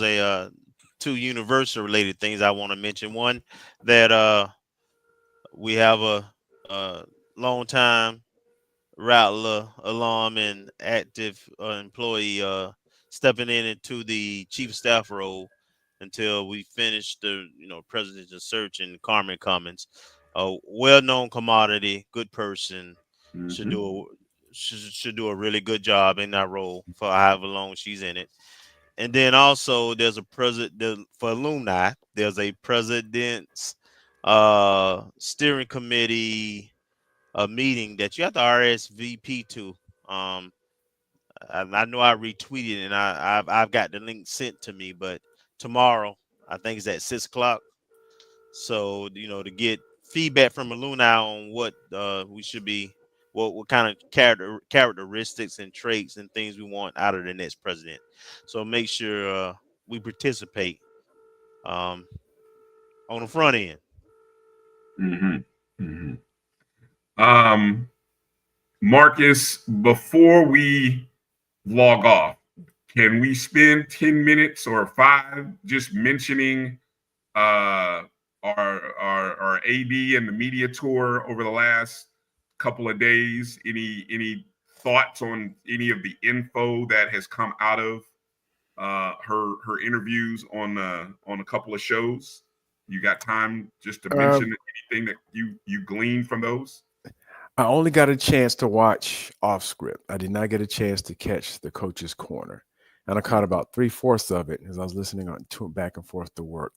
two university related things I want to mention. One, that we have a long time Rattler alum and active employee stepping into the chief of staff role until we finish the presidential search in Carmen Cummins. A well-known commodity, good person, should do a really good job in that role for however long she's in it. And then also there's a president for alumni. There's a president's steering committee meeting that you have to RSVP to. I know I retweeted and I've got the link sent to me, but tomorrow I think it's at 6 o'clock. So to get feedback from alumni on what we should be, what kind of characteristics and traits and things we want out of the next president. So make sure we participate on the front end. Mm-hmm. Mm-hmm. Marcus, before we log off, can we spend 10 minutes or 5 just mentioning our AD and the media tour over the last couple of days? Any thoughts on any of the info that has come out of her interviews on a couple of shows? You got time just to mention anything that you gleaned from those? I only got a chance to watch off script. I did not get a chance to catch the coach's corner. And I caught about 3/4 of it as I was listening on to back and forth to work.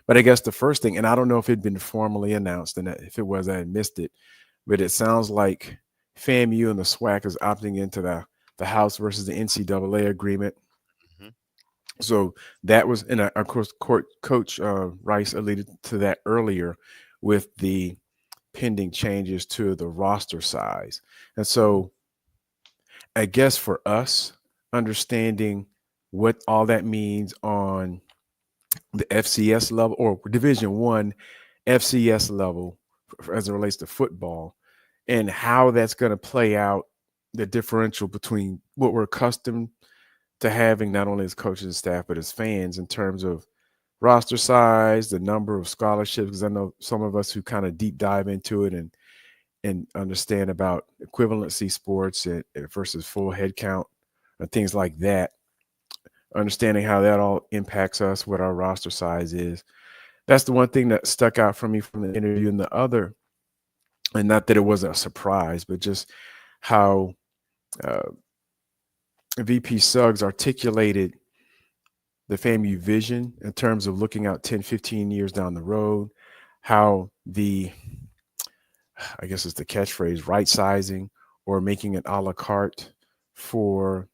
But I guess the first thing, and I don't know if it had been formally announced, and if it was, I had missed it. But it sounds like FAMU and the SWAC is opting into the House versus the NCAA agreement. Mm-hmm. So that was, and of course, Coach Rice alluded to that earlier with the pending changes to the roster size. And so I guess for us, understanding what all that means on the FCS level or Division One FCS level as it relates to football, and how that's going to play out, the differential between what we're accustomed to having not only as coaches and staff but as fans in terms of roster size, the number of scholarships, because I know some of us who kind of deep dive into it and understand about equivalency sports and versus full head count and things like that, understanding how that all impacts us, what our roster size is. That's the one thing that stuck out for me from the interview. And the other, and not that it wasn't a surprise, but just how VP Suggs articulated the FAMU vision in terms of looking out 10, 15 years down the road, how I guess it's the catchphrase, right sizing or making it a la carte for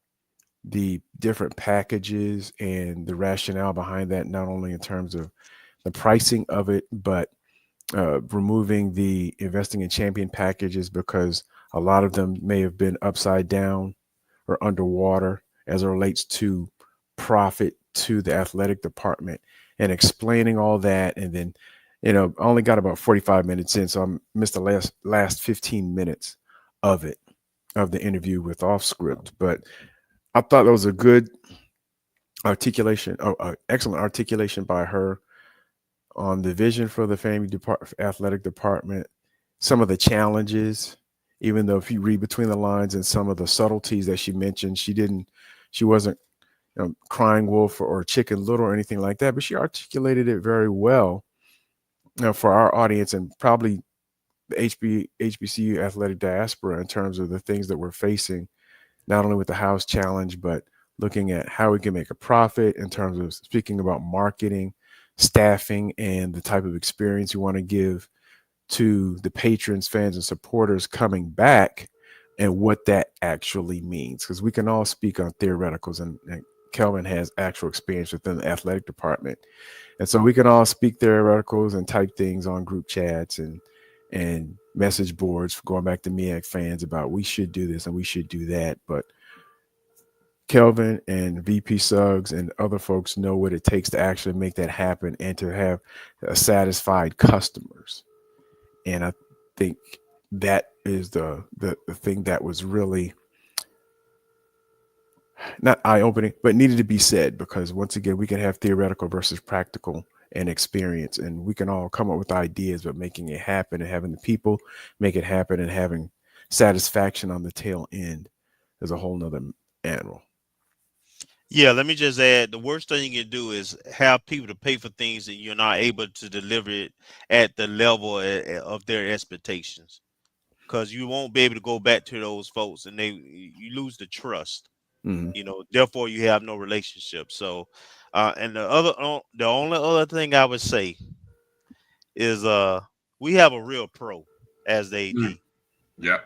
the different packages and the rationale behind that, not only in terms of the pricing of it, but removing the investing in champion packages because a lot of them may have been upside down or underwater as it relates to profit to the athletic department, and explaining all that. And then, I only got about 45 minutes in, so I missed the last 15 minutes of it, of the interview with Off Script. But I thought that was a good articulation, excellent articulation by her on the vision for the FAMU athletic department, some of the challenges, even though if you read between the lines and some of the subtleties that she mentioned, she wasn't crying wolf or chicken little or anything like that, but she articulated it very well for our audience and probably the HBCU athletic diaspora in terms of the things that we're facing, not only with the house challenge, but looking at how we can make a profit in terms of speaking about marketing, staffing, and the type of experience we want to give to the patrons, fans, and supporters coming back, and what that actually means. Because we can all speak on theoreticals, and Kelvin has actual experience within the athletic department. And so we can all speak theoreticals and type things on group chats and message boards, going back to MEAC fans, about we should do this and we should do that. But Kelvin and VP Suggs and other folks know what it takes to actually make that happen and to have satisfied customers. And I think that is the thing that was really not eye-opening, but needed to be said, because once again, we can have theoretical versus practical and experience, and we can all come up with ideas, but making it happen and having the people make it happen and having satisfaction on the tail end is a whole nother animal. Yeah, let me just add, the worst thing you can do is have people to pay for things that you're not able to deliver it at the level of their expectations, because you won't be able to go back to those folks and you lose the trust. Mm-hmm. Therefore you have no relationship. So and the only other thing I would say is we have a real pro as the AD. Yeah.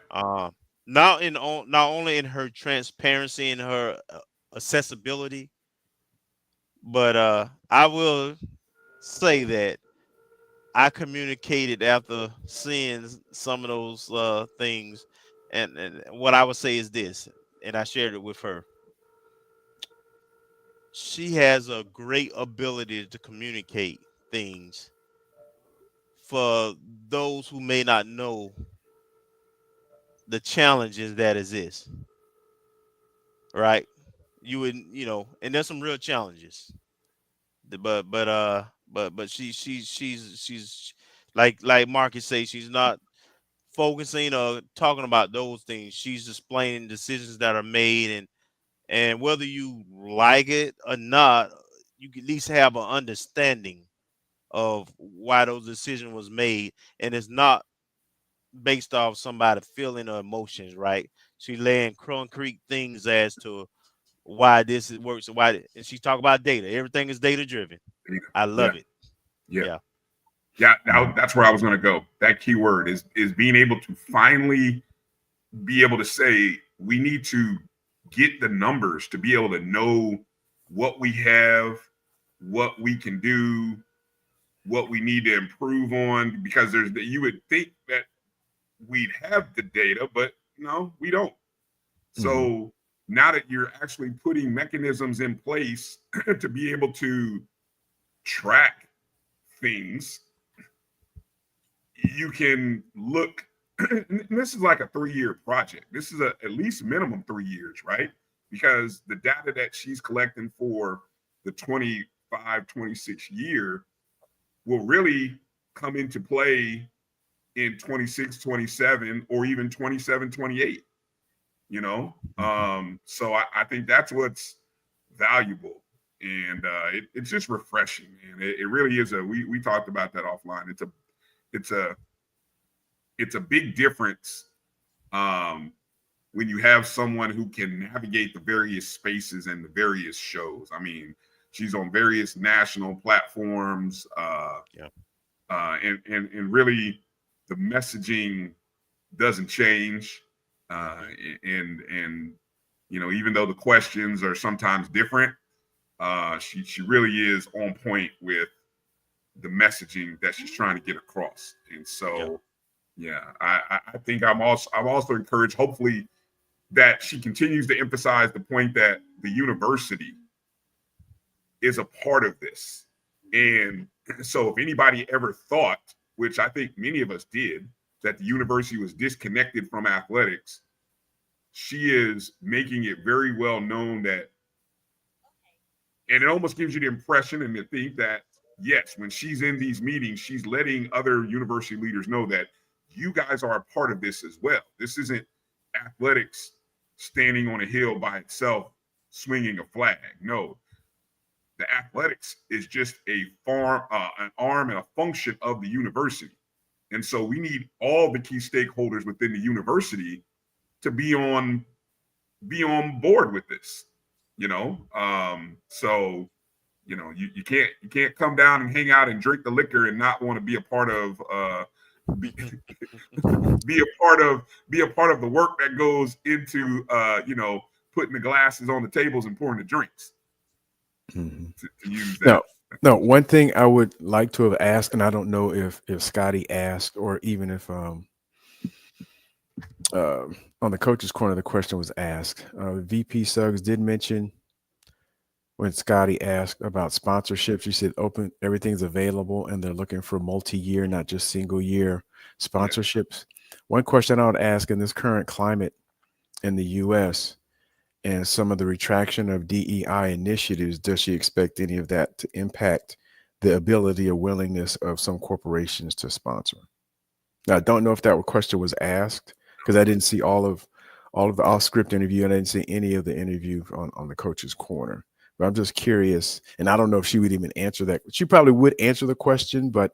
Not only in her transparency and her accessibility, but I will say that I communicated after seeing some of those things, and what I would say is this, and I shared it with her. she has a great ability to communicate things for those who may not know the challenges that exist. Right? You would, and there's some real challenges. But she's like Marcus say, she's not focusing or talking about those things. She's explaining decisions that are made, and whether you like it or not, you can at least have an understanding of why those decisions was made, and it's not based off somebody feeling or emotions, right? She laying concrete things as to why works and and she talk about data. Everything is data driven. I Yeah. love it. Yeah. Yeah. That's where I was going to go. That key word is being able to finally be able to say we need to get the numbers to be able to know what we have, what we can do, what we need to improve on. Because you would think that we'd have the data, but no, we don't. So now that you're actually putting mechanisms in place to be able to track things, you can look. And this is like a 3-year project. This is at least minimum 3 years, right? Because the data that she's collecting for the 25-26 year will really come into play in 26, 27, or even 27, 28. So I think that's what's valuable, and it's just refreshing, man. It really is we talked about that offline. It's a big difference when you have someone who can navigate the various spaces and the various shows. I mean, she's on various national platforms, and really the messaging doesn't change. And even though the questions are sometimes different, she really is on point with the messaging that she's trying to get across. And so, I think I'm also encouraged, hopefully, that she continues to emphasize the point that the university is a part of this. And so if anybody ever thought, which I think many of us did, that the university was disconnected from athletics, she is making it very well known that, and it almost gives you the impression and the think that, yes, when she's in these meetings, she's letting other university leaders know that you guys are a part of this as well. This isn't athletics standing on a hill by itself, swinging a flag. No, the athletics is just an arm and a function of the university. And so we need all the key stakeholders within the university to be on board with this, so you can't come down and hang out and drink the liquor and not want to be a part of be a part of the work that goes into putting the glasses on the tables and pouring the drinks. To use that. No, one thing I would like to have asked, and I don't know if Scotty asked, or even if on the coach's corner the question was asked. VP Suggs did mention when Scotty asked about sponsorships, she said everything's available and they're looking for multi-year, not just single-year sponsorships. One question I would ask in this current climate in the U.S. and some of the retraction of DEI initiatives, does she expect any of that to impact the ability or willingness of some corporations to sponsor? Now, I don't know if that question was asked because I didn't see all of the off-script interview and I didn't see any of the interview on the coach's corner. But I'm just curious, and I don't know if she would even answer that. She probably would answer the question, but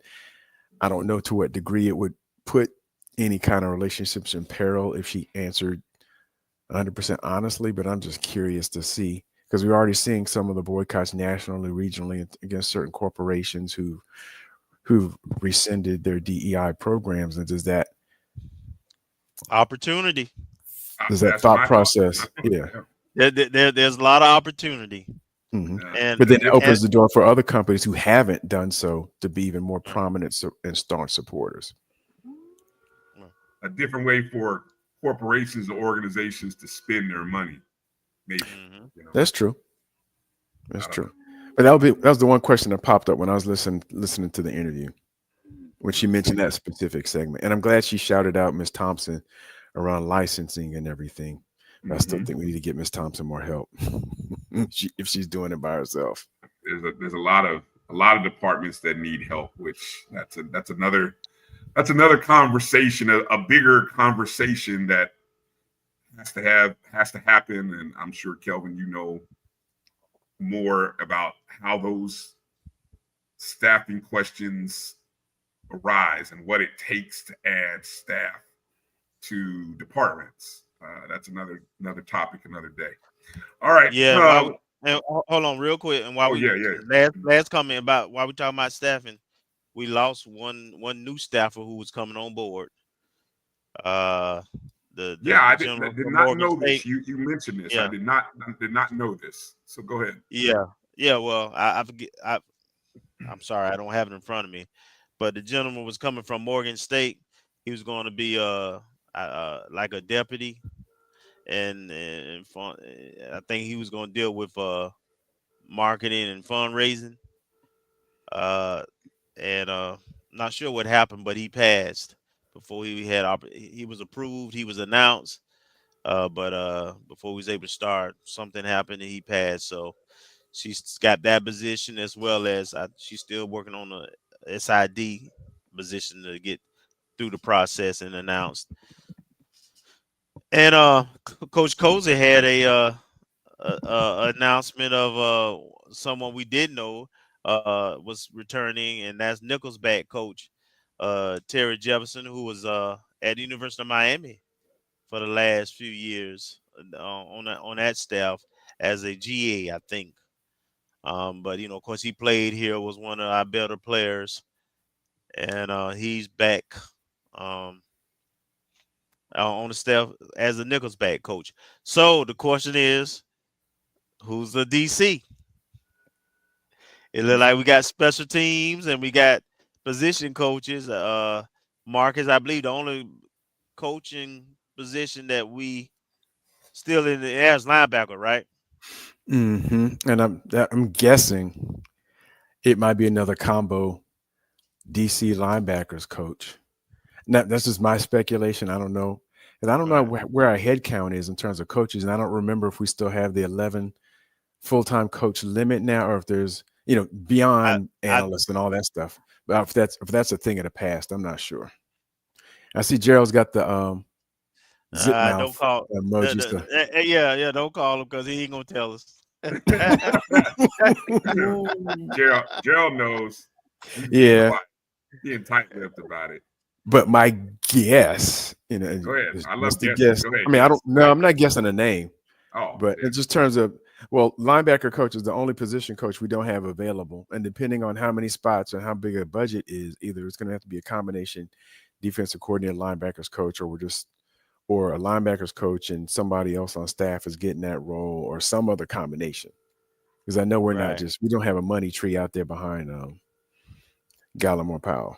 I don't know to what degree it would put any kind of relationships in peril if she answered 100% honestly. But I'm just curious to see, because we're already seeing some of the boycotts nationally, regionally against certain corporations who've rescinded their DEI programs. And does that opportunity? Does that thought process? Yeah. There's a lot of opportunity. Mm-hmm. But then it opens the door for other companies who haven't done so to be even more prominent and staunch supporters. A different way for corporations or organizations to spend their money. Maybe. That's true. That's true. But that was the one question that popped up when I was listening to the interview when she mentioned that specific segment. And I'm glad she shouted out Miss Thompson around licensing and everything. But I still think we need to get Miss Thompson more help if she's doing it by herself. There's a lot of departments that need help, which that's another conversation, a bigger conversation that has to happen. And I'm sure, Kelvin, you know more about how those staffing questions arise and what it takes to add staff to departments. That's another topic, another day. All right. Yeah. Hold on, real quick. And while last comment about while we talking about staffing, we lost one new staffer who was coming on board. I did not know this. You mentioned this. Yeah. I did not know this. So go ahead. Yeah. Well, I forget. I'm sorry, I don't have it in front of me, but the gentleman was coming from Morgan State. He was going to be like a deputy, and I think he was going to deal with marketing and fundraising. And not sure what happened, but he passed before he was approved. He was announced, but before he was able to start, something happened and he passed. So she's got that position, as well as she's still working on the SID position to get through the process and announced. And Coach Cozy had a announcement of someone we did know was returning, and that's Nickelback coach Terry Jefferson, who was at the University of Miami for the last few years on that staff as a GA, I think. But of course, he played here, was one of our better players, and he's back on the staff as a Nickelback coach. So the question is, who's the DC? It looked like we got special teams and we got position coaches. Marcus, I believe the only coaching position that we still in the air is linebacker, right? Mm-hmm. And I'm guessing it might be another combo DC linebackers coach. Now, that's just my speculation. I don't know. And I don't know where our head count is in terms of coaches. And I don't remember if we still have the 11 full-time coach limit now, or if there's, beyond analysts and all that stuff. But if that's a thing of the past, I'm not sure. I see Gerald's got the zip mouth don't call emojis. Don't call him because he ain't gonna tell us. Gerald knows. Yeah, being tight-lipped about it. But my guess, go ahead. I love the guess. Go ahead, I mean, I don't know. I'm not guessing a name. Oh, but in just terms of, linebacker coach is the only position coach we don't have available, and depending on how many spots and how big a budget is, either it's going to have to be a combination defensive coordinator, linebackers coach, or a linebackers coach and somebody else on staff is getting that role, or some other combination. Because I know we don't have a money tree out there behind Gallimore Powell.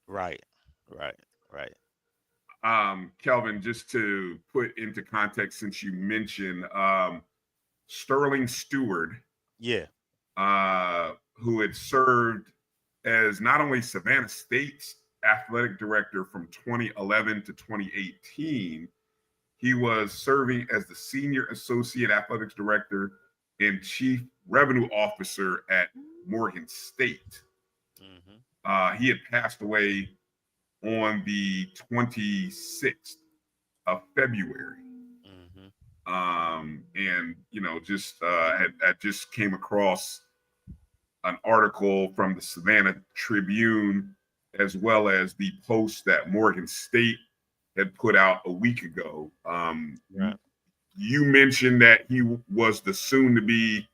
Right. Kelvin, just to put into context, since you mentioned Sterling Stewart, who had served as not only Savannah State's athletic director from 2011 to 2018, he was serving as the senior associate athletics director and chief revenue officer at Morgan State. He had passed away on the 26th of February. And I just came across an article from the Savannah Tribune, as well as the post that Morgan State had put out a week ago. You mentioned that he was the soon-to-be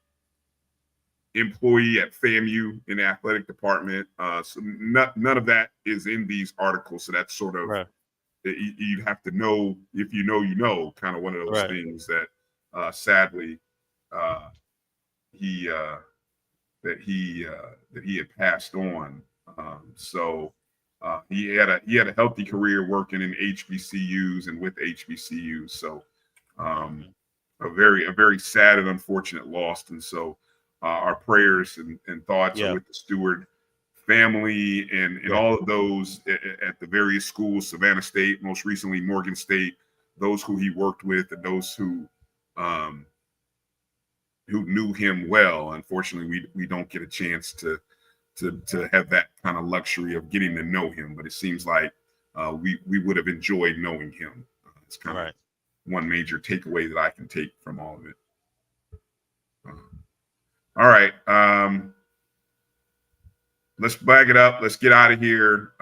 employee at FAMU in the athletic department. So none of that is in these articles. So that's sort of you'd have to know, if you know, kind of one of those things that sadly he had passed on. So he had a healthy career working in HBCUs and with HBCUs. So a very sad and unfortunate loss. And so our prayers and thoughts are with the Stewart family and all of those at the various schools, Savannah State, most recently Morgan State, those who he worked with and those who knew him well. Unfortunately, we don't get a chance to have that kind of luxury of getting to know him, but it seems like we would have enjoyed knowing him. It's kind of one major takeaway that I can take from all of it. All right. Let's bag it up. Let's get out of here.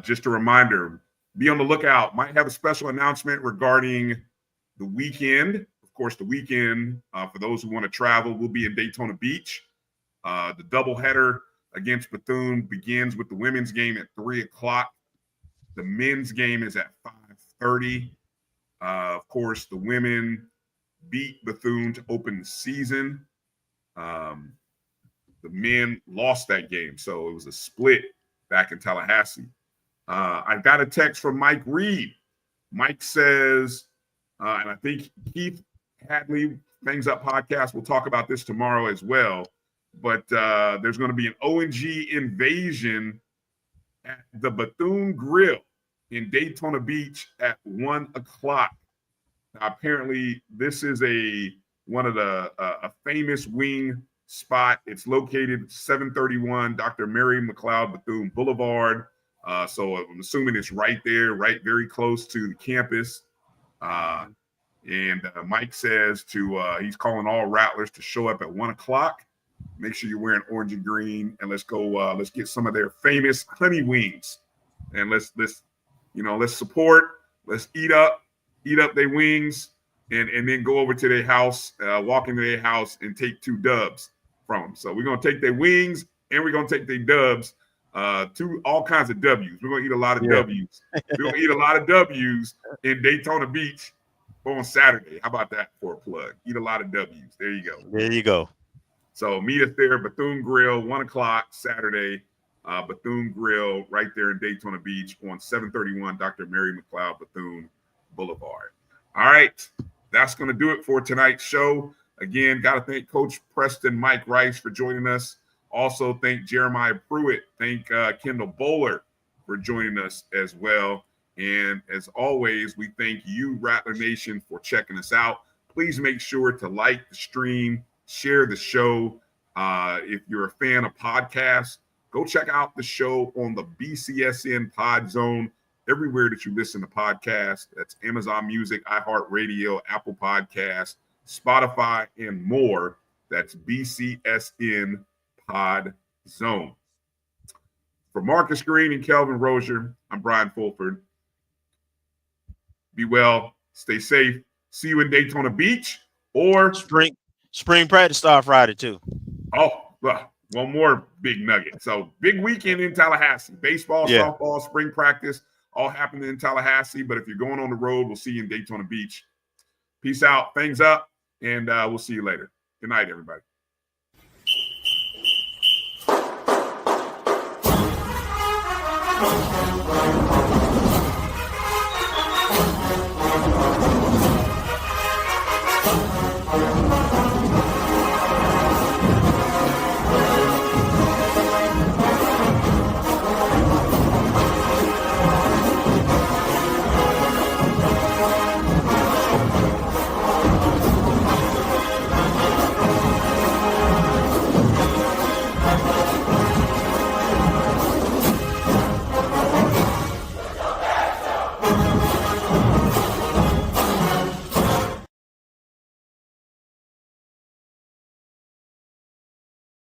Just a reminder, be on the lookout. Might have a special announcement regarding the weekend. Of course, the weekend, for those who want to travel, will be in Daytona Beach. The doubleheader against Bethune begins with the women's game at 3 o'clock. The men's game is at 5:30. Of course, the women beat Bethune to open the season. The men lost that game, so it was a split back in Tallahassee. I got a text from Mike Reed. Mike says, and I think Keith Hadley, Things Up podcast, will talk about this tomorrow as well, but there's going to be an O&G invasion at the Bethune Grill in Daytona Beach at 1 o'clock. Now, apparently, this is a famous wing spot. It's located 731 Dr. Mary McLeod Bethune Boulevard. So I'm assuming it's right there, very close to the campus. And Mike says he's calling all Rattlers to show up at 1 o'clock. Make sure you're wearing orange and green, and let's go. Let's get some of their famous honey wings, and let's support. Let's eat up their wings, and then go over to their house, walk into their house, and take 2 dubs from them. So we're gonna take their wings, and we're gonna take their dubs. All kinds of W's. We're gonna eat a lot of W's. We're gonna eat a lot of W's in Daytona Beach on Saturday. How about that for a plug? Eat a lot of W's. There you go. There you go. So meet us there, Bethune Grill, 1 o'clock Saturday. Bethune Grill right there in Daytona Beach on 731 Dr. Mary McLeod Bethune Boulevard. All right, that's going to do it for tonight's show. Again, got to thank Coach Preston Mike Rice for joining us. Also, thank Jeremiah Pruitte. Thank Kendall Bohler for joining us as well. And as always, we thank you, Rattler Nation, for checking us out. Please make sure to like the stream, share the show. If you're a fan of podcasts, go check out the show on the BCSN Pod Zone, everywhere that you listen to podcasts. That's Amazon Music, iHeartRadio, Apple Podcasts, Spotify, and more. That's BCSN Pod Zone. For Marcus Green and Kelvin Rozier, I'm Brian Fulford. Be well, stay safe. See you in Daytona Beach or spring practice start Friday too. Oh, well, one more big nugget. So big weekend in Tallahassee. Baseball, softball, spring practice, all happening in Tallahassee. But if you're going on the road, we'll see you in Daytona Beach. Peace out. Things up. And we'll see you later. Good night, everybody. Thank you.